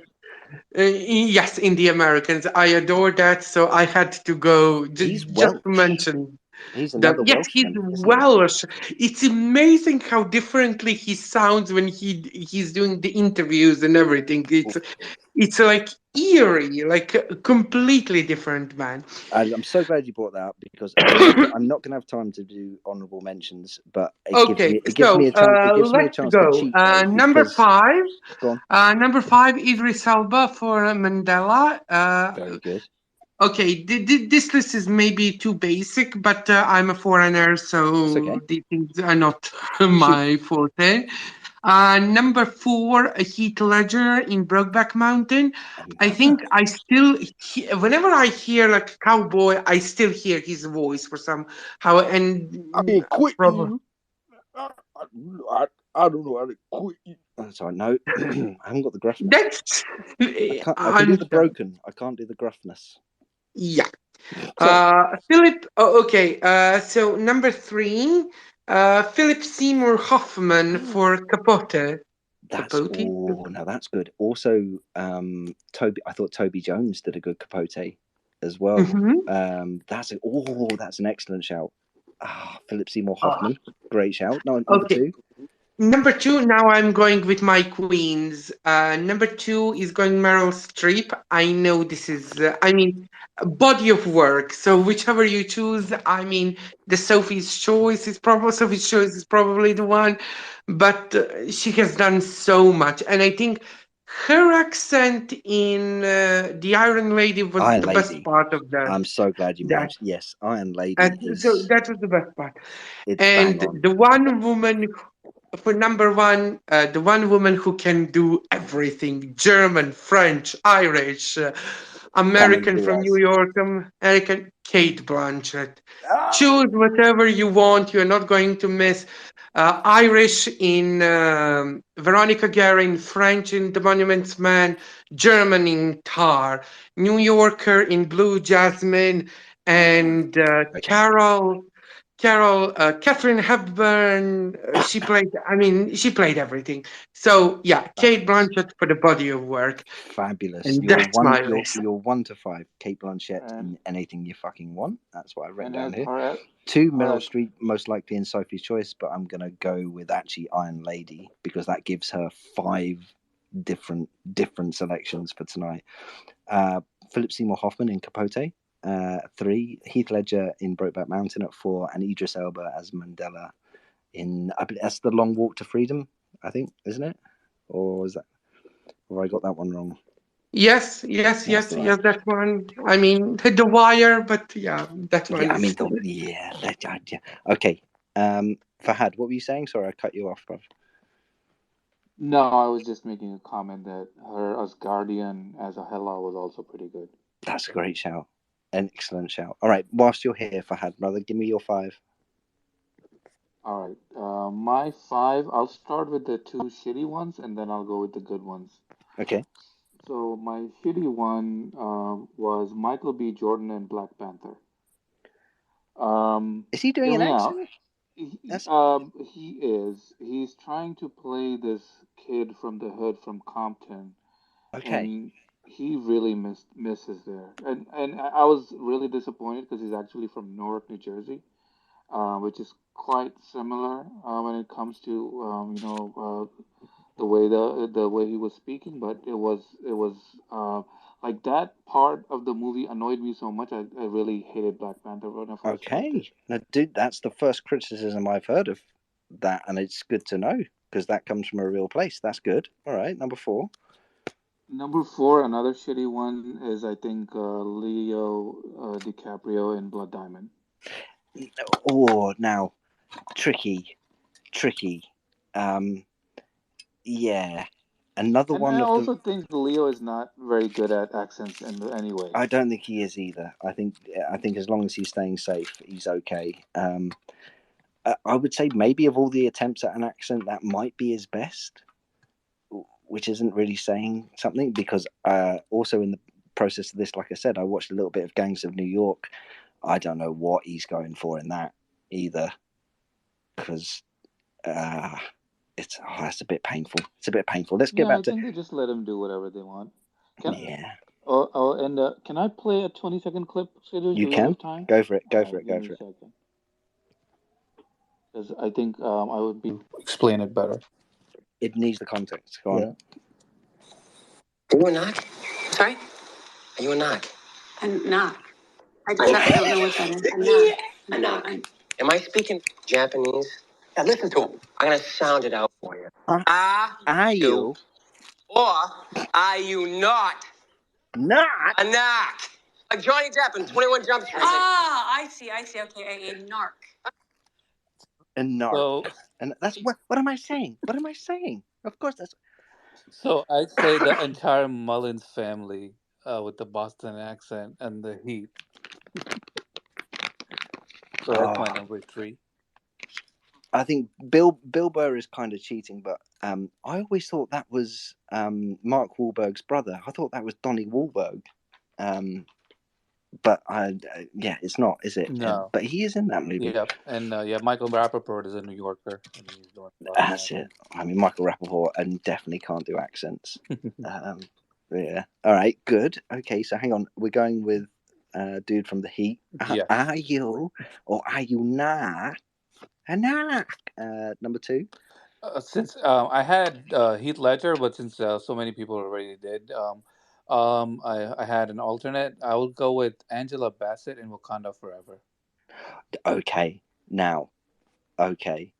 S14: Yes, in The Americans. I adore that, so I had to go just to mention.
S1: He's another
S14: Yes, he's Welsh. It's amazing how differently he sounds when he's doing the interviews and everything. It's like eerie, like a completely different man.
S1: I'm so glad you brought that up because I'm not going to have time to do honorable mentions, but it gives me a chance to cheat.
S14: Number 5. Go on. Number 5, Idris Elba for Mandela.
S1: Very good.
S14: Okay, this list is maybe too basic, but I'm a foreigner, so these things are not my forte. Number 4, Heath Ledger in Brokeback Mountain. I think I still, whenever I hear like a cowboy, I still hear his voice for somehow. And
S1: I mean, quit you. I don't know how to quit you. Oh, sorry, no, I haven't got the gruffness. I can do the broken. I can't do the gruffness.
S14: Yeah. Philip. Okay. So number 3. Philip Seymour Hoffman for Capote.
S1: Now that's good. Also, Toby. I thought Toby Jones did a good Capote as well.
S14: Mm-hmm.
S1: That's an excellent shout. Philip Seymour Hoffman, great shout. No, number 2.
S14: Number 2. Now I'm going with my queens. Number 2 is going Meryl Streep. I know this is. Body of work. So whichever you choose, the Sophie's Choice is probably the one, but she has done so much, and I think her accent in The Iron Lady was best part of that.
S1: I'm so glad you mentioned. Yes, Iron Lady.
S14: So that was the best part. And the one woman. For number 1, the one woman who can do everything: German, French, Irish, American from New York, American Kate Blanchett. Choose whatever you want. You're not going to miss. Irish in Veronica Guerin, French in The Monuments Man, German in Tar, New Yorker in Blue Jasmine, and Catherine Hepburn. She played everything. So yeah, Kate Blanchett for the body of work.
S1: Fabulous.
S14: And that's my list.
S1: You're 1 to 5. Kate Blanchett in Anything You Fucking Want. That's what I've written down here.
S18: All right.
S1: 2, Meryl Streep, most likely in Sophie's Choice, but I'm going to go with actually Iron Lady because that gives her 5 different selections for tonight. Philip Seymour Hoffman in Capote. 3, Heath Ledger in Brokeback Mountain at 4, and Idris Elba as Mandela in, I believe that's The Long Walk to Freedom, I think, isn't it? Or is that, or I got that one wrong?
S14: Yes, that one. I mean, The Wire, but yeah, that one.
S1: Yeah, I mean, yeah. Okay. Fahad, what were you saying? Sorry, I cut you off, bruv.
S18: No, I was just making a comment that her as Guardian as a Hela was also pretty good.
S1: That's a great shout. An excellent shout. All right, whilst you're here, Fahad, brother, give me your 5.
S18: All right. My 5, I'll start with the 2 shitty ones and then I'll go with the good ones.
S1: Okay.
S18: So my shitty one was Michael B. Jordan in Black Panther.
S1: Is he doing an accent?
S18: He is. He's trying to play this kid from the hood from Compton.
S1: Okay.
S18: And he really misses there. And I was really disappointed because he's actually from Newark, New Jersey, which is quite similar when it comes to the way he was speaking. But it was like that part of the movie annoyed me so much. I really hated Black Panther when I first watched it.
S1: Now, dude, that's the first criticism I've heard of that, and it's good to know because that comes from a real place. That's good. All right, number 4.
S18: Number 4, another shitty one is I think Leo DiCaprio in Blood Diamond.
S1: Oh, now tricky. Yeah, another
S18: and
S1: one.
S18: I also think Leo is not very good at accents in any way.
S1: I don't think he is either. I think as long as he's staying safe, he's okay. I would say maybe of all the attempts at an accent, that might be his best, which isn't really saying something because also in the process of this, like I said, I watched a little bit of Gangs of New York. I don't know what he's going for in that either because it's a bit painful. Let's get back to.
S18: I think they just let him do whatever they want. And can I play a 20-second clip?
S1: You can. Time? Go for it. Go for it.
S18: Because I think I would be
S7: explain it better.
S1: It needs the context. Go on.
S7: Yeah.
S22: Are you a knock? Sorry? Are you a knock?
S23: A knock. I don't know what that is.
S22: A knock. Am I speaking Japanese? Yeah, listen to him. I'm going to sound it out for you.
S1: Are you?
S22: Or are you not?
S1: Not?
S22: A knock. Like Johnny Depp in 21 Jump Street.
S23: I see. Okay, a narc.
S1: A narc.
S7: So,
S1: and that's what am I saying? Of course that's.
S7: So I'd say the entire Mullins family with the Boston accent and the heat. So that's my number 3.
S1: I think Bill Burr is kind of cheating, but I always thought that was Mark Wahlberg's brother. I thought that was Donnie Wahlberg. But it's not, is it?
S7: No.
S1: But he is in that movie.
S7: Yep, and Michael Rappaport is a New Yorker. And he's doing
S1: That's it. I mean, Michael Rappaport and definitely can't do accents. Yeah. All right. Good. Okay. So hang on. We're going with dude from The Heat.
S7: Yeah.
S1: Are you or are you not? Number 2.
S7: Since I had Heath Ledger, but since so many people already did, I had an alternate. I would go with Angela Bassett in Wakanda Forever.
S1: Okay. Now. Okay.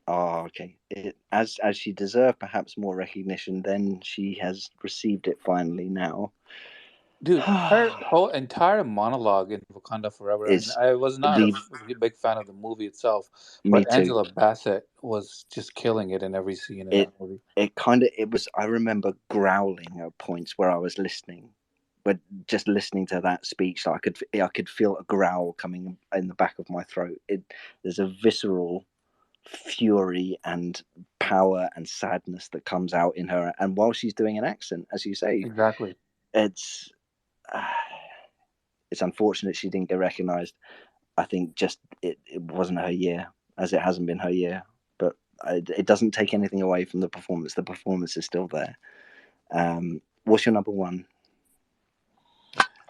S1: Oh, okay. As she deserved perhaps more recognition than she has received it finally now.
S7: Dude, her whole entire monologue in Wakanda Forever. I was not a big fan of the movie itself, but Angela Bassett was just killing it in every scene in that movie.
S1: I remember growling at points where I was listening But just listening to that speech, I could feel a growl coming in the back of my throat. There's a visceral fury and power and sadness that comes out in her, and while she's doing an accent, as you say,
S7: exactly,
S1: it's unfortunate she didn't get recognized. I think just it wasn't her year, as it hasn't been her year, but it doesn't take anything away from the performance. The performance is still there. What's your number one?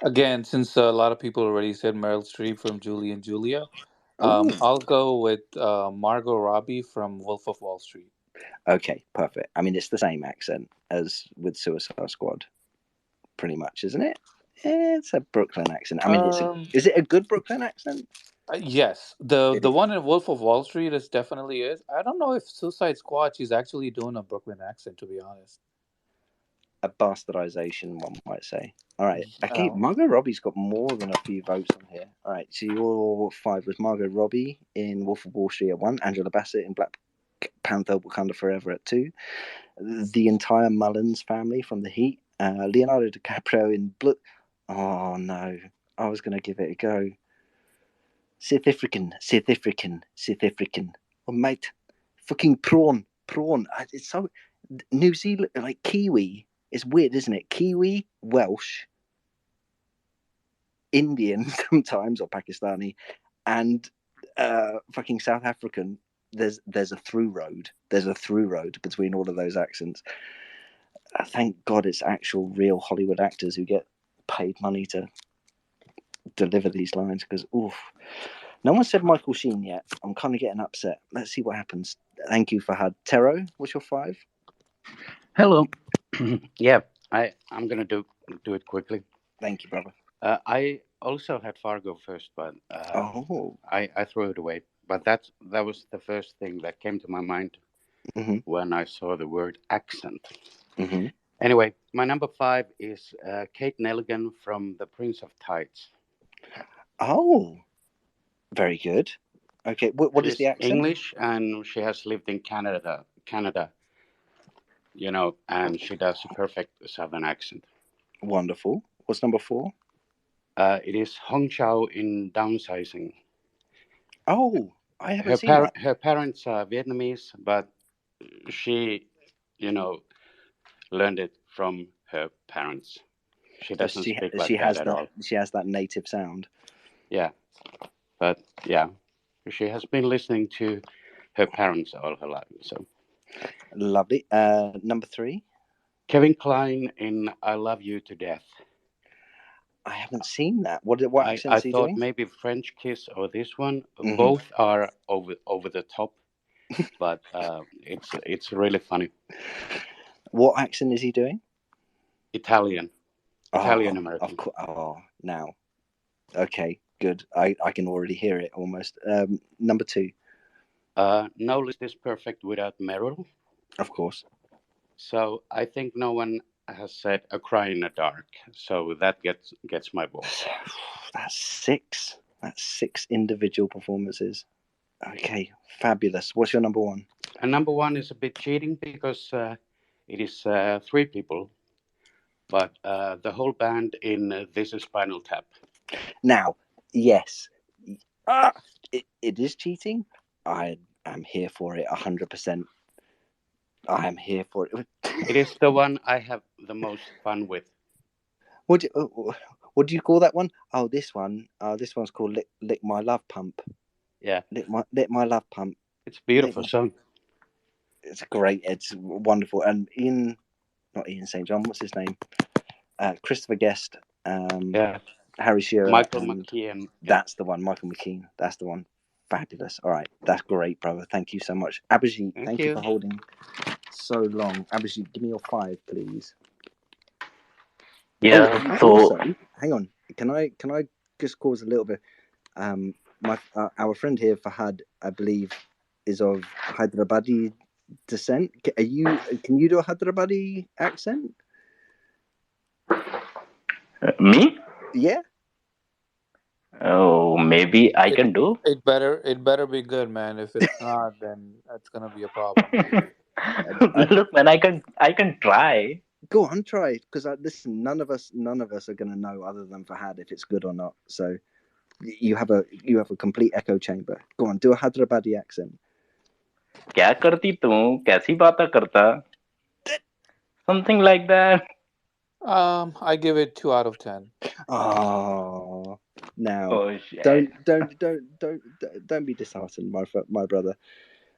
S7: Again, since a lot of people already said Meryl Streep from Julie and Julia, I'll go with Margot Robbie from Wolf of Wall Street.
S1: Okay, perfect. I mean, it's the same accent as with Suicide Squad, pretty much, isn't it? It's a Brooklyn accent. I mean, is it a good Brooklyn accent?
S7: Yes, the one in Wolf of Wall Street definitely is. I don't know if Suicide Squad she's actually doing a Brooklyn accent, to be honest.
S1: A bastardization, one might say. All right. Okay, Margot Robbie's got more than a few votes on here. All right, so your 5 was Margot Robbie in Wolf of Wall Street at 1, Angela Bassett in Black Panther Wakanda Forever at 2, the entire Mullins family from The Heat, Leonardo DiCaprio in Blood. Oh no, I was going to give it a go. South African. Oh mate, fucking prawn. It's so New Zealand, like Kiwi. It's weird, isn't it? Kiwi, Welsh, Indian sometimes, or Pakistani, and fucking South African. There's a through road. There's a through road between all of those accents. Thank God it's actual real Hollywood actors who get paid money to deliver these lines, because no one said Michael Sheen yet. I'm kind of getting upset. Let's see what happens. Thank you, Fahad. Tero, what's your 5?
S9: Hello. Yeah, I'm gonna do it quickly.
S1: Thank you, brother.
S9: I also had Fargo first, but I threw it away. But that was the first thing that came to my mind when I saw the word accent. Anyway, my number 5 is Kate Nelligan from The Prince of Tides.
S1: Oh, very good. Okay, what is the accent?
S9: English, and she has lived in Canada. You know, and she does a perfect Southern accent.
S1: Wonderful. What's number 4?
S9: It is Hong Chau in Downsizing.
S1: Oh, I haven't seen that.
S9: Her parents are Vietnamese, but she, learned it from her parents. She doesn't speak like that at all.
S1: She has that native sound.
S9: Yeah, but yeah, she has been listening to her parents all her life. So
S1: lovely. Number 3,
S9: Kevin Kline in "I Love You to Death."
S1: I haven't seen that. What accent
S9: I
S1: is he
S9: thought
S1: doing?
S9: maybe French Kiss or this one. Both are over the top, but it's really funny.
S1: What accent is he doing?
S9: Italian American.
S1: Of course. Oh, now. Okay, good. I can already hear it almost. Number 2.
S9: No list is perfect without Meryl.
S1: Of course.
S9: So I think no one has said "A Cry in the Dark," so that gets my vote.
S1: That's 6. That's 6 individual performances. Okay, fabulous. What's your number 1?
S9: And number 1 is a bit cheating because it is 3 people, but the whole band in "This Is Spinal Tap."
S1: Now, yes, it is cheating. I am here for it 100%. I am here for it.
S9: It is the one I have the most fun with.
S1: What do you call that one? Oh, this one. This one's called "Lick My Love Pump."
S9: Yeah,
S1: Lick My Love Pump.
S9: It's a beautiful song.
S1: It's great. It's wonderful. And not Ian St. John. What's his name? Christopher Guest. Harry Shearer.
S9: Michael McKean.
S1: Yeah. That's the one. Michael McKean. That's the one. Fabulous. All right. That's great, brother. Thank you so much. Abhijit, thank you for holding so long. Abhijit, give me your 5, please.
S16: Yeah.
S1: Also, hang on. Can I just cause a little bit? Our friend here, Fahad, I believe, is of Hyderabadi descent. Can you do a Hyderabadi accent?
S16: Me?
S1: Yeah.
S16: Oh, maybe I can do.
S7: It better be good, man. If it's not, then that's gonna be a problem.
S16: Look, man, I can try.
S1: Go on, try. Because listen, none of us are going to know other than Fahad if it's good or not. So you have a complete echo chamber. Go on, do a Hyderabadi accent.
S16: क्या करती तू कैसी बातें करता something like that.
S7: I give it 2 out of 10.
S1: Oh, now
S16: shit.
S1: don't be disheartened, my brother.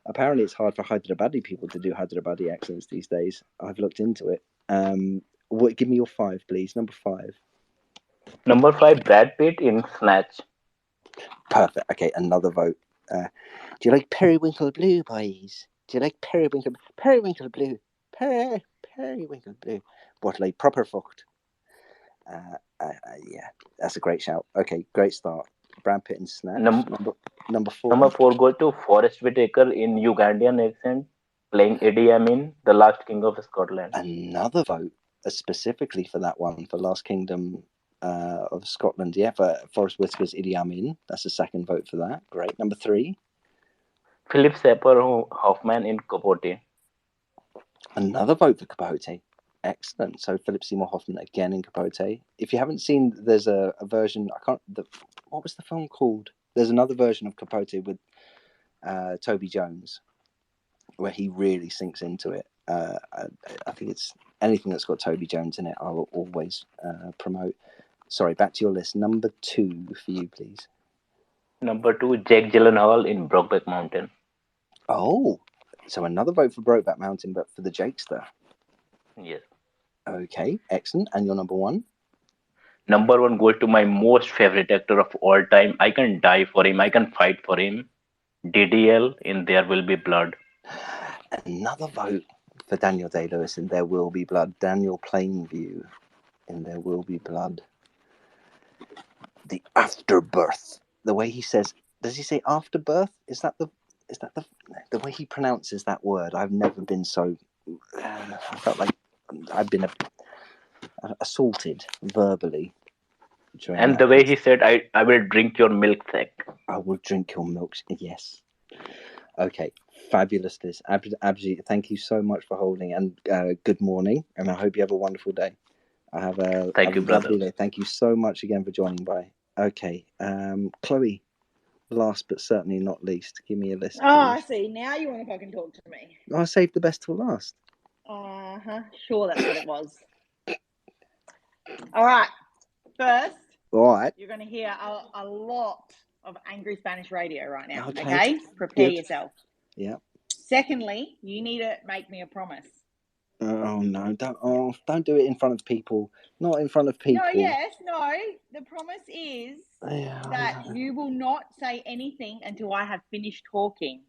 S1: Apparently, it's hard for Hyderabadi people to do Hyderabadi accents these days. I've looked into it. Give me your 5, please. Number 5.
S16: Number 5, Brad Pitt in Snatch.
S1: Perfect. Okay, another vote. Do you like Periwinkle Blue, boys? Do you like Periwinkle Blue? Periwinkle Blue. What, like proper fucked? Yeah, that's a great shout. Okay, great start. Brad Pitt in Snatch. Number 4.
S16: Number 4 goes to Forrest Whitaker in Ugandan accent, playing Idi Amin, the last king of Scotland.
S1: Another vote, specifically for that one, for Last Kingdom of Scotland. Yeah, for Forrest Whitaker's Idi Amin. That's the second vote for that. Great. Number 3.
S16: Philip Seymour Hoffman in Capote.
S1: Another vote for Capote. Excellent. So Philip Seymour Hoffman again in Capote. If you haven't seen, there's a version. What was the film called? There's another version of Capote with Toby Jones, where he really sinks into it. I think it's anything that's got Toby Jones in it, I will always promote. Sorry, back to your list. Number 2 for you, please.
S16: Number 2, Jake Gyllenhaal in Brokeback Mountain.
S1: Oh, so another vote for Brokeback Mountain, but for the Jakester.
S16: Yes.
S1: Okay, excellent. And your number 1?
S16: Number 1 goes to my most favorite actor of all time. I can die for him. I can fight for him. DDL in There Will Be Blood.
S1: Another vote for Daniel Day-Lewis in There Will Be Blood. Daniel Plainview in There Will Be Blood. The afterbirth. The way he says, does he say afterbirth? Is that the way he pronounces that word? I've never been so. I felt like I've been assaulted verbally.
S16: And the way he said, I will drink your milkshake.
S1: I will drink your milkshake. Yes. Okay. Fabulous, Liz. Abji, thank you so much for holding, and good morning, and I hope you have a wonderful day.
S16: Thank you, brother.
S1: Day. Thank you so much again for joining by. Okay, Chloe, last but certainly not least, give me a list.
S2: Oh, I see. Now you want to fucking talk to me.
S1: I saved the best till last.
S2: Sure, that's what it was. All right. First, you're going to hear a lot of angry Spanish radio right now. Okay? Prepare yourself.
S1: Yeah.
S2: Secondly, you need to make me a promise.
S1: Oh no! Don't do it in front of people. Not in front of people.
S2: No. The promise is that you will not say anything until I have finished talking.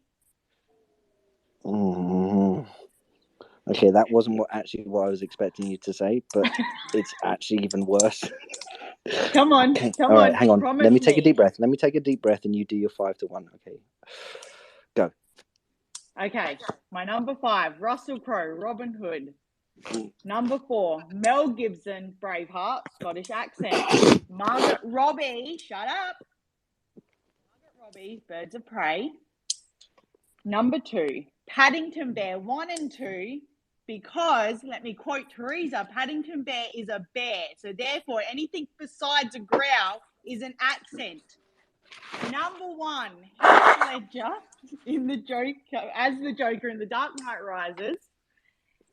S1: Okay, that wasn't what I was expecting you to say, but it's actually even worse.
S2: Come on.
S1: Okay.
S2: Come
S1: All right,
S2: on.
S1: hang on.
S2: Promise
S1: Let me take
S2: me.
S1: a deep breath. And you do your 5-1. Okay. Go.
S2: Okay. My number 5, Russell Crowe, Robin Hood. Number 4, Mel Gibson, Braveheart, Scottish accent. Margaret Robbie, shut up. Margaret Robbie, Birds of Prey. Number 2, Paddington Bear 1 and 2, because, let me quote Teresa, Paddington Bear is a bear, so therefore anything besides a growl is an accent. Number 1, Heath Ledger in the Joker, as the Joker in The Dark Knight Rises.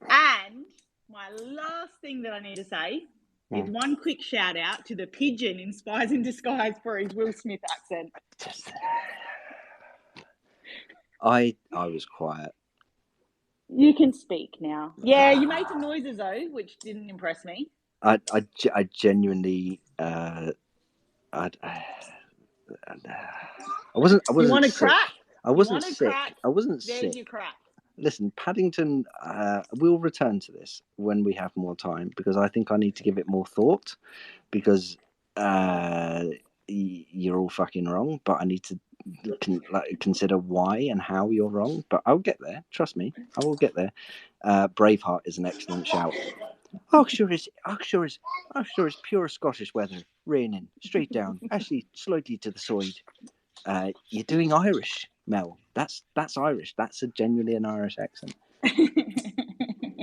S2: And my last thing that I need to say is one quick shout out to the pigeon in Spies in Disguise for his Will Smith accent.
S1: I was quiet.
S2: You can speak now. Yeah, you made some noises though, which didn't impress me.
S1: I genuinely I wasn't
S2: You want to
S1: sick.
S2: crack?
S1: I wasn't sick. I
S2: There's
S1: wasn't sick.
S2: your crack.
S1: Listen, Paddington, we'll return to this when we have more time, because I think I need to give it more thought, because you're all fucking wrong, but I need to consider why and how you're wrong. But I'll get there. Trust me, I will get there. Braveheart is an excellent shout. Yorkshire is pure Scottish weather, raining straight down, actually slightly to the side. You're doing Irish, Mel. That's Irish. That's genuinely an Irish accent.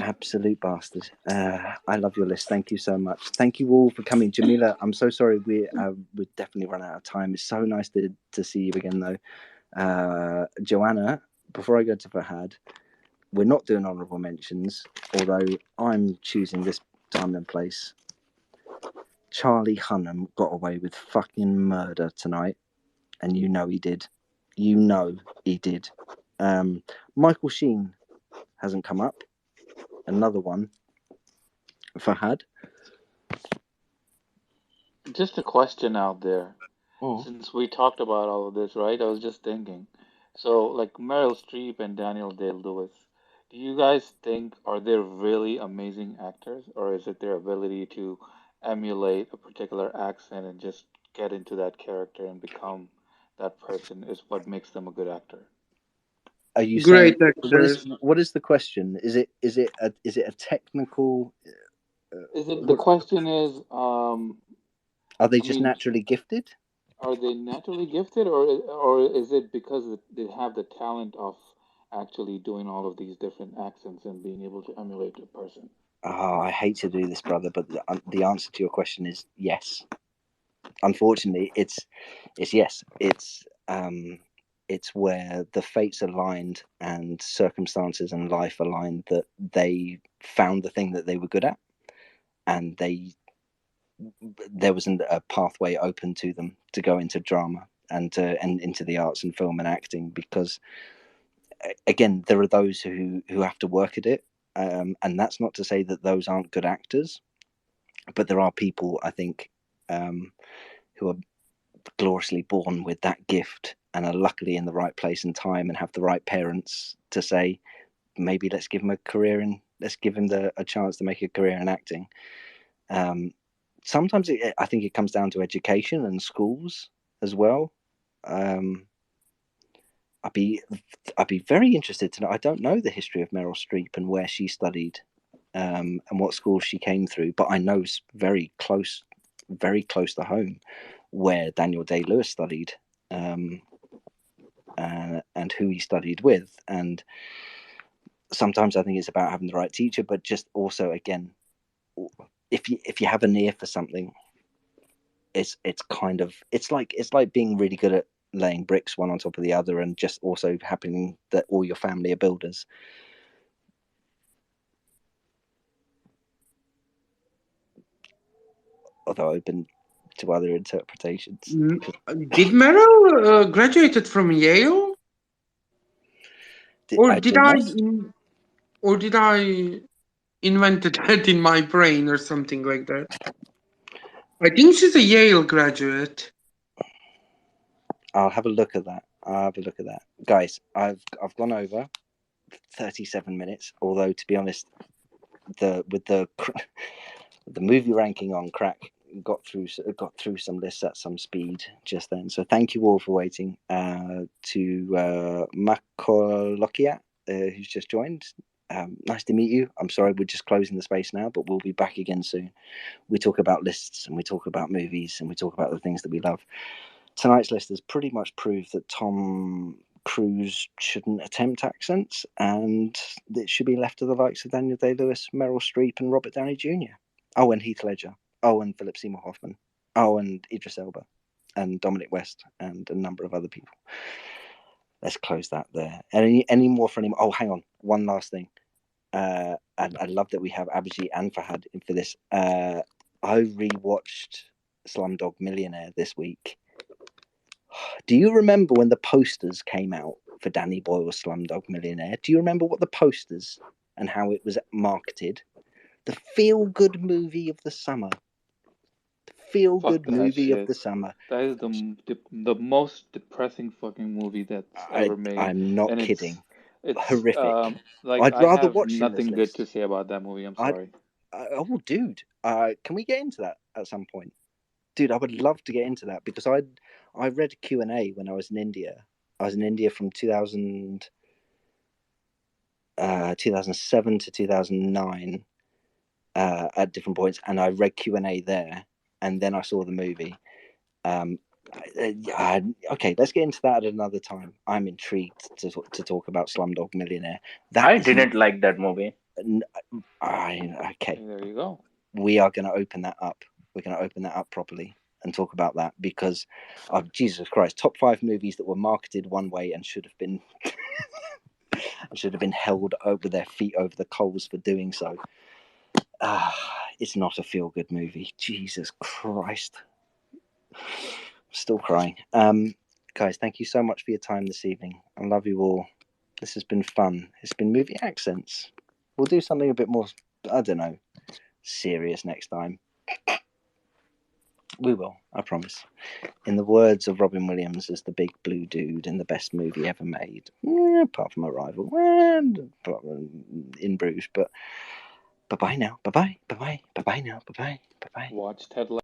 S1: Absolute bastard. I love your list. Thank you so much. Thank you all for coming. Jamila, I'm so sorry. We definitely run out of time. It's so nice to see you again, though. Joanna, before I go to Fahad, we're not doing honourable mentions, although I'm choosing this time and place. Charlie Hunnam got away with fucking murder tonight, and you know he did. You know he did. Michael Sheen hasn't come up. Another one. Fahad?
S18: Just a question out there. Since we talked about all of this, right? I was just thinking. So, like Meryl Streep and Daniel Day-Lewis, do you guys think are they really amazing actors, or is it their ability to emulate a particular accent and just get into that character and become that person is what makes them a good actor?
S1: Are you
S14: Great
S1: saying
S14: actors.
S1: what is the question? Is it a technical?
S18: The question is,
S1: Are they
S18: I
S1: just
S18: mean,
S1: naturally gifted?
S18: are they naturally gifted, or is it because they have the talent of actually doing all of these different accents and being able to emulate a person?
S1: Oh, I hate to do this, brother, but the answer to your question is yes. Unfortunately, it's yes. It's where the fates aligned and circumstances and life aligned that they found the thing that they were good at, and there wasn't a pathway open to them to go into drama and into the arts and film and acting, because again, there are those who have to work at it, and that's not to say that those aren't good actors, but there are people, I think, who are gloriously born with that gift and are luckily in the right place and time and have the right parents to say, maybe let's give him a career and let's give him a chance to make a career in acting. Sometimes I think it comes down to education and schools as well. I'd be very interested to know. I don't know the history of Meryl Streep and where she studied, and what school she came through, but I know very close to home where Daniel Day-Lewis studied, and who he studied with. And sometimes I think it's about having the right teacher, but just also, again, if you have an ear for something, it's like being really good at laying bricks one on top of the other, and just also happening that all your family are builders. Although open to other interpretations.
S14: Did Meryl graduated from Yale? Or did I invented that in my brain or something like that? I think she's a Yale graduate.
S1: I'll have a look at that. Guys, I've gone over 37 minutes, although to be honest, with the movie ranking on Crack got through some lists at some speed just then. So thank you all for waiting. To Makolokia, who's just joined. Nice to meet you. I'm sorry we're just closing the space now, but we'll be back again soon. We talk about lists and we talk about movies and we talk about the things that we love. Tonight's list has pretty much proved that Tom Cruise shouldn't attempt accents, and it should be left to the likes of Daniel Day-Lewis, Meryl Streep, and Robert Downey Jr. Oh, and Heath Ledger. Oh, and Philip Seymour Hoffman. Oh, and Idris Elba, and Dominic West, and a number of other people. Let's close that there. Any more for any? Oh, hang on. One last thing. And I love that we have Abhijit and Fahad in for this. I rewatched Slumdog Millionaire this week. Do you remember when the posters came out for Danny Boyle's Slumdog Millionaire? Do you remember what the posters and how it was marketed? The feel-good movie of the summer. The feel-good movie of the summer.
S7: That is the most depressing fucking movie that's ever made.
S1: I'm not kidding.
S7: It's
S1: horrific.
S7: Like
S1: I'd rather
S7: have
S1: watch
S7: nothing good to say about that movie. I'm sorry.
S1: Oh, dude. Can we get into that at some point? Dude, I would love to get into that, because I read Q&A when I was in India. I was in India from 2007 to 2009 at different points, and I read Q&A there, and then I saw the movie. Okay, let's get into that at another time. I'm intrigued to talk about Slumdog Millionaire.
S16: I didn't like that movie.
S1: Okay.
S7: There you go.
S1: We are going to open that up. We're going to open that up properly and talk about that because, Jesus Christ, top 5 movies that were marketed one way and should have been held over their feet over the coals for doing so. It's not a feel-good movie. Jesus Christ. Still crying. Guys, thank you so much for your time this evening. I love you all. This has been fun. It's been movie accents. We'll do something a bit more, I don't know, serious next time. We will, I promise. In the words of Robin Williams as the big blue dude in the best movie ever made, apart from Arrival and In Bruges, but bye-bye now. Bye-bye. Bye-bye. Bye-bye now. Bye-bye. Bye-bye.
S7: Watch Ted Lasso.